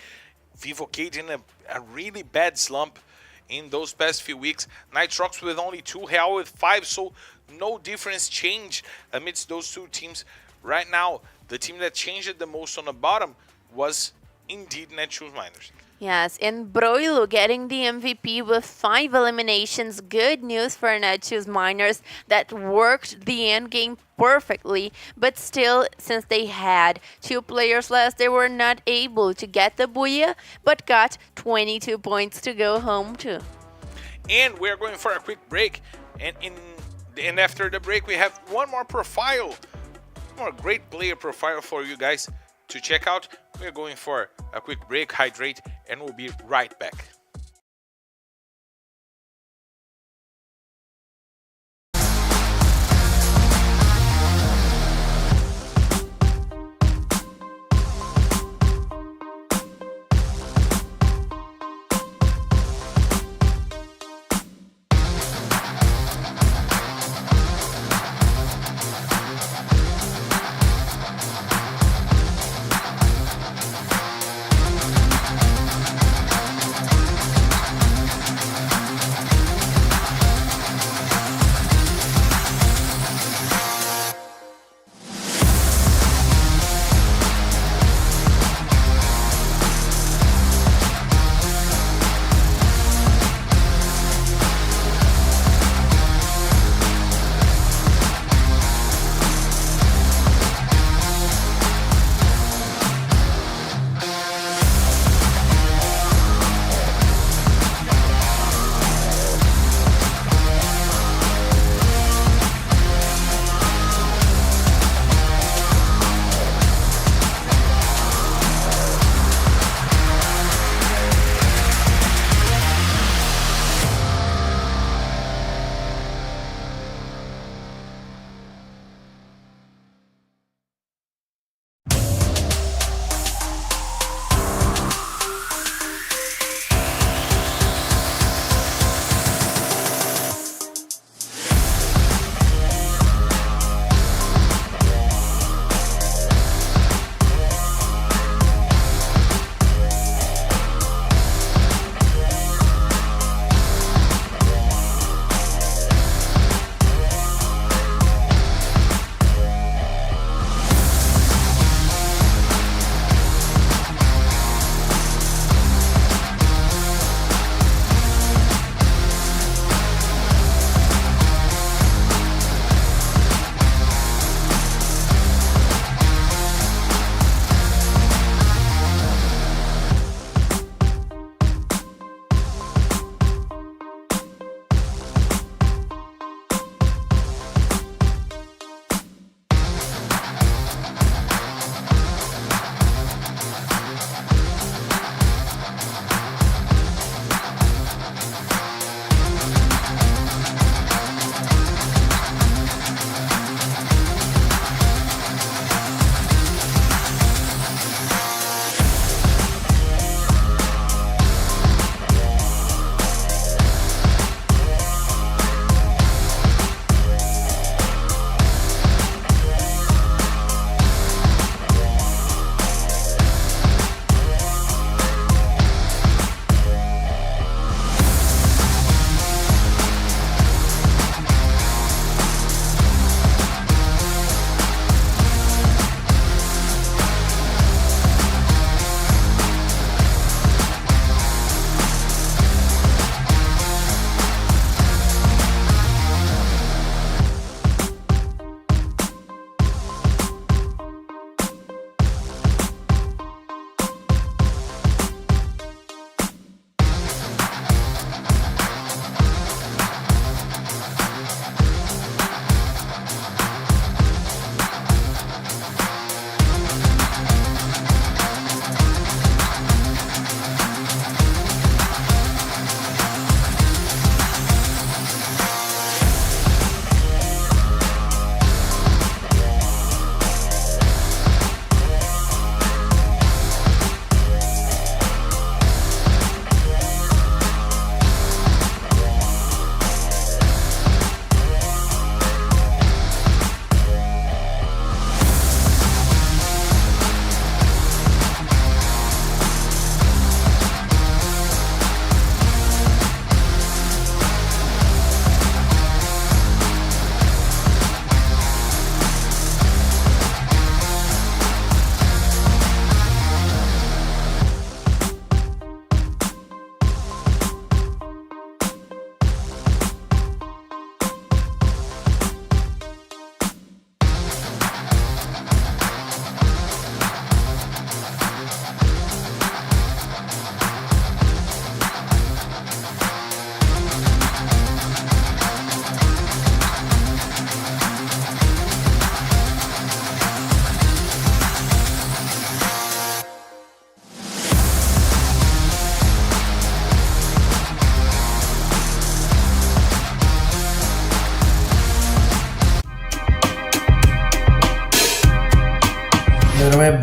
Vivocade in a really bad slump in those past few weeks. Nitrox with only 2, Hell with 5, so no difference change amidst those two teams. Right now, the team that changed it the most on the bottom was indeed Netshoes Miners. Yes, and Broilo getting the MVP with 5 eliminations. Good news for Netshoes Miners that worked the end game perfectly, but still, since they had 2 players less, they were not able to get the Booyah, but got 22 points to go home to. And we're going for a quick break, and after the break, we have one more great player profile for you guys to check out. We're going for a quick break, hydrate, and we'll be right back.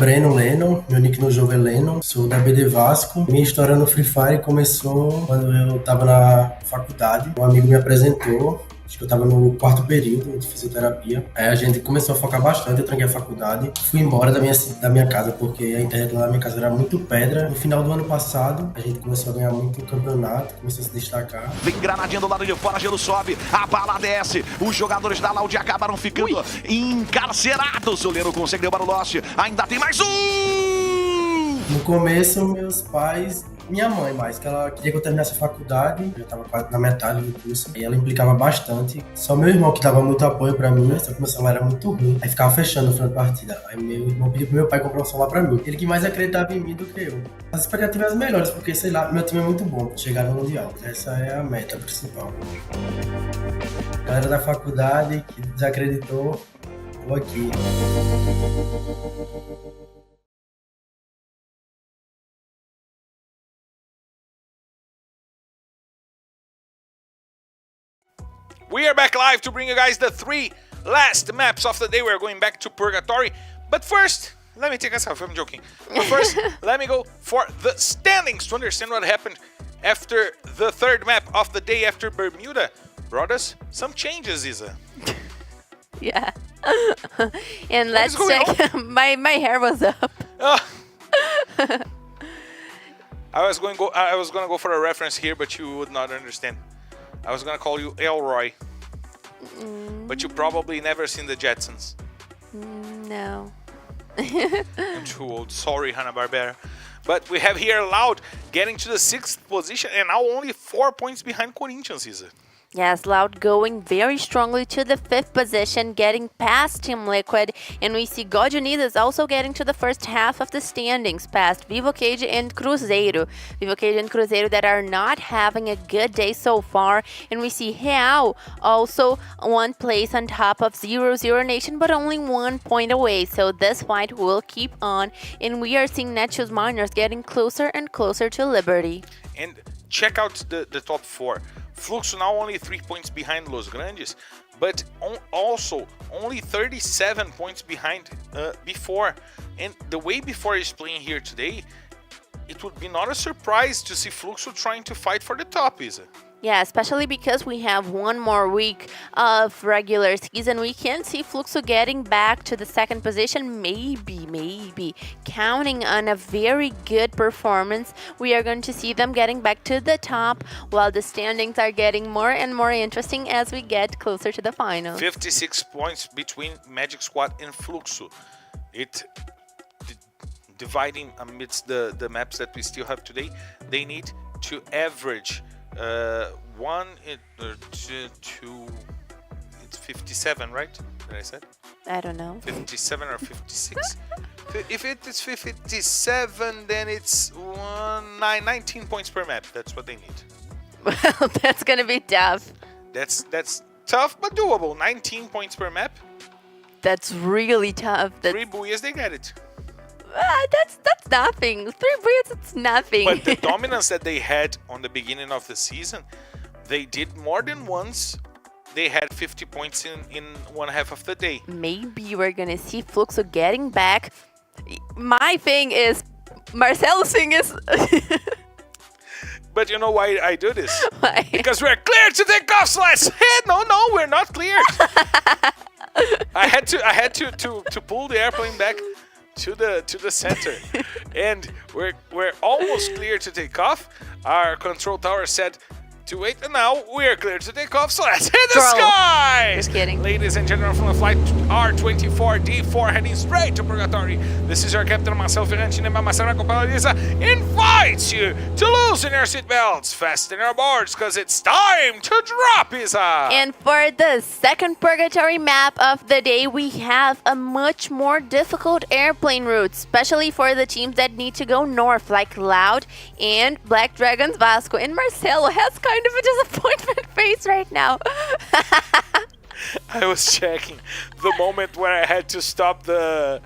Breno Lennon, meu nick no jogo é Lennon, sou da BD Vasco. Minha história no Free Fire começou quando eu tava na faculdade. Um amigo me apresentou, acho que eu tava no 4º período de fisioterapia. Aí a gente começou a focar bastante, eu tranquei a faculdade. Fui embora da minha casa, porque a internet lá na minha casa era muito pedra. No final do ano passado, a gente começou a ganhar muito campeonato, começou a se destacar. Vem granadinha do lado de fora, gelo sobe, a bala desce. Os jogadores da Loud acabaram ficando encarcerados. O Leno consegue derrubar o Lost. Ainda tem mais um! No começo, meus pais, minha mãe mais, que ela queria que eu terminasse a faculdade, eu tava quase na metade do curso, e ela implicava bastante. Só meu irmão que dava muito apoio pra mim, só que meu celular era muito ruim, aí ficava fechando no final da partida. Aí meu irmão pediu pro meu pai comprar um celular pra mim, ele que mais acreditava em mim do que eu. As expectativas melhores, porque sei lá, meu time é muito bom, chegar no Mundial, essa é a meta principal. A galera da faculdade que desacreditou, tô aqui. We are back live to bring you guys the 3 last maps of the day. We're going back to Purgatory. But first, let me take a selfie. I'm joking. But first, let me go for the standings to understand what happened after the 3rd map of the day after Bermuda brought us some changes, Isa. Yeah. And let's check. My hair was up. I was gonna go for a reference here, but you would not understand. I was gonna call you Elroy, but you probably never seen the Jetsons. No. I'm too old. Sorry, Hanna-Barbera. But we have here Loud getting to the 6th position and now only 4 points behind Corinthians, is it? Yes, Loud going very strongly to the 5th position, getting past Team Liquid, and we see God Unidas also getting to the first half of the standings, past Vivo Cage and Cruzeiro. Vivo Cage and Cruzeiro that are not having a good day so far, and we see Real also 1 place on top of 0-0 Nation, but only 1 point away, so this fight will keep on, and we are seeing Netshoes Miners getting closer and closer to Liberty. And check out the top 4. Fluxo now only 3 points behind Los Grandes, but also only 37 points behind before. And the way before is playing here today, it would be not a surprise to see Fluxo trying to fight for the top, is it? Yeah, especially because we have 1 more week of regular season. We can see Fluxo getting back to the 2nd position, maybe counting on a very good performance. We are going to see them getting back to the top, while the standings are getting more and more interesting as we get closer to the final. 56 points between Magic Squad and Fluxo. Dividing amidst the maps that we still have today, they need to average 1 2, it's 57, right? Did I said? I don't know. 57 or 56? If it is 57, then it's 19 points per map. That's what they need. Well, that's gonna be tough. That's tough, but doable. 19 points per map. That's really tough. 3 booyahs, they get it. That's nothing. 3 bullets, it's nothing. But the dominance that they had on the beginning of the season, they did more than once. They had 50 points in 1 half of the day. Maybe we're gonna see Fluxo getting back. My thing is, Marcelo's thing is... But you know why I do this? Why? Because we're clear to take off, Slash! Hey, no, we're not cleared. I had to pull the airplane back to the center, and we're almost clear to take off. Our control tower said to wait, and now we're clear to take off. So let's hit the sky! Just kidding. Ladies and gentlemen, from the flight R24D4 heading straight to Purgatory. This is your captain, Marcel Ferrantini, and Marcelo Copalisa invites you to loosen your seatbelts, fasten your boards, because it's time to drop, Isa! And for the 2nd Purgatory map of the day, we have a much more difficult airplane route, especially for the teams that need to go north, like Loud and Black Dragons Vasco. And Marcelo has kind of a disappointment face right now. I was checking the moment where I had to stop the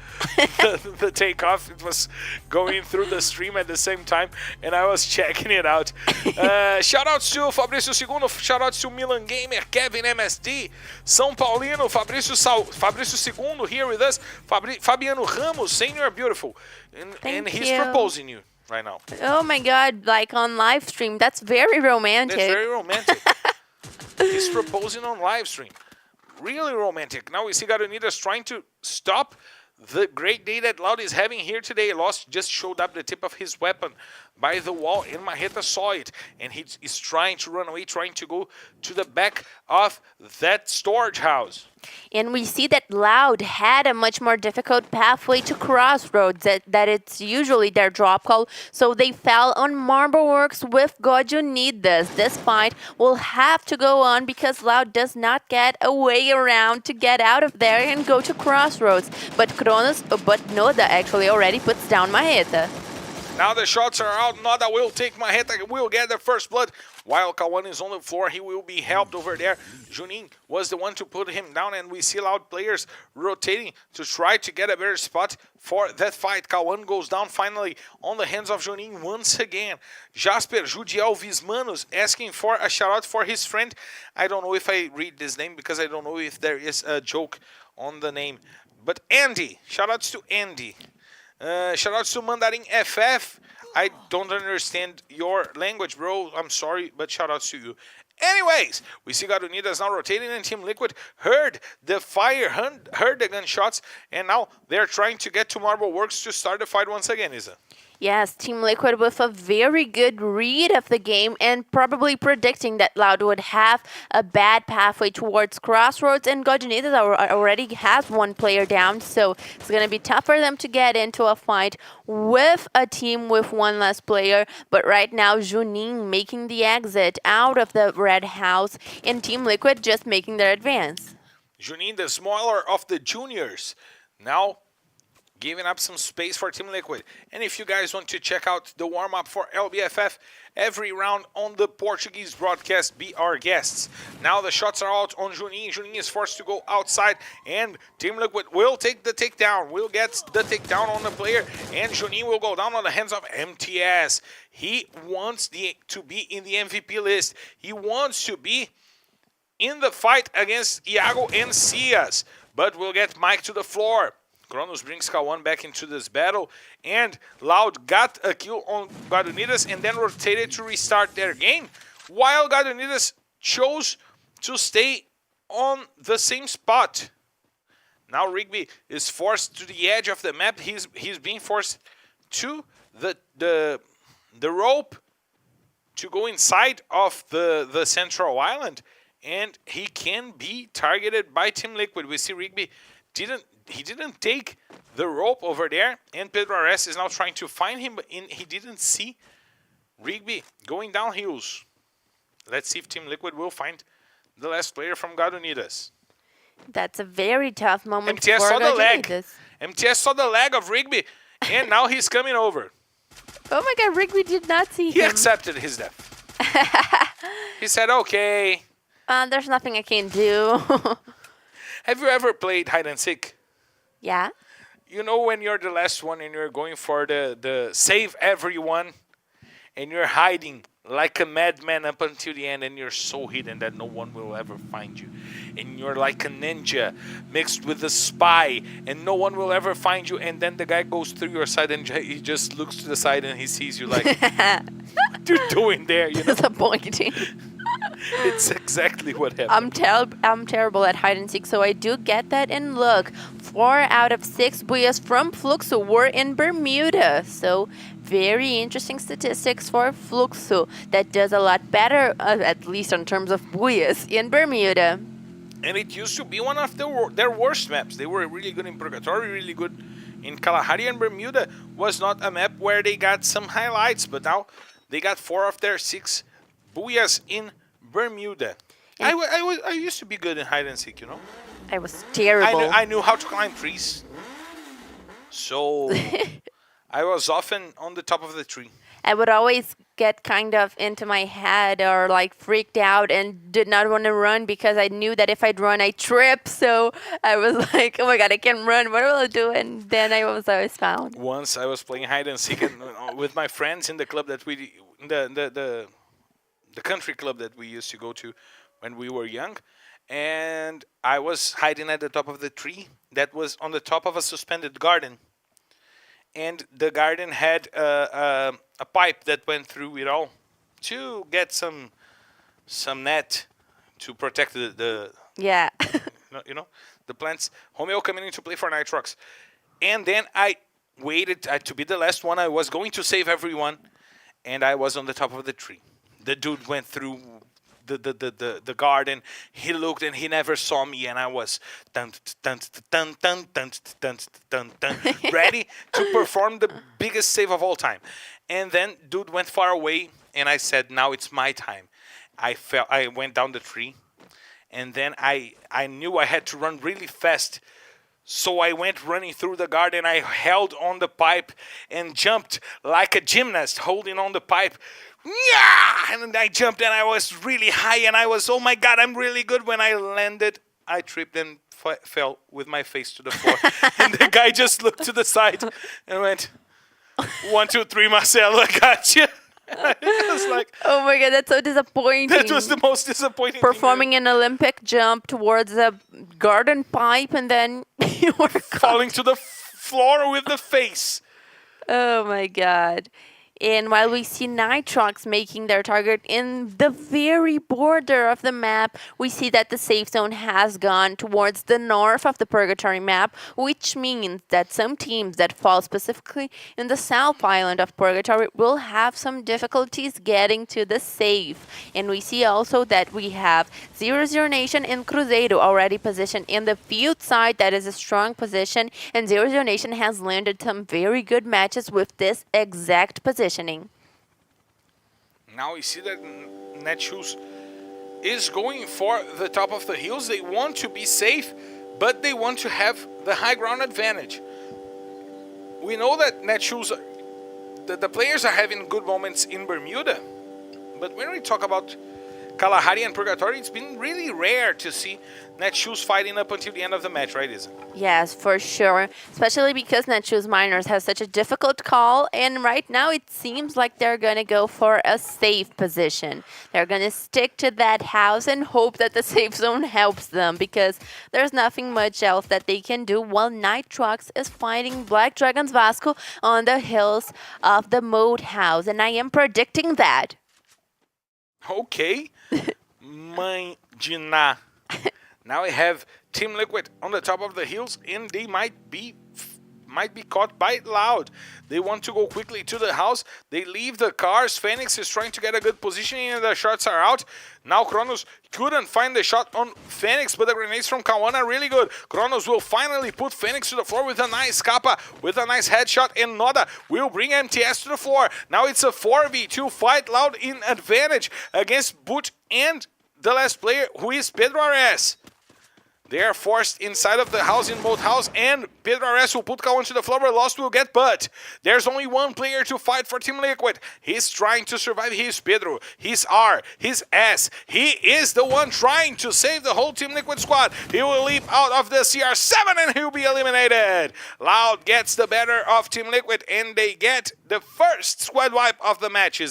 takeoff. It was going through the stream at the same time, and I was checking it out. Shoutouts to Fabrício Segundo, shoutouts to Milan Gamer, Kevin MSD, São Paulino, Fabrício Segundo here with us, Fabiano Ramos saying you're beautiful, and he's proposing you right now. Oh my God, like on live stream. That's very romantic. That's very romantic. He's proposing on live stream. Really romantic. Now we see Garunidas trying to stop the great day that Loud is having here today. Lost just showed up the tip of his weapon by the wall, and Marreta saw it, and he is trying to run away, trying to go to the back of that storage house. And we see that Loud had a much more difficult pathway to Crossroads, that it's usually their drop call, so they fell on Marbleworks with God You Need This. This fight will have to go on because Loud does not get a way around to get out of there and go to Crossroads. But Noda actually already puts down Marreta. Now the shots are out. Noda will take Marreta, will get the first blood. While Kawan is on the floor, he will be helped over there. Junin was the one to put him down, and we see Loud players rotating to try to get a better spot for that fight. Kawan goes down finally on the hands of Junin once again. Jasper Judiel Vismanos asking for a shout-out for his friend. I don't know if I read this name because I don't know if there is a joke on the name. But Andy, shout-outs to Andy. Shoutouts to Mandarin FF. I don't understand your language, bro. I'm sorry, but shoutouts to you. Anyways, we see Garunidas now rotating, and Team Liquid heard the fire, heard the gunshots, and now they're trying to get to Marbleworks to start the fight once again, Isa. Yes, Team Liquid with a very good read of the game and probably predicting that Loud would have a bad pathway towards Crossroads, and Godinitas already has one player down, so it's going to be tough for them to get into a fight with a team with one less player. But right now, Junin making the exit out of the red house, and Team Liquid just making their advance. Junin, the smaller of the juniors, now giving up some space for Team Liquid. And if you guys want to check out the warm-up for LBFF, every round on the Portuguese broadcast, be our guests. Now the shots are out on Junin. Junin is forced to go outside, and Team Liquid will take the takedown. Will get the takedown on the player, and Junin will go down on the hands of MTS. He wants to be in the MVP list. He wants to be in the fight against Iago and Cias, but will get Mike to the floor. Kronos brings Kawan back into this battle, and Loud got a kill on Garunidas and then rotated to restart their game, while Garunidas chose to stay on the same spot. Now Rigby is forced to the edge of the map. He's being forced to the rope to go inside of the central island, and he can be targeted by Team Liquid. We see Rigby didn't take the rope over there, and Pedro Ares is now trying to find him, but he didn't see Rigby going down hills. Let's see if Team Liquid will find the last player from Garunidas. That's a very tough moment MTS for saw the leg. Garunidas. MTS saw the leg of Rigby, and now he's coming over. Oh my God, Rigby did not see He him. accepted his death. He said, okay. There's nothing I can do. Have you ever played hide and seek? Yeah. You know when you're the last one and you're going for the save everyone, and you're hiding like a madman up until the end, and you're so hidden that no one will ever find you. And you're like a ninja mixed with a spy, and no one will ever find you, and then the guy goes through your side and he just looks to the side and he sees you like, what you're doing there, you know? Disappointing. It's exactly what happened. I'm terrible at hide and seek, so I do get that. And look, 4 out of 6 buyas from Fluxo were in Bermuda. So very interesting statistics for Fluxo. That does a lot better, at least in terms of buyas, in Bermuda. And it used to be one of their worst maps. They were really good in Purgatory, really good in Kalahari, and Bermuda was not a map where they got some highlights, but now they got 4 of their 6 buyas in Bermuda. I used to be good in hide and seek, you know. I was terrible. I knew how to climb trees. So I was often on the top of the tree. I would always get kind of into my head or like freaked out and did not want to run because I knew that if I'd run, I'd trip. So I was like, oh my God, I can't run. What will I do? And then I was always found. Once I was playing hide and seek with my friends in the club that the country club that we used to go to when we were young, and I was hiding at the top of the tree that was on the top of a suspended garden. And the garden had a pipe that went through it all to get some net to protect the Yeah. the plants. Romeo coming in to play for Nitrox. And then I waited to be the last one. I was going to save everyone, and I was on the top of the tree. The dude went through the garden. He looked and he never saw me, and I was ready to perform the biggest save of all time. And then dude went far away, and I said, now it's my time. I went down the tree, and then I knew I had to run really fast. So I went running through the garden. I held on the pipe and jumped like a gymnast, holding on the pipe. Yeah! And I jumped and I was really high and I was, oh my God, I'm really good. When I landed, I tripped and fell with my face to the floor. And the guy just looked to the side and went, 1, 2, 3, Marcelo, I got you. I was like, Oh my God, that's so disappointing. that was the most disappointing Performing an Olympic jump towards a garden pipe and then you were thing. caught. Falling to the floor with the face. Oh my God. And while we see Nitrox making their target in the very border of the map, we see that the safe zone has gone towards the north of the Purgatory map, which means that some teams that fall specifically in the south island of Purgatory will have some difficulties getting to the safe. And we see also that we have 0-0 Nation and Cruzeiro already positioned in the field side. That is a strong position, and 0-0 Nation has landed some very good matches with this exact position. Now we see that Netshoes is going for the top of the hills. They want to be safe, but they want to have the high ground advantage. We know that Netshoes, the players are having good moments in Bermuda, but when we talk about Kalahari and Purgatory, it's been really rare to see Netshoes fighting up until the end of the match, right, Isa? Yes, for sure. Especially because Netshoes Miners has such a difficult call, and right now it seems like they're going to go for a safe position. They're going to stick to that house and hope that the safe zone helps them, because there's nothing much else that they can do while Nitrox is fighting Black Dragons Vasco on the hills of the Moat House, and I am predicting that. Okay. Mãe de Ná. Now we have Team Liquid on the top of the hills, and they might be caught by Loud. They want to go quickly to the house. They leave the cars. Phoenix is trying to get a good positioning, and the shots are out. Now Kronos couldn't find the shot on Phoenix, but the grenades from Kawan are really good. Kronos will finally put Phoenix to the floor with a nice Kappa, with a nice headshot, and Noda will bring MTS to the floor. Now it's a 4v2 fight. Loud in advantage against Boot and the last player, who is Pedro Ares. They are forced inside of the house in Moat House, and Pedro Ares will put Kawan to the floor, but Lost will get but. There's only one player to fight for Team Liquid. He's trying to survive. He's Pedro. He's R. He's S. He is the one trying to save the whole Team Liquid squad. He will leap out of the CR7 and he'll be eliminated. Loud gets the better of Team Liquid, and they get the first squad wipe of the match.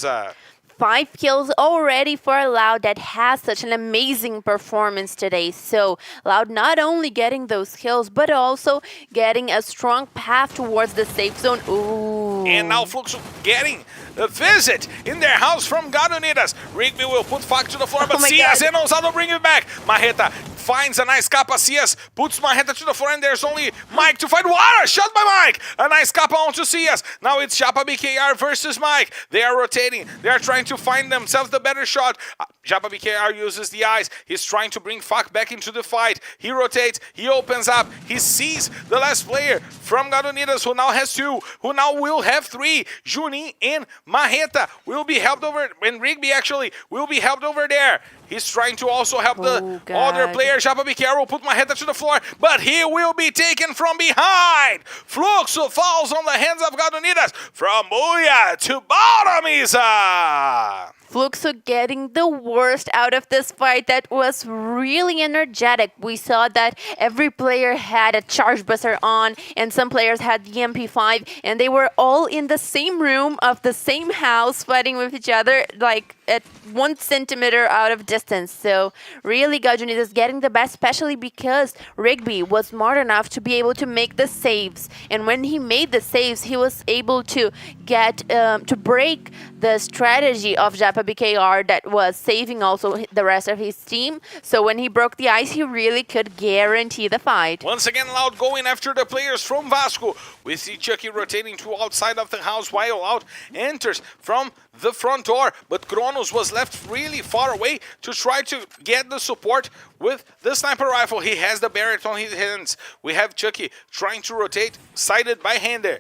5 kills already for Loud that has such an amazing performance today. So Loud not only getting those kills, but also getting a strong path towards the safe zone. Ooh. And now Fluxo getting a visit in their house from God Unidas. Rigby will put Fak to the floor, but Cias and Ousado bring it back. Marreta finds a nice Kappa. Cias puts Marreta to the floor, and there's only Mike to fight. What a shot by Mike! A nice Kappa onto Cias. Now it's Japa BKR versus Mike. They are rotating. They are trying to find themselves the better shot. Japa BKR uses the eyes. He's trying to bring Fak back into the fight. He rotates. He opens up. He sees the last player from God Unidas, who now has 2, who now will have 3. Junin and Marreta will be helped over, and Rigby actually will be helped over there. He's trying to also help the Oh, other God. player. Japa will put my head to the floor, but he will be taken from behind. Fluxo falls on the hands of Gadonidas. From Booyah to Bottomiza. Fluxo getting the worst out of this fight. That was really energetic. We saw that every player had a charge buster on, and some players had the MP5, and they were all in the same room of the same house fighting with each other, like at 1 centimeter out of distance. So really Gajunitas getting the best, especially because Rigby was smart enough to be able to make the saves. And when he made the saves, he was able to get to break the strategy of Japa BKR that was saving also the rest of his team. So when he broke the ice, he really could guarantee the fight. Once again, Loud going after the players from Vasco. We see Chucky rotating to outside of the house while Loud enters from the front door, but Kronos was left really far away to try to get the support with the sniper rifle. He has the Barrett on his hands. We have Chucky trying to rotate, sighted by Hander.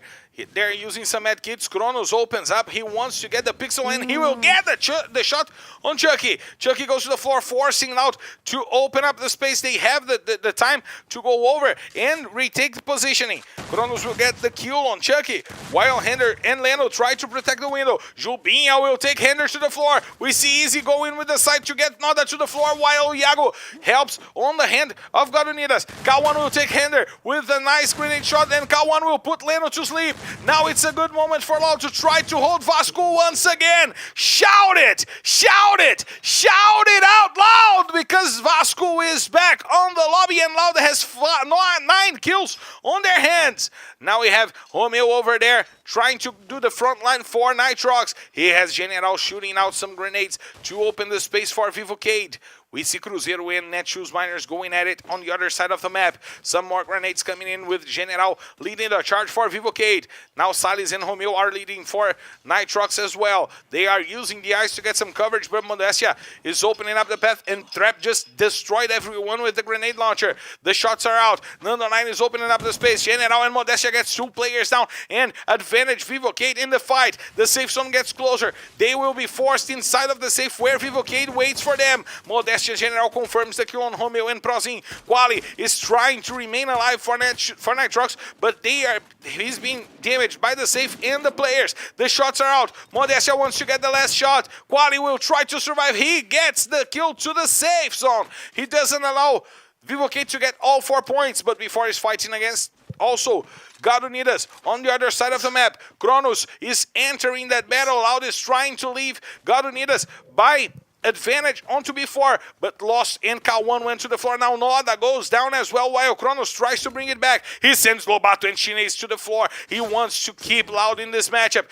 They're using some med kits. Kronos opens up. He wants to get the pixel and he will get the shot on Chucky. Chucky goes to the floor, forcing Loud to open up the space. They have the time to go over and retake the positioning. Kronos will get the kill on Chucky, while Hender and Leno try to protect the window. Jubinha will take Hender to the floor. We see Easy go in with the side to get Noda to the floor, while Iago helps on the hand of Gadonidas. K1 will take Hender with a nice grenade shot, and K1 will put Leno to sleep. Now it's a good moment for Loud to try to hold Vasco once again. Shout it! Shout it! Shout it out loud, because Vasco is back on the lobby and Loud has 9 kills on their hands. Now we have Romeo over there trying to do the front line for Nitrox. He has General shooting out some grenades to open the space for Vivocade. We see Cruzeiro and Netshoes Miners going at it on the other side of the map. Some more grenades coming in with General leading the charge for Vivocade. Now Salles and Romeo are leading for Nitrox as well. They are using the ice to get some coverage, but Modestia is opening up the path, and Trap just destroyed everyone with the grenade launcher. The shots are out. Nando 9 is opening up the space. General and Modestia gets 2 players down, and advantage Vivocade in the fight. The safe zone gets closer. They will be forced inside of the safe where Vivocade waits for them. Modestia General confirms the kill on Romeo and Prozin. Quali is trying to remain alive for Nitrox, but he's being damaged by the safe and the players. The shots are out. Modestia wants to get the last shot. Quali will try to survive. He gets the kill to the safe zone. He doesn't allow Vivocade to get all 4 points, but before he's fighting against also Gadonidas on the other side of the map. Kronos is entering that battle. Loud is trying to leave Gadonidas by advantage onto B4, but lost, and K1 went to the floor. Now Noda goes down as well, while Kronos tries to bring it back. He sends Lobato and Chinese to the floor. He wants to keep Loud in this matchup.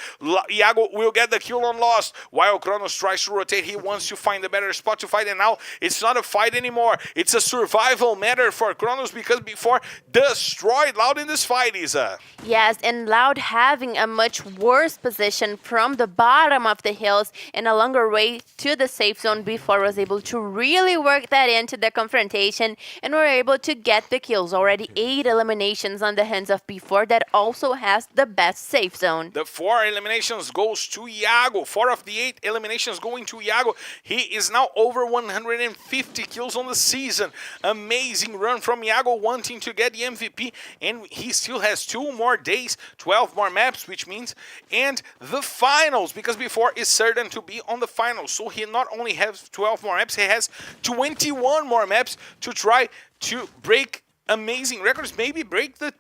Iago will get the kill on Lost, while Kronos tries to rotate. He wants to find a better spot to fight, and now it's not a fight anymore. It's a survival matter for Kronos, because before destroyed Loud in this fight, Isa. Yes, and Loud having a much worse position from the bottom of the hills and a longer way to the safe zone. Before was able to really work that into the confrontation, and were able to get the kills. Already 8 eliminations on the hands of B4 that also has the best safe zone. The 4 eliminations goes to Iago. 4 of the 8 eliminations going to Iago. He is now over 150 kills on the season. Amazing run from Iago, wanting to get the MVP, and he still has 2 more days, 12 more maps, which means, and the finals, because before is certain to be on the finals. So he not only has 12 more maps, he has 21 more maps to try to break amazing records, maybe break the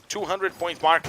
200 point mark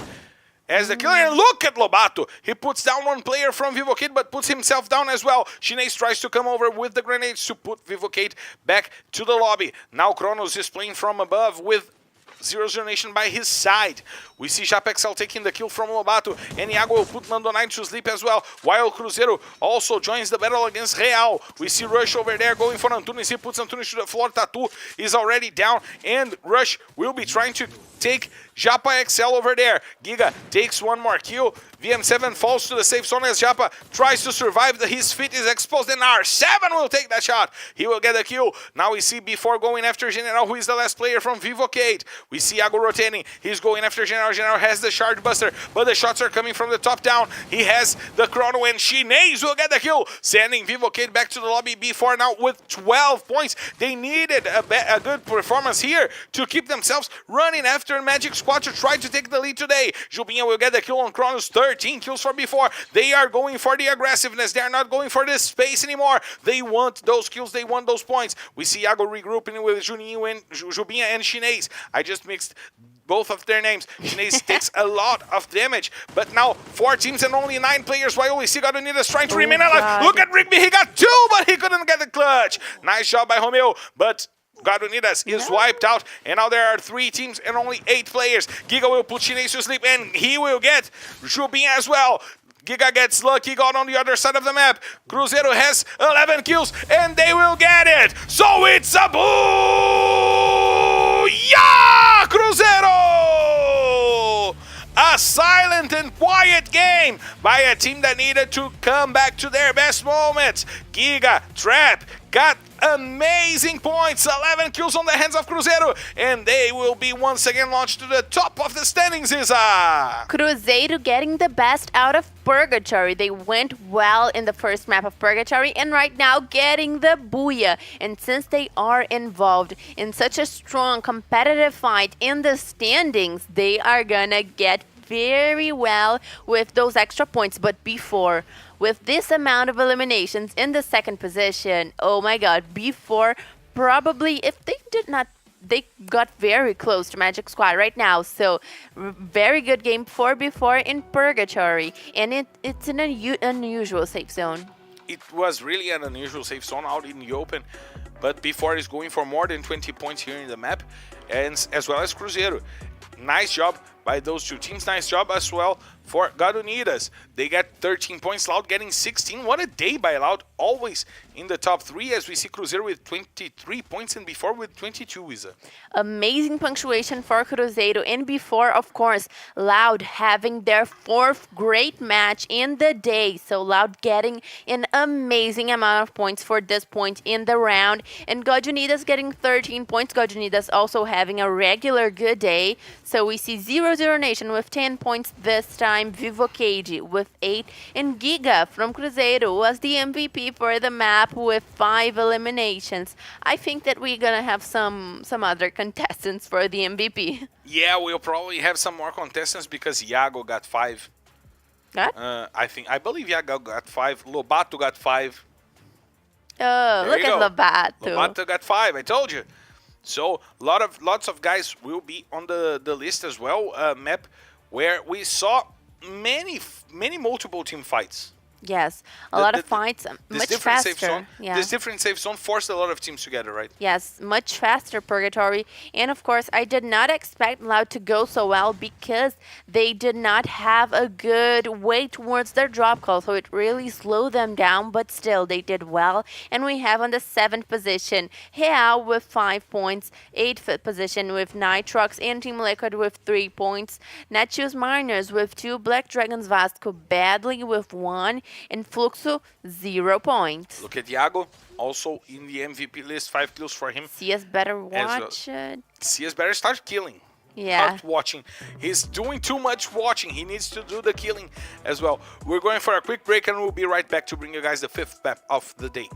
as the killer. And look at Lobato. He puts down 1 player from Vivocade, but puts himself down as well. Shinez tries to come over with the grenades to put Vivocade back to the lobby. Now Kronos is playing from above with 0-0 Nation by his side. We see Japexel taking the kill from Lobato, and Iago will put Nando 9 to sleep as well, while Cruzeiro also joins the battle against Real. We see Rush over there going for Antunes. He puts Antunes to the floor. Tatu is already down, and Rush will be trying to take Japa XL over there. Giga takes 1 more kill. VM7 falls to the safe zone as Japa tries to survive. His feet is exposed, and R7 will take that shot. He will get the kill. Now we see B4 going after General, who is the last player from Vivocade. We see Iago rotating. He's going after General. General has the Shard Buster, but the shots are coming from the top down. He has the Chrono, and Shinez will get the kill, sending Vivo Kid back to the lobby before now with 12 points. They needed a good performance here to keep themselves running after Magic Squad to try to take the lead today. Jubinha will get the kill on Chronos, 13 kills for before. They are going for the aggressiveness. They are not going for the space anymore. They want those kills. They want those points. We see Iago regrouping with Juninho and Jubinha and Shinez. I just mixed both of their names. Shinez takes a lot of damage, but now 4 teams and only 9 players, while we see Gadonidas trying to remain alive. Look at Rigby, he got 2, but he couldn't get the clutch. Nice job by Romeo, but Gadonidas is wiped out, and now there are 3 teams and only 8 players. Giga will put Shinez to sleep, and he will get Jubinha as well. Giga gets lucky, got on the other side of the map. Cruzeiro has 11 kills, and they will get it. So it's a boo! Yeah, Cruzeiro! A silent and quiet game by a team that needed to come back to their best moments. Giga, Trap, got amazing points, 11 kills on the hands of Cruzeiro, and they will be once again launched to the top of the standings, Isa. Cruzeiro getting the best out of Purgatory. They went well in the first map of Purgatory, and right now getting the booyah. And since they are involved in such a strong competitive fight in the standings, they are gonna get very well with those extra points. But before, with this amount of eliminations in the second position, oh my god, before probably, if they did not, they got very close to Magic Squad right now. So very good game for before in Purgatory, and it's an unusual safe zone. It was really an unusual safe zone out in the open, but before is going for more than 20 points here in the map, and as well as Cruzeiro. Nice job by those 2 teams. Nice job as well for Gadonidas. They got 13 points, Loud getting 16. What a day by Loud, always in the top 3, as we see Cruzeiro with 23 points and before with 22, Isa. Amazing punctuation for Cruzeiro, and before, of course, Loud having their 4th great match in the day. So Loud getting an amazing amount of points for this point in the round, and Gadonidas getting 13 points. Gadonidas also having a regular good day. So we see 0-0 Nation with 10 points this time, Vivo Cage with 8, and Giga from Cruzeiro was the MVP for the map with 5 eliminations. I think that we're gonna have some other contestants for the MVP. Yeah, we'll probably have some more contestants because Iago got 5. What? I believe Iago got 5. Lobato got 5. Oh, There look you at go. Lobato. Lobato got 5, I told you. So lots of guys will be on the list as well. Map where we saw many multiple team fights. Yes, a lot of fights, This much different faster. safe zone. Yeah. This different safe zone forced a lot of teams together, right? Yes, much faster Purgatory. And of course, I did not expect Loud to go so well because they did not have a good way towards their drop call. So it really slowed them down, but still they did well. And we have on the 7th position, Real with 5 points, 8th position with Nitrox and Team Liquid with 3 points, Netshoes Miners with 2, Black Dragons Vasco badly with 1, and Fluxo 0 points. Look at Iago, also in the MVP list, 5 kills for him. CS better well. watch it. CS better start killing. Yeah. Not watching. He's doing too much watching. He needs to do the killing as well. We're going for a quick break and we'll be right back to bring you guys the 5th map of the day.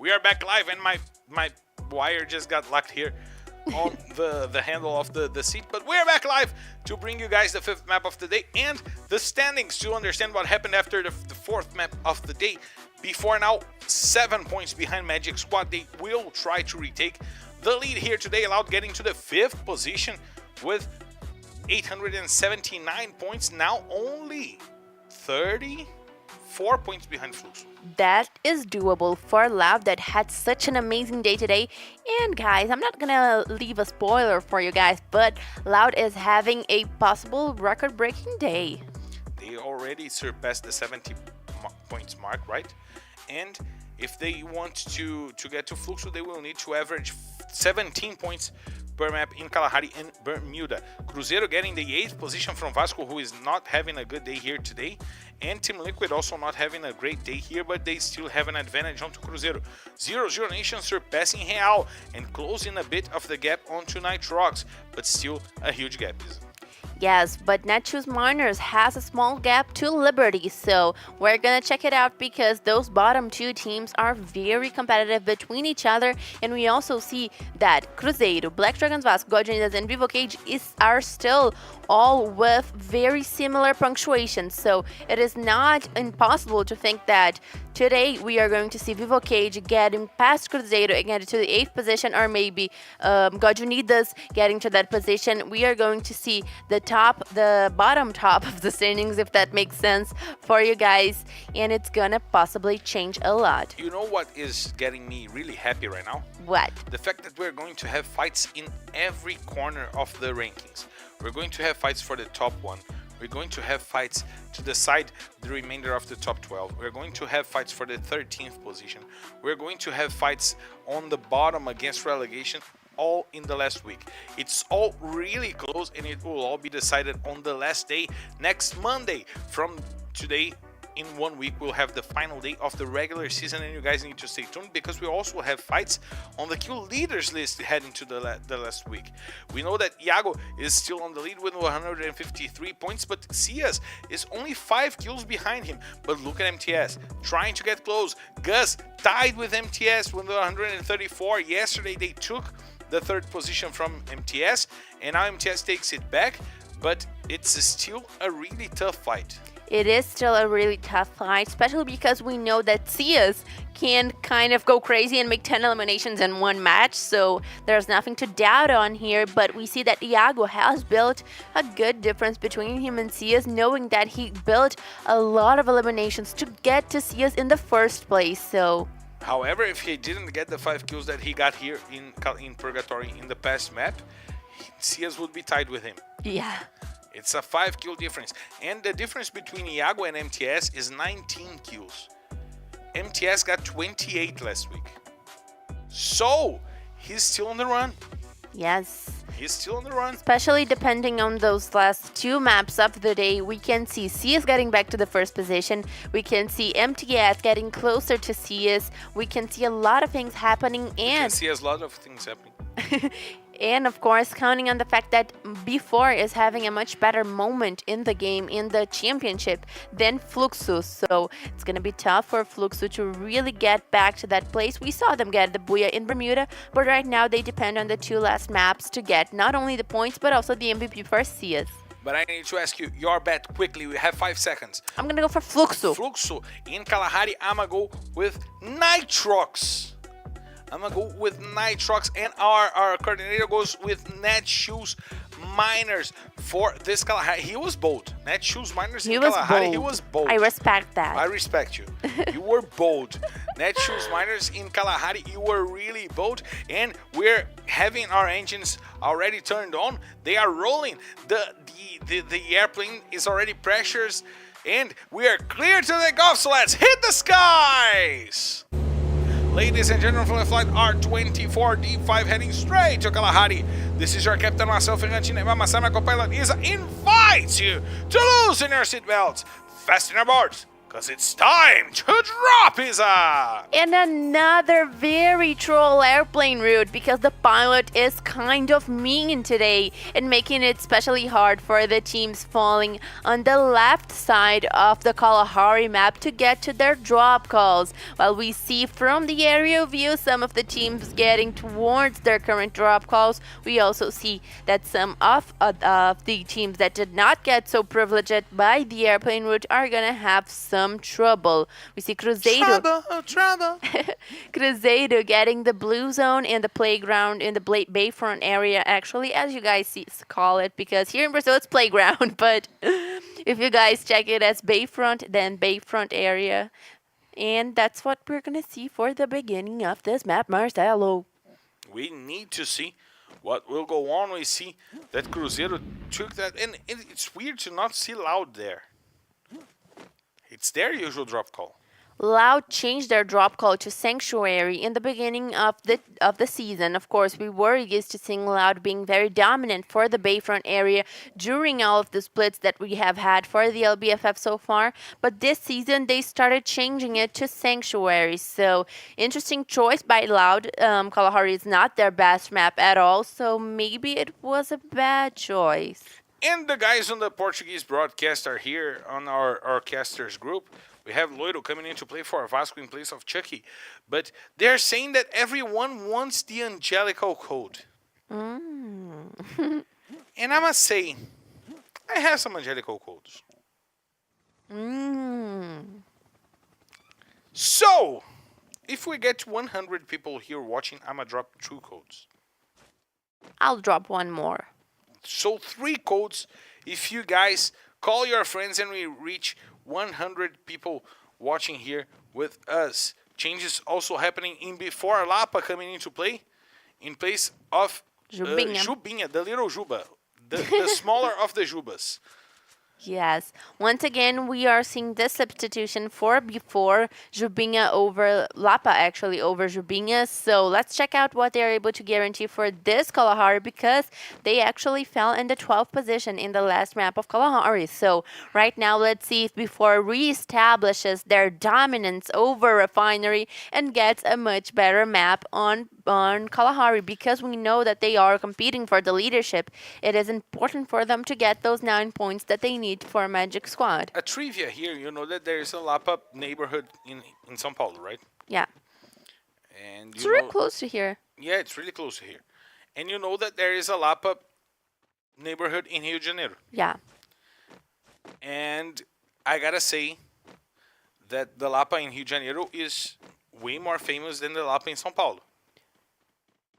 We are back live, and my wire just got locked here on the handle of the seat. But we're back live to bring you guys the 5th map of the day and the standings to understand what happened after the 4th map of the day. Before now, 7 points behind Magic Squad. They will try to retake the lead here today, allowed getting to the 5th position with 879 points. Now only 34 points behind Fluxo. That is doable for Loud that had such an amazing day today. And guys, I'm not gonna leave a spoiler for you guys, but Loud is having a possible record-breaking day. They already surpassed the 70 points mark, right? And if they want to get to Fluxo, they will need to average 17 points per map in Kalahari and Bermuda. Cruzeiro getting the 8th position from Vasco, who is not having a good day here today. And Team Liquid also not having a great day here, but they still have an advantage onto Cruzeiro. 0-0 Nation surpassing Real and closing a bit of the gap onto Nitrox, but still a huge gap. Yes, but Netshoes Miners has a small gap to Liberty, so we're gonna check it out because those bottom 2 teams are very competitive between each other, and we also see that Cruzeiro, Black Dragons Vasco, God Unidas, and Vivo Cage are still all with very similar punctuation, so it is not impossible to think that today we are going to see Vivo Cage getting past Cruzeiro and getting to the 8th position, or maybe God Unidas getting to that position. We are going to see the bottom top of the standings, if that makes sense for you guys, and it's gonna possibly change a lot. You know what is getting me really happy right now? What? The fact that we're going to have fights in every corner of the rankings. We're going to have fights for the top 1. We're going to have fights to decide the remainder of the top 12. We're going to have fights for the 13th position. We're going to have fights on the bottom against relegation, all in the last week. It's all really close, and it will all be decided on the last day, next Monday. From today, in 1 week, we'll have the final day of the regular season, and you guys need to stay tuned because we also have fights on the kill leaders list heading to the last week. We know that Iago is still on the lead with 153 points, but Cias is only 5 kills behind him. But look at MTS trying to get close. Gus tied with MTS with 134. Yesterday they took the 3rd position from MTS, and now MTS takes it back, but it's still a really tough fight. It is still a really tough fight, especially because we know that Cias can kind of go crazy and make 10 eliminations in one match, so there's nothing to doubt on here. But we see that Iago has built a good difference between him and Cias, knowing that he built a lot of eliminations to get to Cias in the first place. So however, if he didn't get the 5 kills that he got here in Purgatory in the past map, Cias would be tied with him. yeah. It's a 5 kill difference. And the difference between Iago and MTS is 19 kills. MTS got 28 last week. So, he's still on the run. Yes. He's still on the run. Especially depending on those last 2 maps of the day, we can see Cias getting back to the 1st position. We can see MTS getting closer to Cias. We can see a lot of things happening, and You can see a lot of things happening. And of course, counting on the fact that B4 is having a much better moment in the game, in the championship, than Fluxo. So it's going to be tough for Fluxo to really get back to that place. We saw them get the Booyah in Bermuda, but right now they depend on the 2 last maps to get not only the points, but also the MVP for Cias. But I need to ask you your bet quickly. We have 5 seconds. I'm going to go for Fluxo. Fluxo in Kalahari. I'm going to go with Nitrox. I'm gonna go with Nitrox, and our coordinator goes with Netshoes Miners for this Kalahari. He was bold. Netshoes Miners in Kalahari. He was bold. I respect that. I respect you. You were bold. Netshoes Miners in Kalahari, you were really bold, and we're having our engines already turned on. They are rolling. The airplane is already pressured, and we are clear to take off. So let's hit the skies. Ladies and gentlemen, from the flight R24 D5 heading straight to Kalahari. This is your captain, myself, Ferrantina, and my co-pilot Isa invites you to loosen your seatbelts, fasten your boards, Because it's time to drop Isa! And another very troll airplane route because the pilot is kind of mean today and making it especially hard for the teams falling on the left side of the Kalahari map to get to their drop calls. While we see from the aerial view some of the teams getting towards their current drop calls, we also see that some of the teams that did not get so privileged by the airplane route are gonna have some trouble. We see Cruzeiro. Trouble. Cruzeiro getting the blue zone and the playground in the Bayfront area, actually, as you guys call it, because here in Brazil it's playground, but if you guys check it as Bayfront, then Bayfront area. And that's what we're gonna see for the beginning of this map, Marcelo. We need to see what will go on. We see that Cruzeiro took that, and it's weird to not see Loud there. It's their usual drop call. Loud changed their drop call to Sanctuary in the beginning of the season. Of course, we were used to seeing Loud being very dominant for the Bayfront area during all of the splits that we have had for the LBFF so far. But this season, they started changing it to Sanctuary. So, interesting choice by Loud. Kalahari is not their best map at all, so maybe it was a bad choice. And the guys on the Portuguese broadcast are here on our casters group. We have Loiro coming in to play for Vasco in place of Chucky. But they're saying that everyone wants the Angelical code. And I must say, I have some Angelical codes. So, if we get 100 people here watching, I'm going to drop 2 codes. I'll drop one more. So 3 codes if you guys call your friends and we reach 100 people watching here with us. Changes also happening in before Lapa coming into play in place of Jubinha, the little Juba, the smaller of the Jubas. Yes. Once again, we are seeing this substitution for before Jubinha over Lapa, actually over Jubinha. So let's check out what they're able to guarantee for this Kalahari because they actually fell in the 12th position in the last map of Kalahari. So right now, let's see if before reestablishes their dominance over Refinery and gets a much better map on Kalahari because we know that they are competing for the leadership. It is important for them to get those 9 points that they need for a Magic squad. A trivia here, you know that there is a Lapa neighborhood in São Paulo, right? Yeah. And It's really close to here. Yeah, it's really close to here. And you know that there is a Lapa neighborhood in Rio de Janeiro. Yeah. And I gotta say that the Lapa in Rio de Janeiro is way more famous than the Lapa in São Paulo.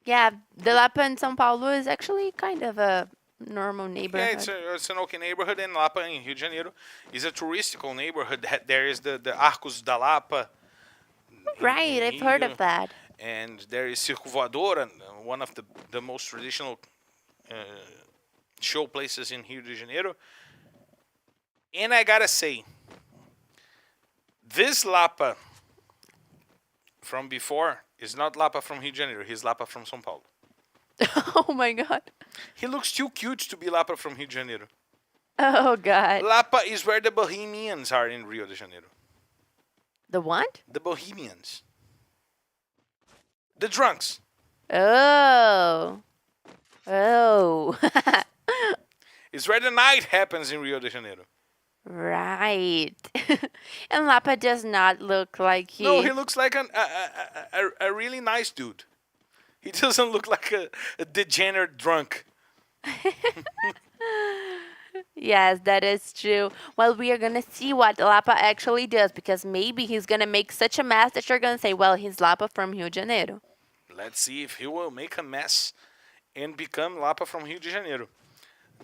Yeah, the Lapa in São Paulo is actually kind of a normal neighborhood. Yeah, it's an okay neighborhood, and Lapa in Rio de Janeiro is a touristical neighborhood. There is the Arcos da Lapa. Right, I've heard of that. And there is Circo Voador, one of the most traditional show places in Rio de Janeiro. And I gotta say, this Lapa from before is not Lapa from Rio de Janeiro. He's Lapa from São Paulo. Oh my god. He looks too cute to be Lapa from Rio de Janeiro. Oh god. Lapa is where the Bohemians are in Rio de Janeiro. The what? The Bohemians. The drunks. Oh. Oh. It's where the night happens in Rio de Janeiro. Right. And Lapa does not look like he... No, he looks like a really nice dude. He doesn't look like a degenerate drunk. Yes, that is true. Well, we are going to see what Lapa actually does because maybe he's going to make such a mess that you're going to say, well, he's Lapa from Rio de Janeiro. Let's see if he will make a mess and become Lapa from Rio de Janeiro.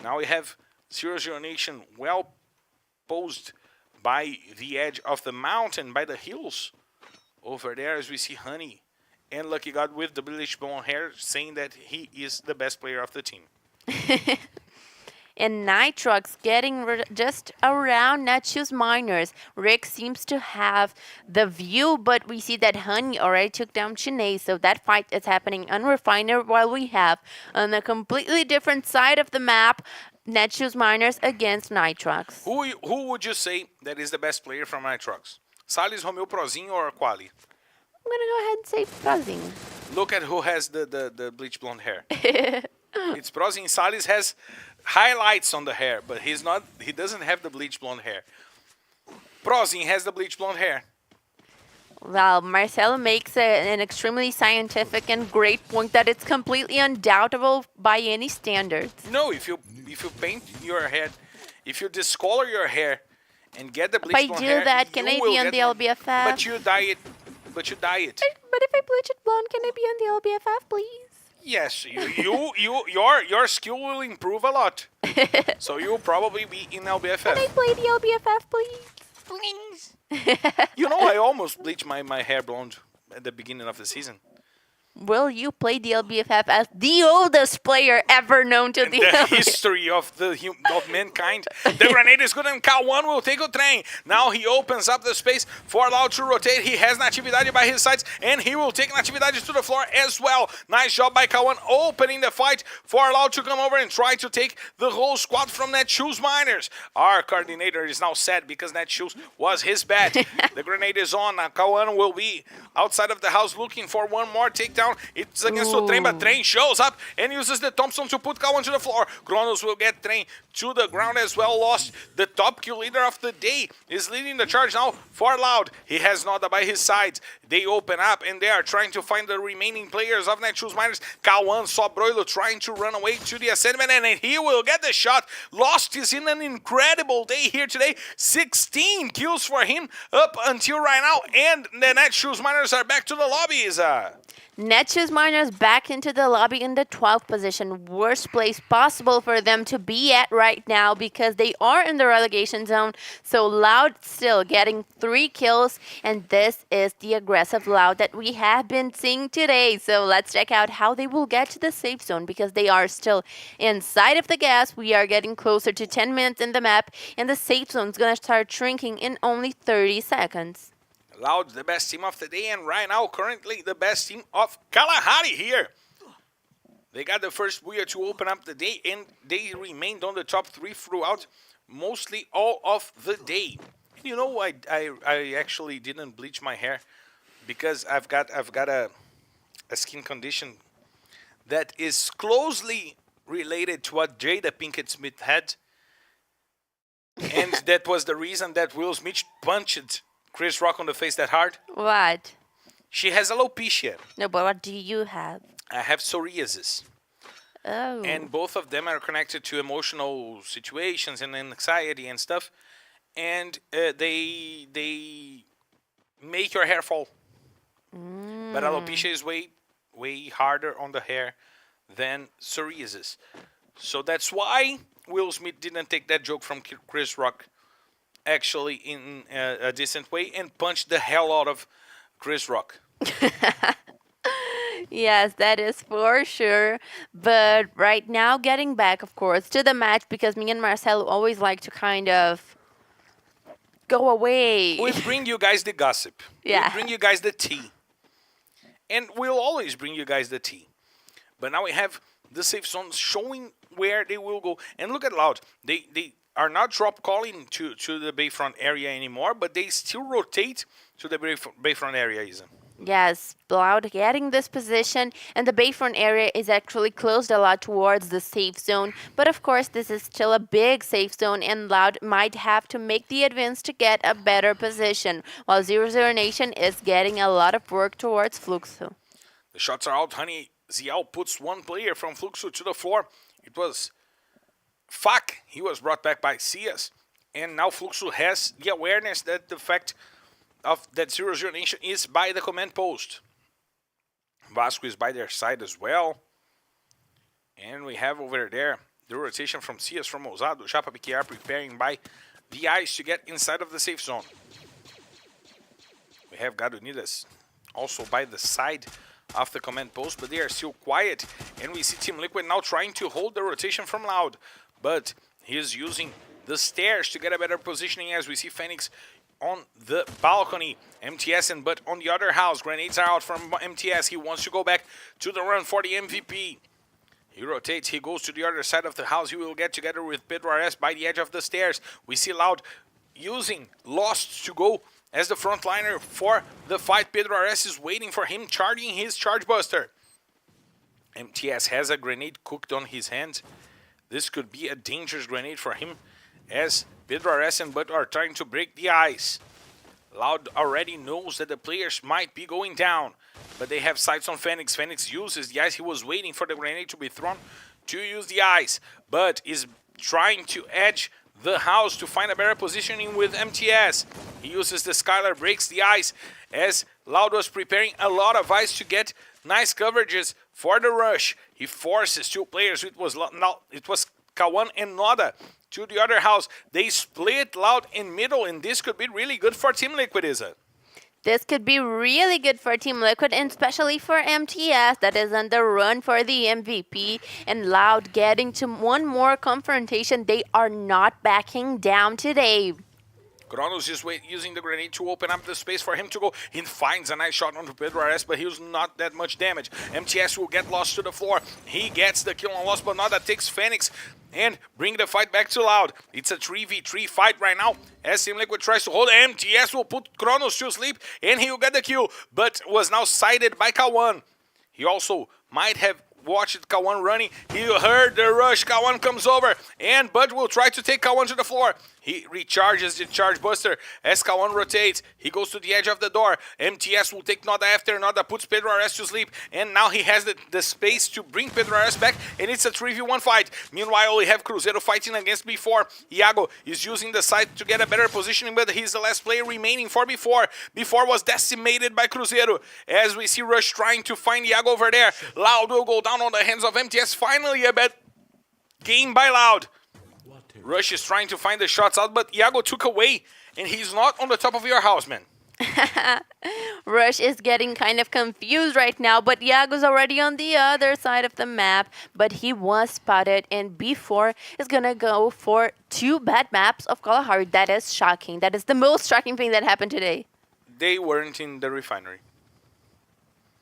Now we have 0-0 Nation well posed by the edge of the mountain, by the hills. Over there as we see Honey and Lucky God with the bleach blonde hair saying that he is the best player of the team. And Nitrox getting just around Natchez Miners. Rick seems to have the view, but we see that Honey already took down Chinese. So that fight is happening on Refiner while we have on a completely different side of the map Netshoes Miners against Nitrox. Who would you say that is the best player from Nitrox? Salles, Romeo, Prozinho, or Quali? I'm gonna go ahead and say Prozinho. Look at who has the bleach blonde hair. It's Prozinho. Salles has highlights on the hair, but he doesn't have the bleach blonde hair. Prozinho has the bleach blonde hair. Well, Marcelo makes an extremely scientific and great point that it's completely undoubtable by any standards. No, if you paint your head, if you discolor your hair and get the bleach If I blonde do hair, that, can you I will be on get the one. LBFF? But you dye it. But But if I bleach it blonde, can I be on the LBFF, please? yes, your skill will improve a lot. So you'll probably be in Can I LBFF. play the LBFF, please? Please. You know, I almost bleached my hair blonde at the beginning of the season. Will you play the LBFF as the oldest player ever known to the The LBFF? history of of mankind. The grenade is good and K1 will take o trem. Now he opens up the space for Loud to rotate. He has Natividade by his sides and he will take Natividade to the floor as well. Nice job by K1 opening the fight for Loud to come over and try to take the whole squad from Netshoes Miners. Our coordinator is now sad because Netshoes was his bet. The grenade is on. Now K1 will be outside of the house looking for one more takedown. It's against o Trem, but Trem shows up and uses the Thompson to put K1 to the floor. Kronos will get Trem to the ground as well. Lost the top kill leader of the day is leading the charge now for Loud. He has Noda by his side. They open up and they are trying to find the remaining players of Netshoes Miners. K1 saw Broilo trying to run away to the Ascendment and he will get the shot. Lost is in an incredible day here today. 16 kills for him up until right now, and the Netshoes Miners are back to the lobbies. Netshoes Miners back into the lobby in the 12th position. Worst place possible for them to be at right now because they are in the relegation zone. So Loud still getting 3 kills, and this is the aggressive Loud that we have been seeing today. So let's check out how they will get to the safe zone because they are still inside of the gas. We are getting closer to 10 minutes in the map, and the safe zone is going to start shrinking in only 30 seconds. Loud, the best team of the day, and right now, currently, the best team of Kalahari here. They got the first booyah to open up the day, and they remained on the top 3 throughout mostly all of the day. You know, I actually didn't bleach my hair because I've got a skin condition that is closely related to what Jada Pinkett Smith had, and that was the reason that Will Smith punched Chris Rock on the face that hard. What? She has alopecia. No, but what do you have? I have psoriasis. Oh. And both of them are connected to emotional situations and anxiety and stuff. And they make your hair fall. But alopecia is way harder on the hair than psoriasis. So that's why Will Smith didn't take that joke from Chris Rock actually in a decent way and punched the hell out of Chris Rock. Yes, that is for sure. But right now, getting back, of course, to the match, because me and Marcelo always like to kind of go away. We bring you guys the gossip. Yeah. We bring you guys the tea. And we'll always bring you guys the tea. But now we have the safe zone showing where they will go. And look at Loud. They are not drop calling to the Bayfront area anymore, but they still rotate to the Bayfront area, Isa. Yes, Loud getting this position, and the Bayfront area is actually closed a lot towards the safe zone. But of course, this is still a big safe zone, and Loud might have to make the advance to get a better position, while 0-0 Nation is getting a lot of work towards Fluxo. The shots are out. Honey Zial puts one player from Fluxo to the floor. It was Fak. He was brought back by Cias. And now Fluxo has the awareness that the fact of that 0-0 Nation is by the command post. Vasco is by their side as well. And we have over there the rotation from Cias, from Ousado, Chapa PKR preparing by the ice to get inside of the safe zone. We have Gadonidas also by the side of the command post, but they are still quiet. And we see Team Liquid now trying to hold the rotation from Loud. But he is using the stairs to get a better positioning as we see Phoenix on the balcony. MTS and But on the other house. Grenades are out from MTS. He wants to go back to the run for the MVP. He rotates, he goes to the other side of the house. He will get together with Pedro Ares by the edge of the stairs. We see Loud using Lost to go as the frontliner for the fight. Pedro Ares is waiting for him, charging his Charge Buster. MTS has a grenade cooked on his hand. This could be a dangerous grenade for him, as Pedro Ares and Bud are trying to break the ice. Loud already knows that the players might be going down, but they have sights on Phoenix. Phoenix uses the ice. He was waiting for the grenade to be thrown to use the ice, but is trying to edge the house to find a better positioning with MTS. He uses the Skylar, breaks the ice, as Loud was preparing a lot of ice to get nice coverages for the rush. He forces two players. It was Kawan and Noda to the other house. They split Loud in middle, and this could be really good for Team Liquid, Isa. This could be really good for Team Liquid, and especially for MTS that is on the run for the MVP. And Loud getting to one more confrontation. They are not backing down today. Kronos is using the grenade to open up the space for him to go. He finds a nice shot onto Pedro Ares, but he was not that much damage. MTS will get Lost to the floor. He gets the kill on Lost, but not that takes Phoenix and bring the fight back to Loud. It's a 3v3 fight right now as Team Liquid tries to hold. MTS will put Kronos to sleep and he will get the kill, but was now sighted by Kawan. He also might have watched Kawan running. He heard the rush. Kawan comes over and Bud will try to take Kawan to the floor. He recharges the Charge Buster as Kawan rotates. He goes to the edge of the door. MTS will take Noda after. Noda puts Pedro Ares to sleep, and now he has the space to bring Pedro Ares back, and it's a 3v1 fight. Meanwhile, we have Cruzeiro fighting against B4. Iago is using the side to get a better positioning, but he's the last player remaining for B4. B4 was decimated by Cruzeiro, as we see Rush trying to find Iago over there. Loud will go down on the hands of MTS. Finally, a bad game by Loud. Rush is trying to find the shots out, but Iago took away, and he's not on the top of your house, man. Rush is getting kind of confused right now, but Iago's already on the other side of the map, but he was spotted, and B4 is gonna go for 2 bad maps of Kalahari. That is shocking. That is the most shocking thing that happened today. They weren't in the refinery.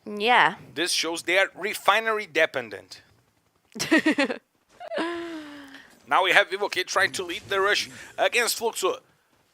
Yeah. This shows they are refinery dependent. Now we have Vivokate trying to lead the rush against Fluxo.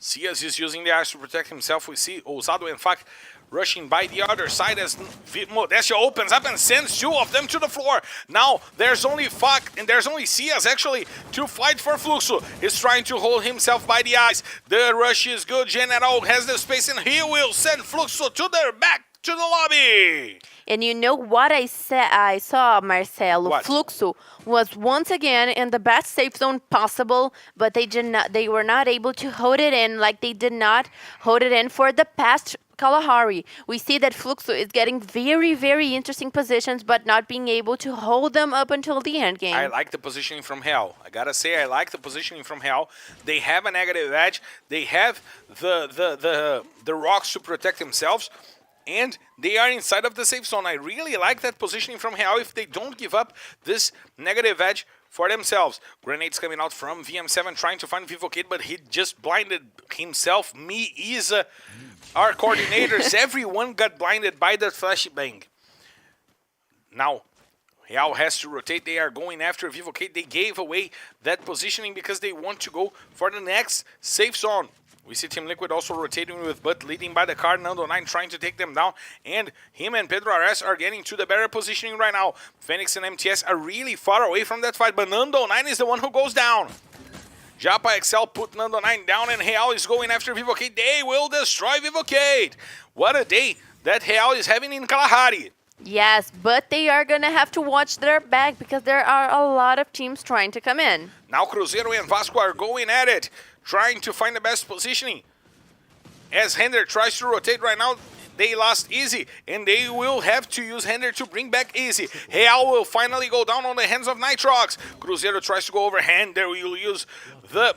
Cias is using the ice to protect himself. We see Ousado and Fak rushing by the other side as Modestia opens up and sends 2 of them to the floor. Now there's only Fak and there's only Cias actually to fight for Fluxo. He's trying to hold himself by the ice. The rush is good. General has the space and he will send Fluxo to their back to the lobby. And you know what I saw, Marcelo? What? Fluxo was once again in the best safe zone possible, but they were not able to hold it in like they did not hold it in for the past Kalahari. We see that Fluxo is getting very, very interesting positions, but not being able to hold them up until the end game. I like the positioning from Hell. I gotta say, I like the positioning from Hell. They have a negative edge. They have the rocks to protect themselves. And they are inside of the safe zone. I really like that positioning from Hell if they don't give up this negative edge for themselves. Grenades coming out from VM7 trying to find Vivokate, but he just blinded himself. Me, Isa, our coordinators, everyone got blinded by that flashbang. Now, Hell has to rotate. They are going after Vivokate. They gave away that positioning because they want to go for the next safe zone. We see Team Liquid also rotating with Butt leading by the car. Nando9 trying to take them down. And him and Pedro Ares are getting to the better positioning right now. Phoenix and MTS are really far away from that fight. But Nando9 is the one who goes down. Japa XL put Nando9 down. And Real is going after Vivokate. They will destroy Vivokate. What a day that Real is having in Kalahari. Yes, but they are going to have to watch their back because there are a lot of teams trying to come in. Now Cruzeiro and Vasco are going at it, trying to find the best positioning. As Hender tries to rotate right now, they lost Easy, and they will have to use Hender to bring back Easy. Real will finally go down on the hands of Nitrox. Cruzeiro tries to go over. Hender will use the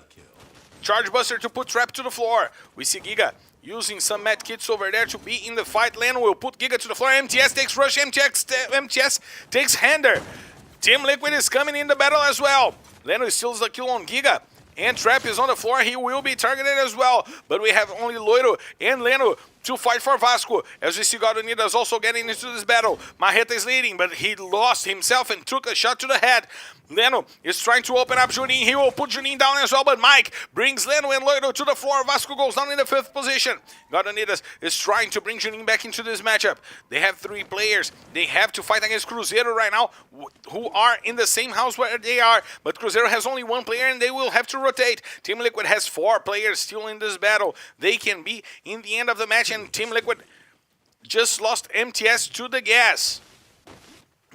Charge Buster to put Trap to the floor. We see Giga using some med kits over there to be in the fight. Leno will put Giga to the floor. MTS takes Rush. MTS takes Hender. Team Liquid is coming in the battle as well. Leno steals the kill on Giga. And Trap is on the floor. He will be targeted as well. But we have only Loiro and Leno to fight for Vasco. As we see, God Unidas also getting into this battle. Marreta is leading, but he lost himself and took a shot to the head. Leno is trying to open up Juninho. He will put Juninho down as well, but Mike brings Leno and Loido to the floor. Vasco goes down in the 5th position. God Unidas is trying to bring Juninho back into this matchup. They have 3 players. They have to fight against Cruzeiro right now, who are in the same house where they are, but Cruzeiro has only 1 player and they will have to rotate. Team Liquid has 4 players still in this battle. They can be in the end of the match, and Team Liquid just lost MTS to the gas.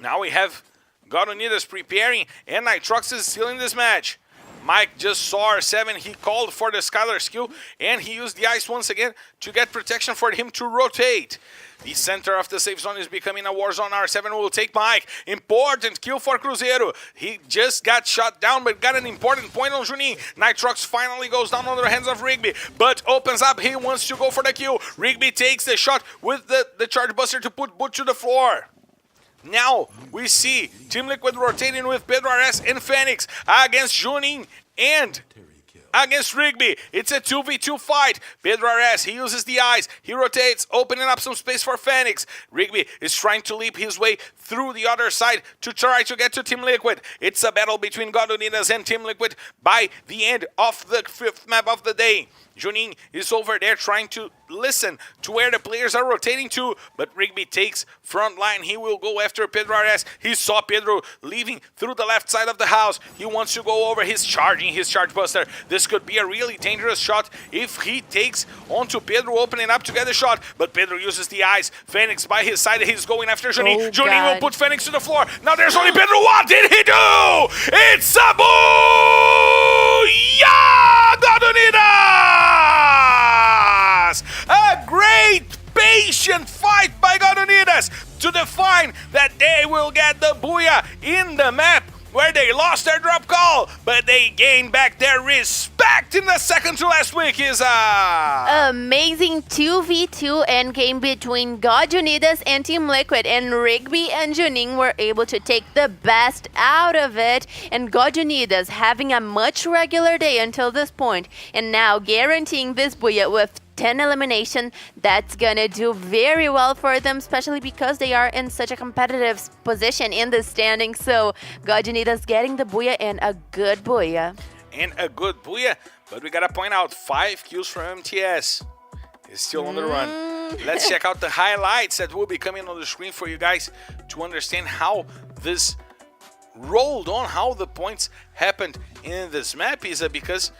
Now we have God Unidas preparing, and Nitrox is still in this match. Mike just saw R7, he called for the Skylar skill, and he used the ice once again to get protection for him to rotate. The center of the safe zone is becoming a war zone. R7 will take Mike. Important kill for Cruzeiro. He just got shot down, but got an important point on Juninho. Nitrox finally goes down on the hands of Rigby, but opens up. He wants to go for the kill. Rigby takes the shot with the charge buster to put Boot to the floor. Now we see Team Liquid rotating with Pedro RS and Phoenix against Juninho and against Rigby. It's a 2v2 fight. Pedro RS, he uses the eyes. He rotates, opening up some space for Phoenix. Rigby is trying to leap his way through the other side to try to get to Team Liquid. It's a battle between God Unidas and Team Liquid by the end of the 5th map of the day. Juninho is over there trying to listen to where the players are rotating to, but Rigby takes front line. He will go after Pedro RS. He saw Pedro leaving through the left side of the house. He wants to go over. He's charging his charge buster. This could be a really dangerous shot if he takes onto Pedro, opening up to get the shot, but Pedro uses the eyes. Phoenix by his side. He's going after Juninho. Juninho will put Phoenix to the floor. Now there's only Pedro. What did he do? It's a booyah! God Unidas! A great patient fight by God Unidas to define that they will get the booyah in the map where they lost their drop call, but they gained back their respect in the second to last week. Is amazing 2v2 endgame between God Unidas and Team Liquid, and Rigby and Juninho were able to take the best out of it, and God Unidas having a much regular day until this point, and now guaranteeing this booyah with 10 elimination. That's gonna do very well for them, especially because they are in such a competitive position in the standing. So God Unidas getting the booyah, and a good booyah. But we gotta point out 5 kills from MTS. Is still on the run. Let's check out the highlights that will be coming on the screen for you guys to understand how this rolled on, how the points happened in this map. Is because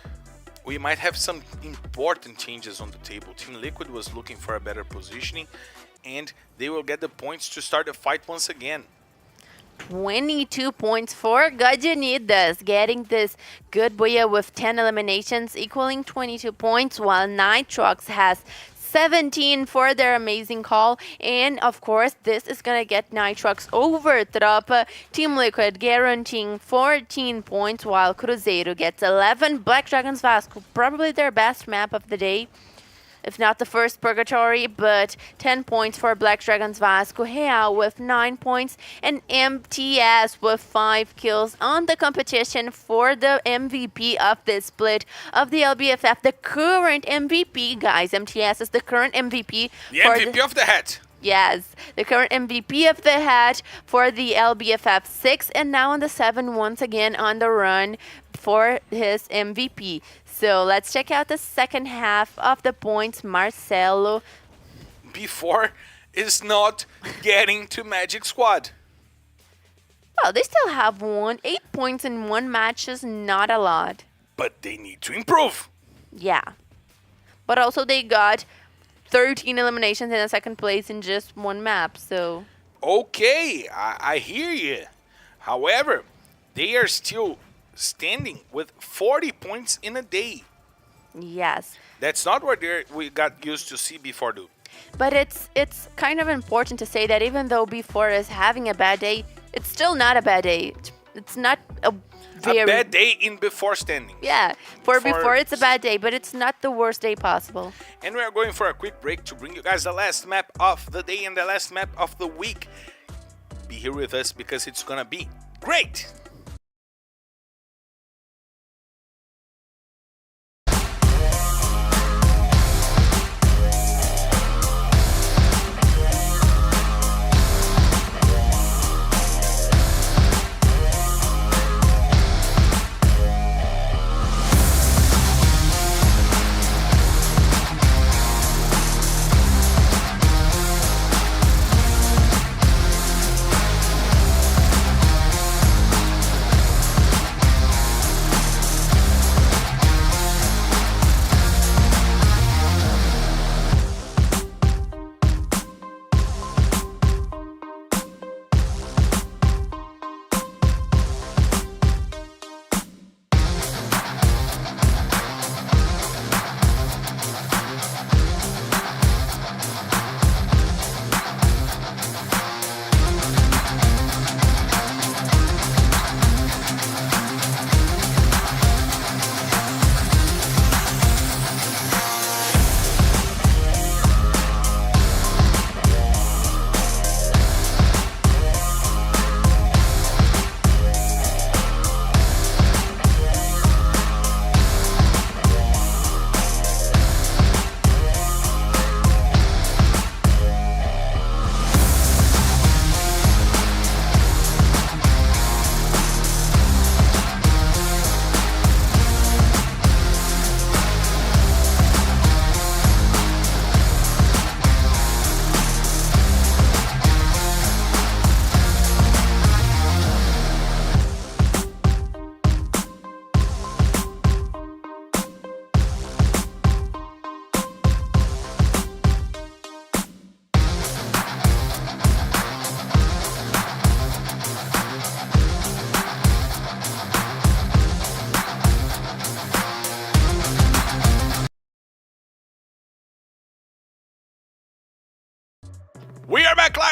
we might have some important changes on the table. Team Liquid was looking for a better positioning, and they will get the points to start the fight once again. 22 points for God Unidas, getting this good booyah with 10 eliminations, equaling 22 points, while Nitrox has 17 for their amazing call. And of course, this is gonna get Nitrox over top. Team Liquid guaranteeing 14 points, while Cruzeiro gets 11. Black Dragons Vasco, probably their best map of the day, if not the first Purgatory, but 10 points for Black Dragons Vasco. Real with 9 points, and MTS with 5 kills on the competition for the MVP of this split of the LBFF. The current MVP, guys. MTS is the current MVP. The MVP of the hat. Yes, the current MVP of the hat for the LBFF 6, and now on the 7 once again on the run for his MVP. So let's check out the second half of the points. Marcelo. Before is not getting to Magic Squad. Well, they still have 8 points in 1 match is not a lot. But they need to improve. Yeah. But also they got 13 eliminations in the second place in just 1 map, so... Okay, I hear you. However, they are still standing with 40 points in a day. Yes. That's not what we got used to see before, dude. But it's kind of important to say that even though before is having a bad day, it's still not a bad day. It's not a bad day in before standing. Yeah, for before it's a bad day, but it's not the worst day possible. And we are going for a quick break to bring you guys the last map of the day and the last map of the week. Be here with us because it's gonna be great.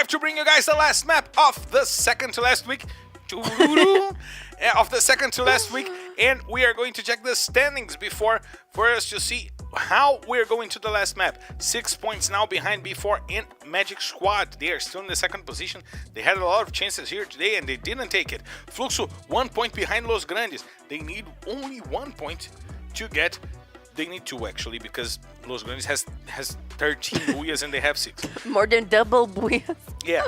have to bring you guys the last map of the second to last week. Of the second to last week, and we are going to check the standings for us to see how we're going to the last map. 6 points now behind B4 and Magic Squad. They are still in the second position. They had a lot of chances here today and they didn't take it. Fluxo 1 point behind Los Grandes. They need only 1 point to get. They need 2 actually, because Los Grandes has 13 booyahs and they have 6. More than double booyahs. Yeah.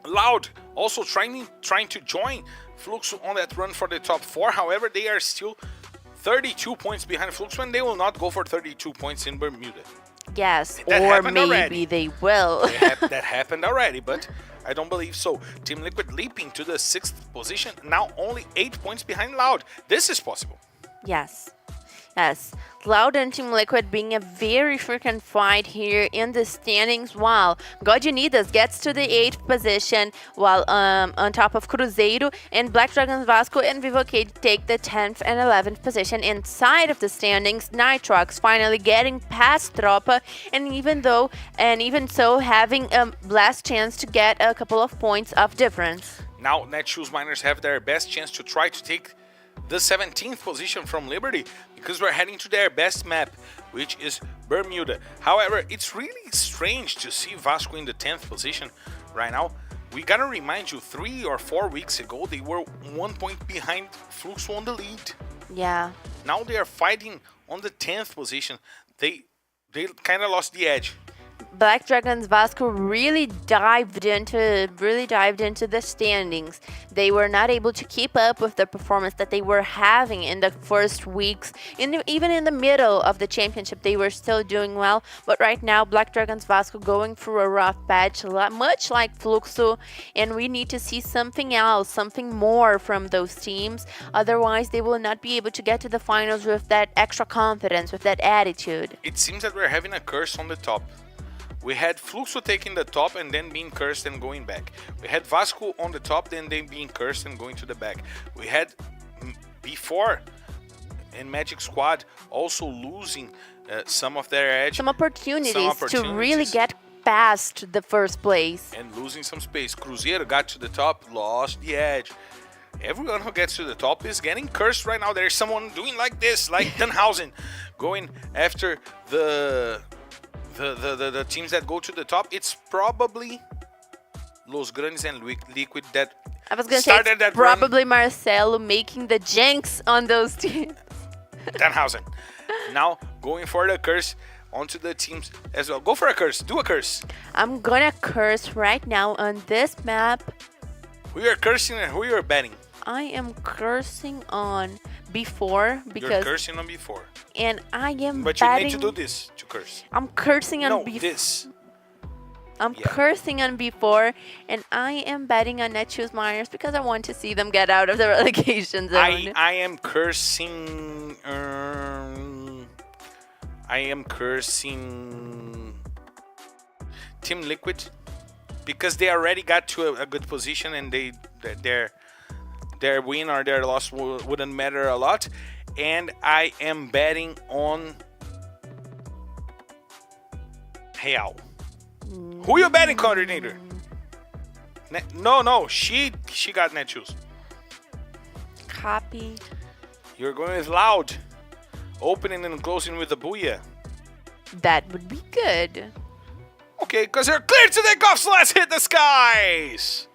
Loud also trying to join Fluxo on that run for the top 4. However, they are still 32 points behind Fluxo, and they will not go for 32 points in Bermuda. Yes, That or happened maybe already. they will. That happened already, but I don't believe so. Team Liquid leaping to the 6th position, now only 8 points behind Loud. This is possible. Yes. Yes. Loud and Team Liquid being a very freaking fight here in the standings, while God Unidas gets to the 8th position, while on top of Cruzeiro, and Black Dragons Vasco and Vivo Cade take the 10th and 11th position inside of the standings. Nitrox finally getting past Tropa, and even so having a last chance to get a couple of points of difference. Now Netshoes Miners have their best chance to try to take the 17th position from Liberty, because we're heading to their best map, which is Bermuda. However, it's really strange to see Vasco in the 10th position right now. We gotta remind you, 3 or 4 weeks ago, they were 1 point behind Fluxo on the lead. Yeah. Now they are fighting on the 10th position. They kind of lost the edge. Black Dragons Vasco really dived into the standings. They were not able to keep up with the performance that they were having in the first weeks. Even in the middle of the championship, they were still doing well. But right now, Black Dragons Vasco going through a rough patch, much like Fluxo, and we need to see something else, something more from those teams. Otherwise, they will not be able to get to the finals with that extra confidence, with that attitude. It seems that we're having a curse on the top. We had Fluxo taking the top and then being cursed and going back. We had Vasco on the top, then they being cursed and going to the back. We had B4 and Magic Squad also losing some of their edge. Some opportunities to really get past the first place. And losing some space. Cruzeiro got to the top, lost the edge. Everyone who gets to the top is getting cursed right now. There's someone doing like this, like Dunhausen, going after the teams that go to the top. It's probably Los Grandes and Liquid that I was going to say it's probably Marcelo making the jinx on those teams. Dunhausen. Now going for the curse onto the teams as well. Go for a curse. Do a curse. I'm going to curse right now on this map. Who you're cursing and who you're betting? I am cursing on B4 because... You're cursing on B4. And I am But betting... you need to do this to curse. I'm cursing on B4. This. I'm cursing on B4, and I am betting on Netshoes Miners because I want to see them get out of the relegation zone. I am cursing... I am cursing... Team Liquid, because they already got to a good position and their win or their loss wouldn't matter a lot. And I am betting on Real. Who you betting, coordinator? No, she got Netshoes. Copy. You're going with Loud, opening and closing with the Booyah. That would be good. Okay, because they're clear to take off, so let's hit the skies!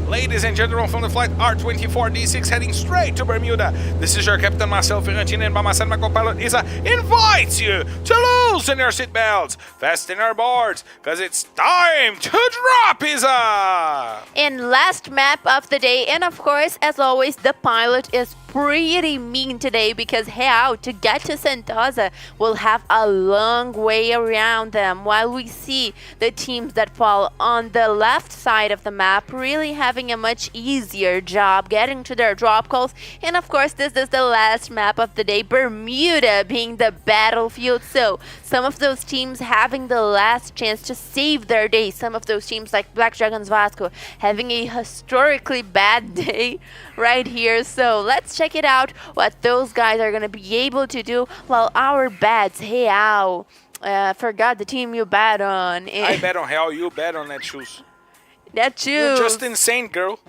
Ladies and gentlemen, from the flight R24D6 heading straight to Bermuda, this is your Captain Marcel Ferrantini, and by my side, my co-pilot Isa invites you to loosen your seatbelts, fasten your boards, because it's time to drop, Isa! And last map of the day, and of course, as always, the pilot is pretty mean today because Real, to get to Sentosa, will have a long way around them, while we see the teams that fall on the left side of the map really having a much easier job getting to their drop calls. And of course, this is the last map of the day, Bermuda being the battlefield, so some of those teams having the last chance to save their day. Some of those teams like Black Dragons Vasco having a historically bad day right here. So let's check it out, what those guys are going to be able to do, while our bets, Real, forgot the team you bet on. I bet on Real, you bet on Netshoes. That's you. You're just insane, girl.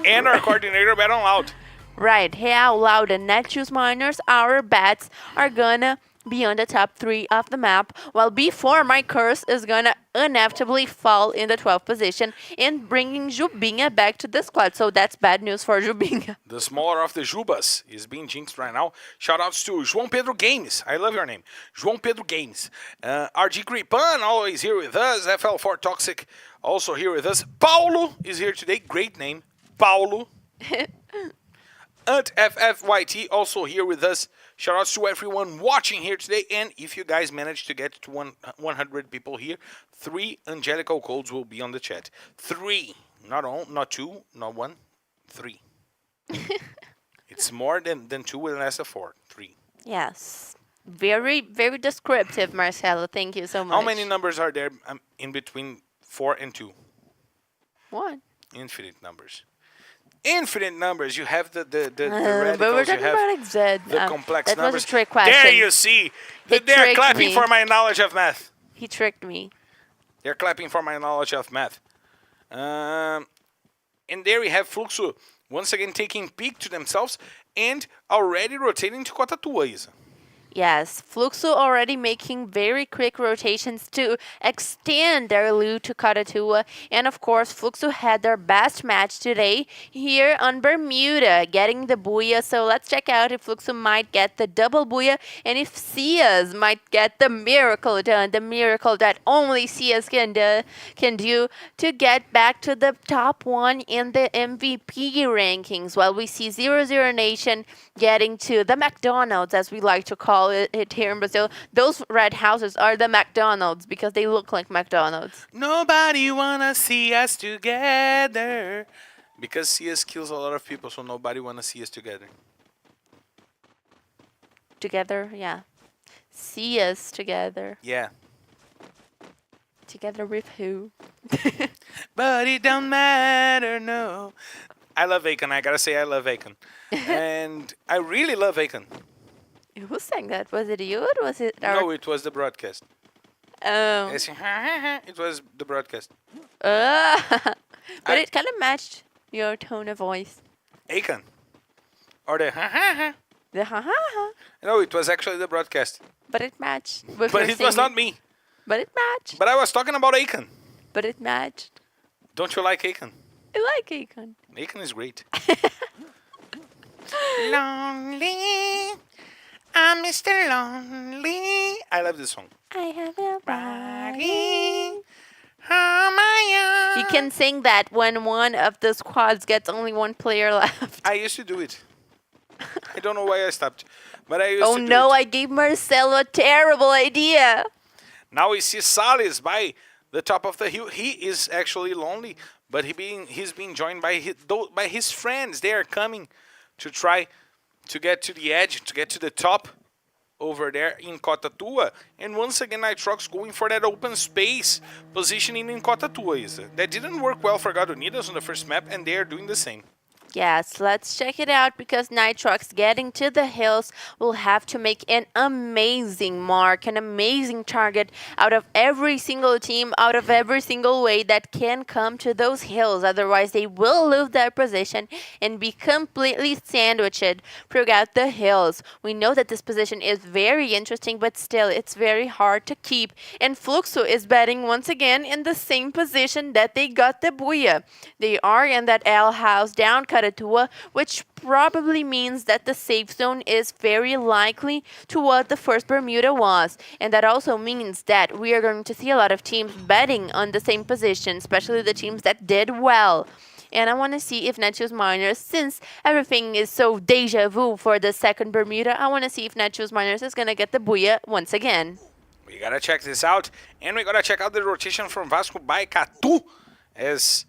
And our coordinator bet on loud. Right, how loud the Netshoes Miners, our bets are gonna be on the top 3 of the map, while B4 My Curse is gonna inevitably fall in the 12th position and bringing Jubinha back to the squad. So that's bad news for Jubinha. The smaller of the Jubas is being jinxed right now. Shoutouts to João Pedro Games. I love your name. João Pedro Games. RG Gripan, always here with us. FL4 Toxic, also here with us. Paulo is here today. Great name. Paulo. FFYT also here with us. Shoutouts to everyone watching here today. And if you guys manage to get to 100 people here, 3 Angelical codes will be on the chat. 3. Not 2, not 1. 3. It's more than 2 and less than 4. 3. Yes. Very, very descriptive, Marcelo. Thank you so much. How many numbers are there in between 4 and 2? 1. Infinite numbers. Infinite numbers. You have the But we're radicals, you talking have about XZ. the complex that numbers. was a trick question. There you see. He They're tricked clapping me. for my knowledge of math. He tricked me. They're clapping for my knowledge of math. And there we have Fluxo once again taking peek to themselves and already rotating to Cotatua, Isa. Yes, Fluxo already making very quick rotations to extend their lead to Catatua. And of course, Fluxo had their best match today here on Bermuda, getting the Booyah. So let's check out if Fluxo might get the double Booyah and if Cias might get the miracle done, the miracle that only Cias can do to get back to the top 1 in the MVP rankings. While we see 00 Nation getting to the McDonald's, as we like to call it here in Brazil. Those red houses are the McDonald's because they look like McDonald's. Nobody wanna see us together. Because CS kills a lot of people, so nobody wanna see us together. Together, yeah. See us together. Yeah. Together with who? But it don't matter, no. I love Akon. I gotta say I love Akon. And I really love Akon. Who sang that? Was it you or was it our... No, it was the broadcast. Oh. It was the broadcast. But it kind of matched your tone of voice. Akon. Or the The ha-ha-ha. No, it was actually the broadcast. But it matched. With But your it was singing. not me. But it matched. But I was talking about Akon. But it matched. Don't you like Akon? I like Akon. Akon is great. Lonely, I'm Mr. Lonely. I love this song. I have a Body, how am I You can sing that when one of the squads gets only one player left. I used to do it. I don't know why I stopped. But I used Oh to do no, it. I gave Marcelo a terrible idea. Now we see Salles by the top of the hill. He is actually lonely, but he's being joined by his friends. They are coming to try to get to the edge, to get to the top over there in Cotatua. And once again, Nitrox going for that open space positioning in Cotatua. That didn't work well for God Unidos on the first map, and they are doing the same. Yes, let's check it out because Nitrox getting to the hills will have to make an amazing mark, an amazing target out of every single team, out of every single way that can come to those hills. Otherwise, they will lose their position and be completely sandwiched throughout the hills. We know that this position is very interesting, but still, it's very hard to keep. And Fluxo is betting once again in the same position that they got the Booyah. They are in that L house down Catatua, which probably means that the safe zone is very likely to what the first Bermuda was. And that also means that we are going to see a lot of teams betting on the same position, especially the teams that did well. And I want to see if Netshoes Miners, since everything is so deja vu for the second Bermuda, I want to see if Netshoes Miners is going to get the Booyah once again. We gotta check this out, and we gotta check out the rotation from Vasco by Catu, as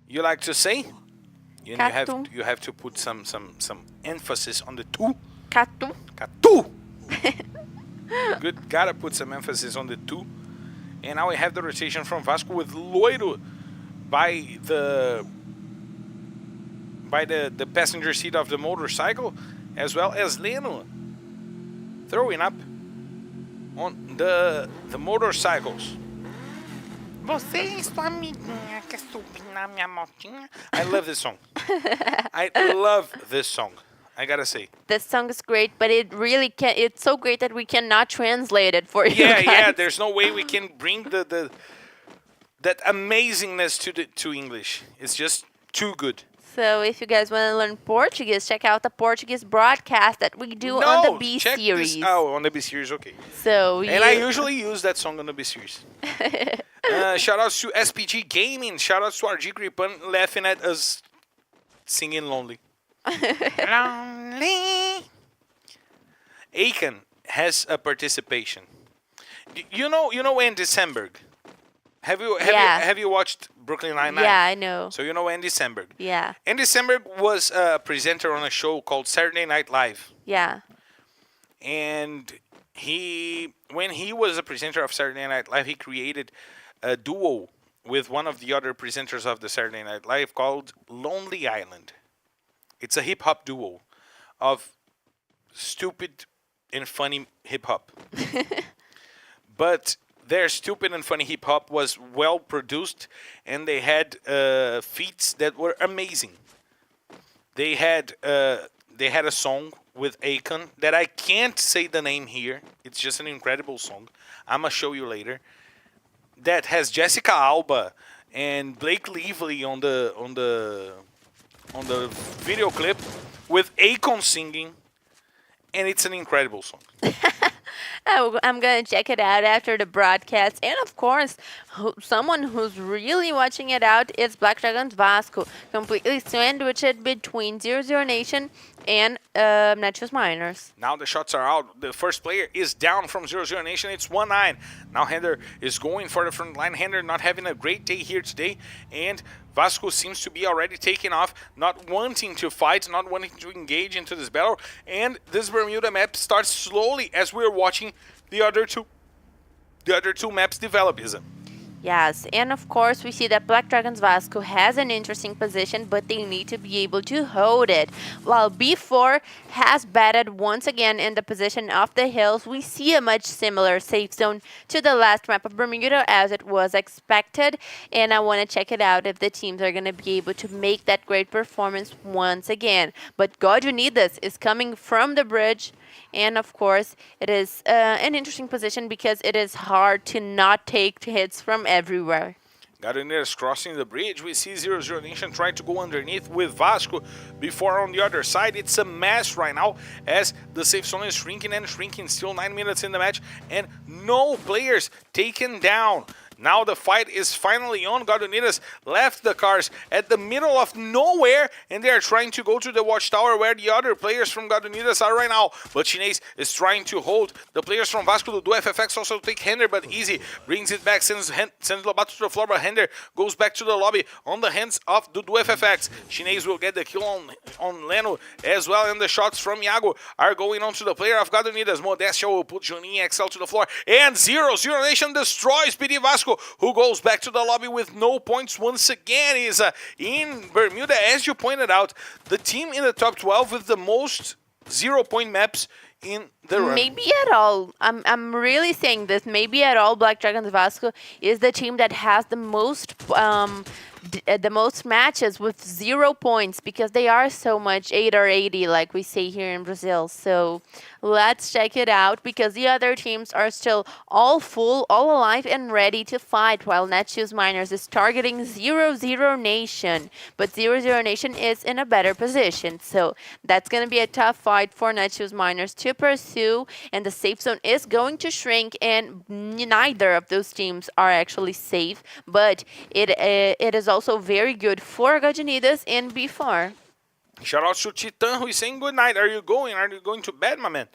you like to say. And you have to put some emphasis on the two. Catu. Catu. Good, gotta put some emphasis on the two. And now we have the rotation from Vasco with Loiro by the passenger seat of the motorcycle, as well as Leno throwing up on the motorcycles. Você e sua amiguinha quer subir na minha motinha? I love this song. I love this song. I gotta say. This song is great, but it really can. It's so great that we cannot translate it for you Yeah, guys. yeah. There's no way we can bring that amazingness to English. It's just too good. So if you guys want to learn Portuguese, check out the Portuguese broadcast that we do on the B check series. This out on the B series, okay. So And I usually use that song on the B series. Shout outs to SPG Gaming. Shout outs to RG Gripan laughing at us singing Lonely. Lonely. Aiken has a participation. You know Andy Samberg. Have you watched Brooklyn Nine-Nine? Yeah, I know. So you know Andy Samberg. Yeah, Andy Samberg was a presenter on a show called Saturday Night Live. yeah. And when he was a presenter of Saturday Night Live, he created a duo with one of the other presenters of the Saturday Night Live called Lonely Island. It's a hip-hop duo of stupid and funny hip-hop. But their stupid and funny hip-hop was well produced, and they had feats that were amazing. They had a song with Akon that I can't say the name here. It's just an incredible song. I'm gonna show you later. That has Jessica Alba and Blake Lively on the video clip with Akon singing, and it's an incredible song. I'm going to check it out after the broadcast. And of course, someone who's really watching it out is Black Dragons Vasco, completely sandwiched between 00 Nation and Netshoes Miners. Now the shots are out. The first player is down from 00 Nation. It's 1-9. Now Hender is going for the front line. Hender not having a great day here today. And Vasco seems to be already taking off, not wanting to fight, not wanting to engage into this battle. And this Bermuda map starts slowly as we're watching the other two maps develop, isn't it? Yes, and of course we see that Black Dragons Vasco has an interesting position, but they need to be able to hold it. While B4 has batted once again in the position of the hills, we see a much similar safe zone to the last map of Bermuda as it was expected, and I want to check it out if the teams are going to be able to make that great performance once again. But God Unidas is coming from the bridge. And of course, it is an interesting position because it is hard to not take hits from everywhere. Garineiras crossing the bridge. We see 00 Nation trying to go underneath with Vasco before on the other side. It's a mess right now as the safe zone is shrinking and shrinking. Still 9 minutes in the match and no players taken down. Now the fight is finally on. God Unidas left the cars at the middle of nowhere, and they are trying to go to the watchtower where the other players from God Unidas are right now. But Chinese is trying to hold the players from Vasco. The FFX also take Hender, but easy. Brings it back, sends Lobato to the floor, but Hender goes back to the lobby on the hands of the FFX. Chinese will get the kill on Leno as well, and the shots from Iago are going on to the player of God Unidas. Modestia will put Juninho XL to the floor, and 00 Nation destroys PD Vasco, who goes back to the lobby with no points once again. Is in Bermuda, as you pointed out, the team in the top 12 with the most 0-point maps in the run. Maybe at all. I'm really saying this. Maybe at all, Black Dragons Vasco is the team that has the most matches with 0 points because they are so much 8 or 80 like we say here in Brazil. So let's check it out because the other teams are still all full, all alive and ready to fight while Netshoes Miners is targeting 00 Nation. But 00 Nation is in a better position. So that's going to be a tough fight for Netshoes Miners to pursue, and the safe zone is going to shrink, and neither of those teams are actually safe, but it is also very good for God Unidas in B4. Shout out to Titan, who is saying good night. Are you going to bed, my man?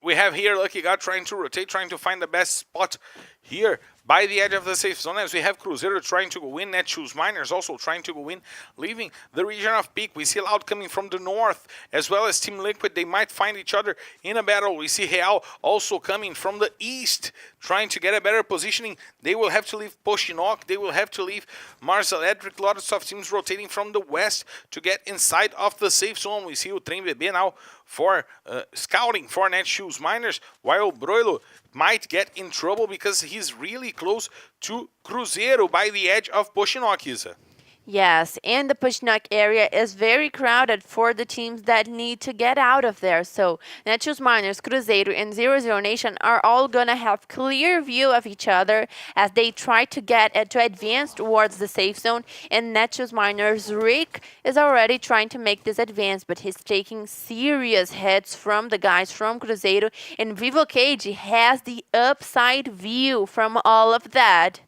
We have here Lucky God trying to rotate, trying to find the best spot here by the edge of the safe zone, as we have Cruzeiro trying to go in, Netshoes Miners also trying to go in, leaving the region of Peak. We see Loud coming from the north, as well as Team Liquid. They might find each other in a battle. We see Real also coming from the east, trying to get a better positioning. They will have to leave Poshinok. They will have to leave Mars Electric. Lots of teams rotating from the west to get inside of the safe zone. We see o tThe now for scouting for Netshoes Miners, while Broilo might get in trouble because he's really close to Cruzeiro by the edge of Poshinok, Isa. Yes, and the Pushnok area is very crowded for the teams that need to get out of there. So Netshoes Miners, Cruzeiro, and 00 Nation are all gonna have clear view of each other as they try to get to advance towards the safe zone. And Netshoes Miners, Rick is already trying to make this advance, but he's taking serious hits from the guys from Cruzeiro. And Vivo Cage has the upside view from all of that.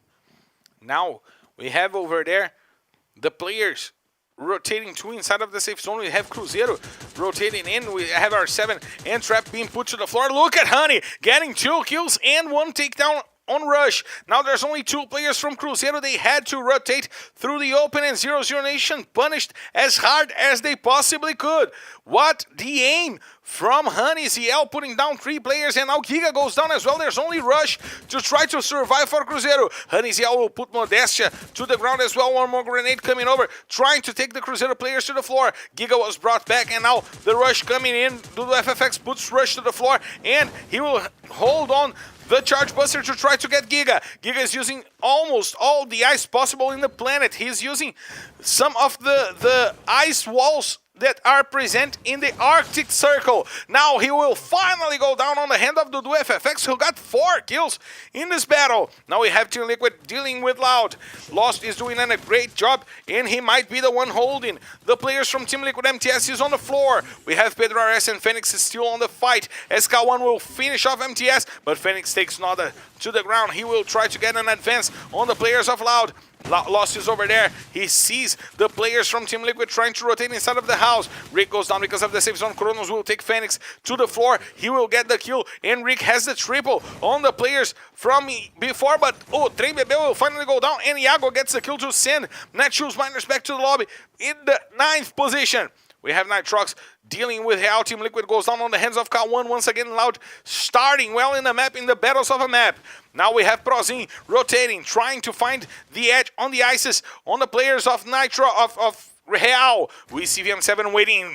Now we have over there the players rotating to inside of the safe zone. We have Cruzeiro rotating in. We have our 7 and Trap being put to the floor. Look at Honey getting 2 kills and 1 takedown on Rush. Now there's only 2 players from Cruzeiro. They had to rotate through the open, and 00 Nation punished as hard as they possibly could. What the aim from Honey ZL, putting down 3 players, and now Giga goes down as well. There's only Rush to try to survive for Cruzeiro. Honey ZL will put Modestia to the ground as well. One more grenade coming over, trying to take the Cruzeiro players to the floor. Giga was brought back, and now the Rush coming in. Dudu FFX puts Rush to the floor, and he will hold on the Charge Buster to try to get Giga. Giga is using almost all the ice possible in the planet. He's using some of the ice walls that are present in the Arctic Circle. Now he will finally go down on the hand of Dudu FFX, who got 4 kills in this battle. Now we have Team Liquid dealing with Loud. Lost is doing a great job, and he might be the one holding. The players from Team Liquid MTS is on the floor. We have Pedro RS and Phoenix is still on the fight. SK1 will finish off MTS, but Phoenix takes Noda to the ground. He will try to get an advance on the players of Loud. Lost is over there. He sees the players from Team Liquid trying to rotate inside of the house. Rick goes down because of the safe zone. Kronos will take Phoenix to the floor. He will get the kill, and Rick has the triple on the players from before, but tThe will finally go down, and Iago gets the kill to send Netshoes Miners back to the lobby in the 9th position. We have Nitrox dealing with how Team Liquid goes down on the hands of K1. Once again, Loud starting well in the map, in the battles of a map. Now we have Prozin rotating, trying to find the edge on the ices on the players of Nitro, of Real. We see VM7 waiting.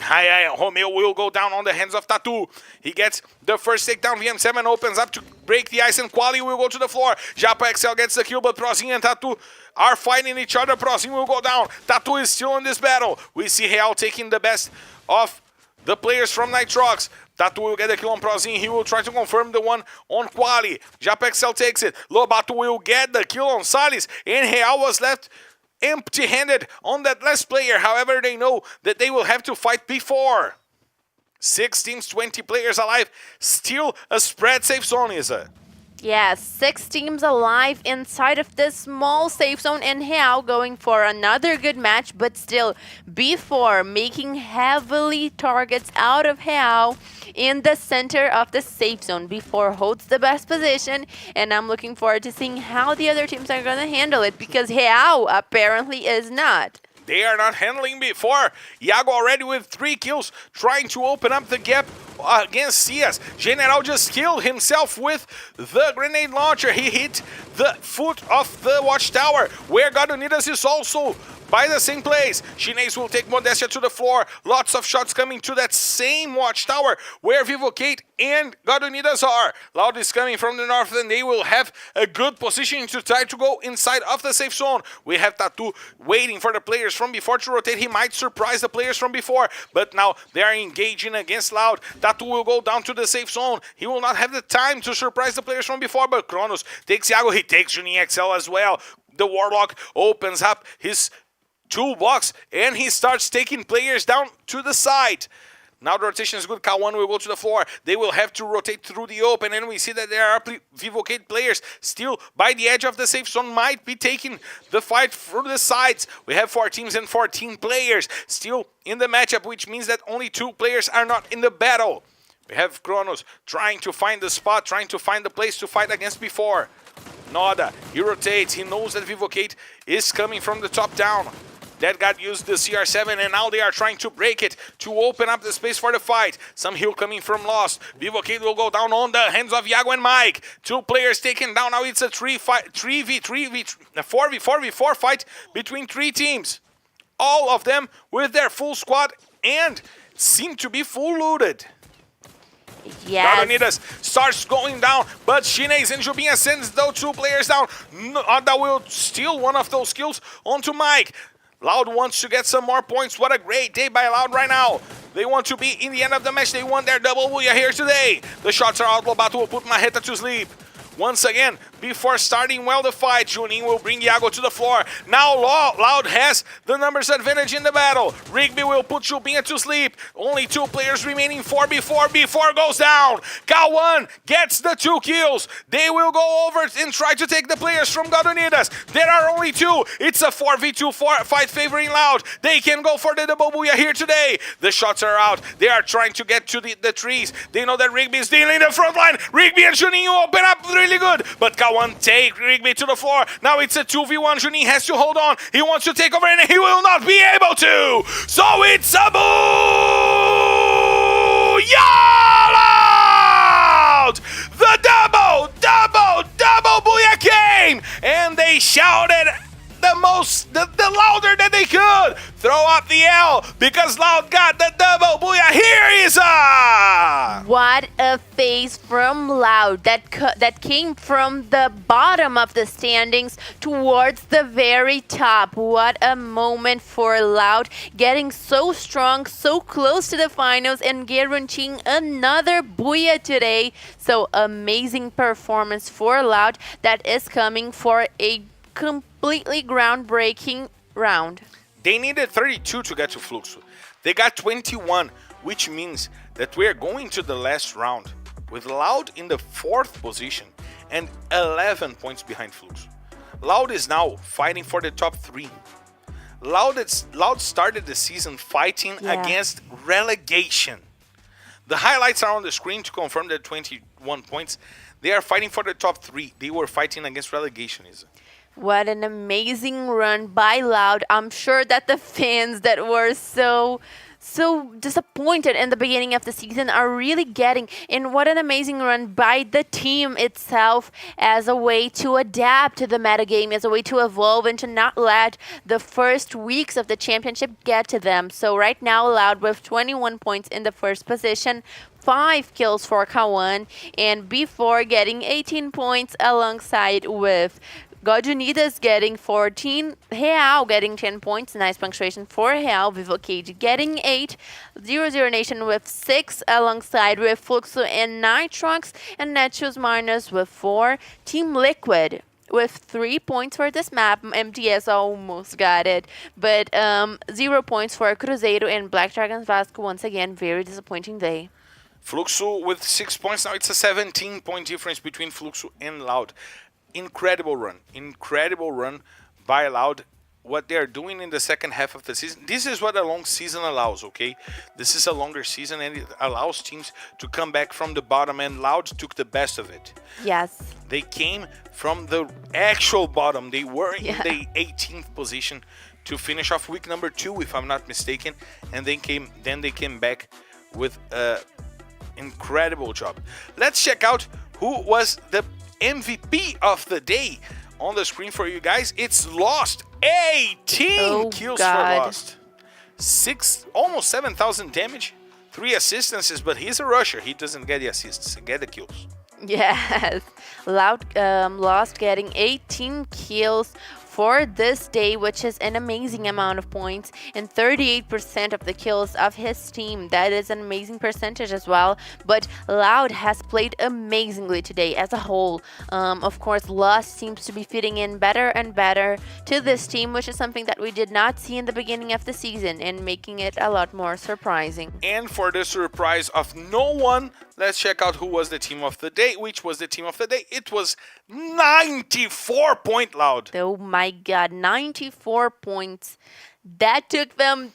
Romeo will go down on the hands of tThe. He gets the first takedown. VM7 opens up to break the ice, and Quali will go to the floor. Japa XL gets the kill, but Prozin and tThe are fighting each other. Prozin will go down. tThe is still in this battle. We see Real taking the best of the players from Nitrox. tThe will get the kill on Prozin. He will try to confirm the one on Quali. Japa XL takes it. Lobato will get the kill on Salis, and Real was left empty-handed on that last player. However, they know that they will have to fight before. 6 teams, 20 players alive. Still a spread safe zone, Isa. Yes, 6 teams alive inside of this small safe zone, and Real going for another good match, but still before making heavily targets out of Real in the center of the safe zone. Before holds the best position, and I'm looking forward to seeing how the other teams are going to handle it, because Real apparently is not. They are not handling before. Iago already with 3 kills, trying to open up the gap against CS. General just killed himself with the grenade launcher. He hit the foot of the watchtower, where God Unidas is also by the same place. Chinese will take Modestia to the floor. Lots of shots coming to that same watchtower where Vivo Kate and God Unidas are. Loud is coming from the north, and they will have a good position to try to go inside of the safe zone. We have tThe waiting for the players from before to rotate. He might surprise the players from before, but now they are engaging against Loud. tThe will go down to the safe zone. He will not have the time to surprise the players from before, but Kronos takes Iago. He takes Juninho XL as well. The Warlock opens up his toolbox, and he starts taking players down to the side. Now the rotation is good. K1 will go to the floor. They will have to rotate through the open, and we see that there are Vivocate players still by the edge of the safe zone, might be taking the fight through the sides. We have 4 teams and 14 players still in the matchup, which means that only 2 players are not in the battle. We have Kronos trying to find the spot, trying to find the place to fight against before. Noda, he rotates. He knows that Vivocate is coming from the top down. that got used the CR7, and now they are trying to break it to open up the space for the fight. Some heal coming from Lost. Vivocade will go down on the hands of Iago and Mike. 2 players taken down. Now it's a 4v4 fight between 3 teams. All of them with their full squad and seem to be full looted. Yes. Leonidas starts going down, but Shinez and Jubinha sends those 2 players down. That will steal one of those kills onto Mike. Loud wants to get some more points. What a great day by Loud right now. They want to be in the end of the match. They want their double booyah here today. The shots are out. Lobato will put Marreta to sleep. Once again, before starting well the fight, Juninho will bring Iago to the floor. Now Loud has the numbers advantage in the battle. Rigby will put Jubinha to sleep. Only 2 players remaining. 4v4 before goes down. K1 gets the 2 kills. They will go over and try to take the players from God Unidas. There are only 2. It's a 4v2 fight favoring Loud. They can go for the double booyah here today. The shots are out. They are trying to get to the trees. They know that Rigby is dealing the front line. Rigby and Juninho open up really good, but K1 take Rigby to the floor. Now it's a 2v1. Juninho has to hold on. He wants to take over and he will not be able to. So it's a boo! Loud! The double booyah came, and they shouted the louder that they could. Throw up the L because Loud got the double booyah. Here is a... What a face from Loud that came from the bottom of the standings towards the very top. What a moment for Loud, getting so strong, so close to the finals and guaranteeing another booyah today. So amazing performance for Loud that is coming for a completely groundbreaking round. They needed 32 to get to Fluxo. They got 21, which means that we are going to the last round with Loud in the 4th position and 11 points behind Fluxo. Loud is now fighting for the top 3. Loud started the season fighting against relegation. The highlights are on the screen to confirm the 21 points. They are fighting for the top 3. They were fighting against relegation, Isa. What an amazing run by Loud. I'm sure that the fans that were so disappointed in the beginning of the season are really getting. And what an amazing run by the team itself as a way to adapt to the metagame, as a way to evolve and to not let the first weeks of the championship get to them. So right now, Loud with 21 points in the 1st position, 5 kills for K1, and before getting 18 points alongside with God Unidas getting 14, Real getting 10 points, nice punctuation for Real, Vivocade getting 8, 0-0 Nation with 6 alongside with Fluxo and Nitrox, and Netshoes Minus with 4, Team Liquid with 3 points for this map. MTS almost got it, but 0 points for Cruzeiro and Black Dragons Vasco. Once again, very disappointing day. Fluxo with 6 points. Now it's a 17-point difference between Fluxo and Loud. Incredible run by Loud. What they are doing in the second half of the season, this is what a long season allows, okay? This is a longer season and it allows teams to come back from the bottom, and Loud took the best of it. Yes. They came from the actual bottom. They were in the 18th position to finish off week number 2, if I'm not mistaken, and they came back with an incredible job. Let's check out who was the MVP of the day on the screen for you guys. It's Lost. 18 kills for Lost. Almost 7,000 damage. 3 assistances, but he's a rusher. He doesn't get the assists, get the kills. Yes. Lost getting 18 kills for this day, which is an amazing amount of points, and 38% of the kills of his team. That is an amazing percentage as well. But Loud has played amazingly today as a whole. Of course, Lost seems to be fitting in better and better to this team, which is something that we did not see in the beginning of the season, and making it a lot more surprising. And for the surprise of no one, let's check out who was the team of the day. Which was the team of the day? It was 94-point Loud. Oh my god, 94 points. That took them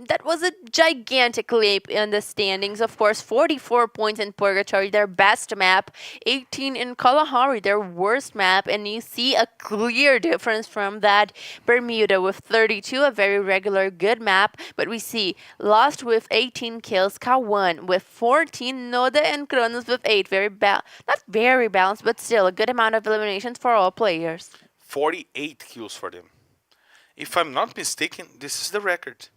that was a gigantic leap in the standings. Of course, 44 points in Purgatory, their best map, 18 in Kalahari, their worst map, and you see a clear difference from that. Bermuda with 32, a very regular good map, but we see Lost with 18 kills, K1 with 14, Noda and Kronos with 8. Not very balanced, but still a good amount of eliminations for all players. 48 kills for them. If I'm not mistaken, this is the record.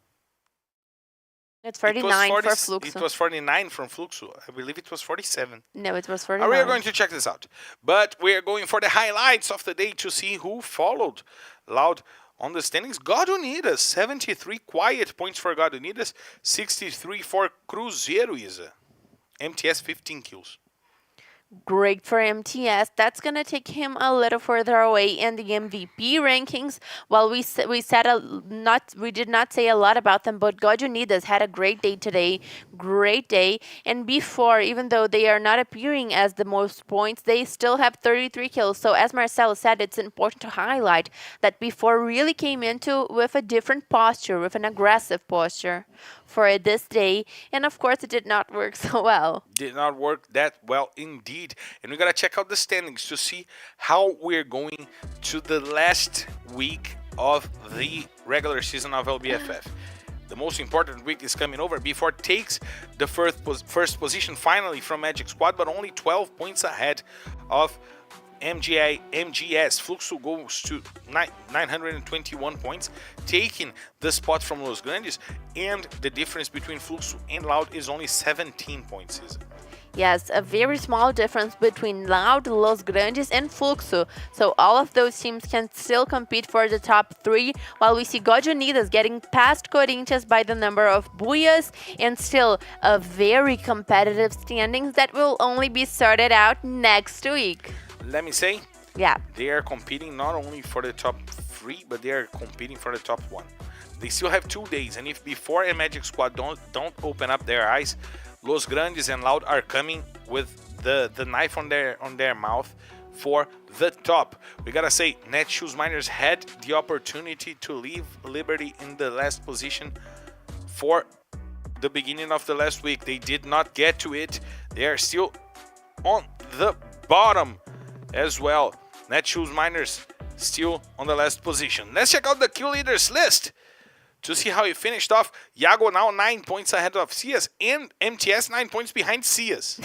It's 49 for Fluxo. It was 49 from Fluxo. I believe it was 47. No, it was 49. We are going to check this out. But we are going for the highlights of the day to see who followed Loud on the standings. God Unidas, 73 quiet points for God Unidas, 63 for Cruzeiro Isa. MTS 15 kills. Great for MTS. That's going to take him a little further away in the MVP rankings. While we did not say a lot about them, but God Unidas had a great day today. Great day. And before, even though they are not appearing as the most points, they still have 33 kills. So as Marcelo said, it's important to highlight that before really came into with a different posture, with an aggressive posture for this day. And of course, it did not work so well. Did not work that well indeed. And we gotta check out the standings to see how we're going to the last week of the regular season of LBFF. The most important week is coming over. B4 takes the first position finally from Magic Squad, but only 12 points ahead of MGS. Fluxo goes to 921 points, taking the spot from Los Grandes, and the difference between Fluxo and Loud is only 17 points. Yes, a very small difference between Loud, Los Grandes, and Fluxo. So all of those teams can still compete for the top 3, while we see God Unidas getting past Corinthians by the number of Buyas, and still a very competitive standings that will only be sorted out next week. Let me say, yeah, they are competing not only for the top 3, but they are competing for the top 1. They still have 2 days, and if before a Magic Squad don't open up their eyes, Los Grandes and Loud are coming with the knife on their mouth for the top. We gotta say, Netshoes Miners had the opportunity to leave Liberty in the last position for the beginning of the last week. They did not get to it. They are still on the bottom as well. Netshoes Miners still on the last position. Let's check out the kill leaders list to see how he finished off. Yago now 9 points ahead of Cias, and MTS 9 points behind Cias.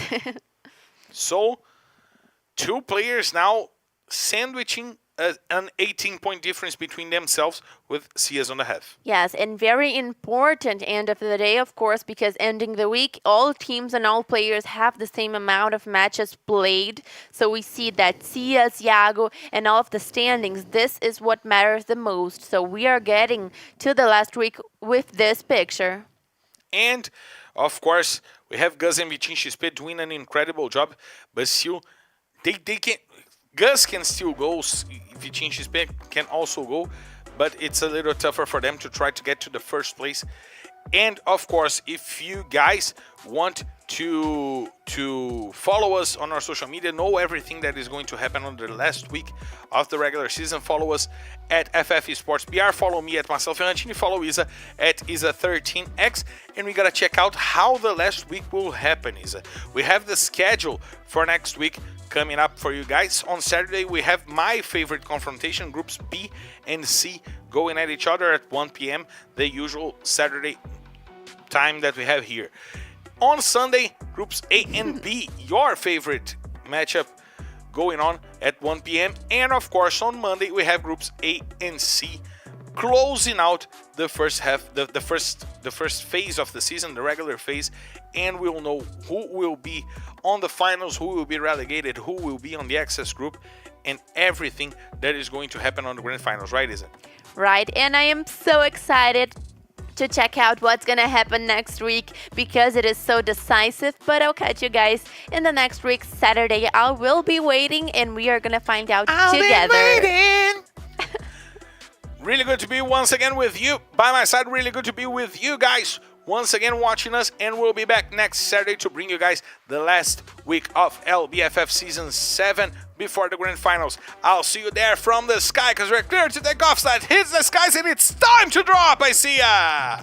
So, 2 players now sandwiching an 18-point difference between themselves with Cias on the half. Yes, and very important end of the day, of course, because ending the week, all teams and all players have the same amount of matches played. So we see that Cias, Yago, and all of the standings, this is what matters the most. So we are getting to the last week with this picture. And, of course, we have Gus and Vitinho XP doing an incredible job, but still, they can... Gus can still go, Vitinho XP can also go, but it's a little tougher for them to try to get to the first place. And of course, if you guys want to follow us on our social media, know everything that is going to happen on the last week of the regular season, follow us at FF Esports BR, follow me at Marcelo Ferrantini, follow Isa at Isa13X, and we gotta check out how the last week will happen, Isa. We have the schedule for next week coming up for you guys. On Saturday, we have my favorite confrontation, groups B and C going at each other at 1 p.m., the usual Saturday time that we have here. On Sunday, groups A and B, your favorite matchup going on at 1 p.m. And of course, on Monday, we have groups A and C closing out the first half, the first phase of the season, the regular phase, and we'll know who will be on the finals, who will be relegated, who will be on the access group, and everything that is going to happen on the grand finals, right, Isa? Right, and I am so excited to check out what's gonna happen next week because it is so decisive. But I'll catch you guys in the next week, Saturday. I will be waiting, and we are gonna find out together. Be waiting. Really good to be once again with you by my side. Really good to be with you guys once again watching us, and we'll be back next Saturday to bring you guys the last week of LBFF Season 7 before the grand finals. I'll see you there from the sky because we're clear to take off. So that hits the skies and it's time to drop. I see ya.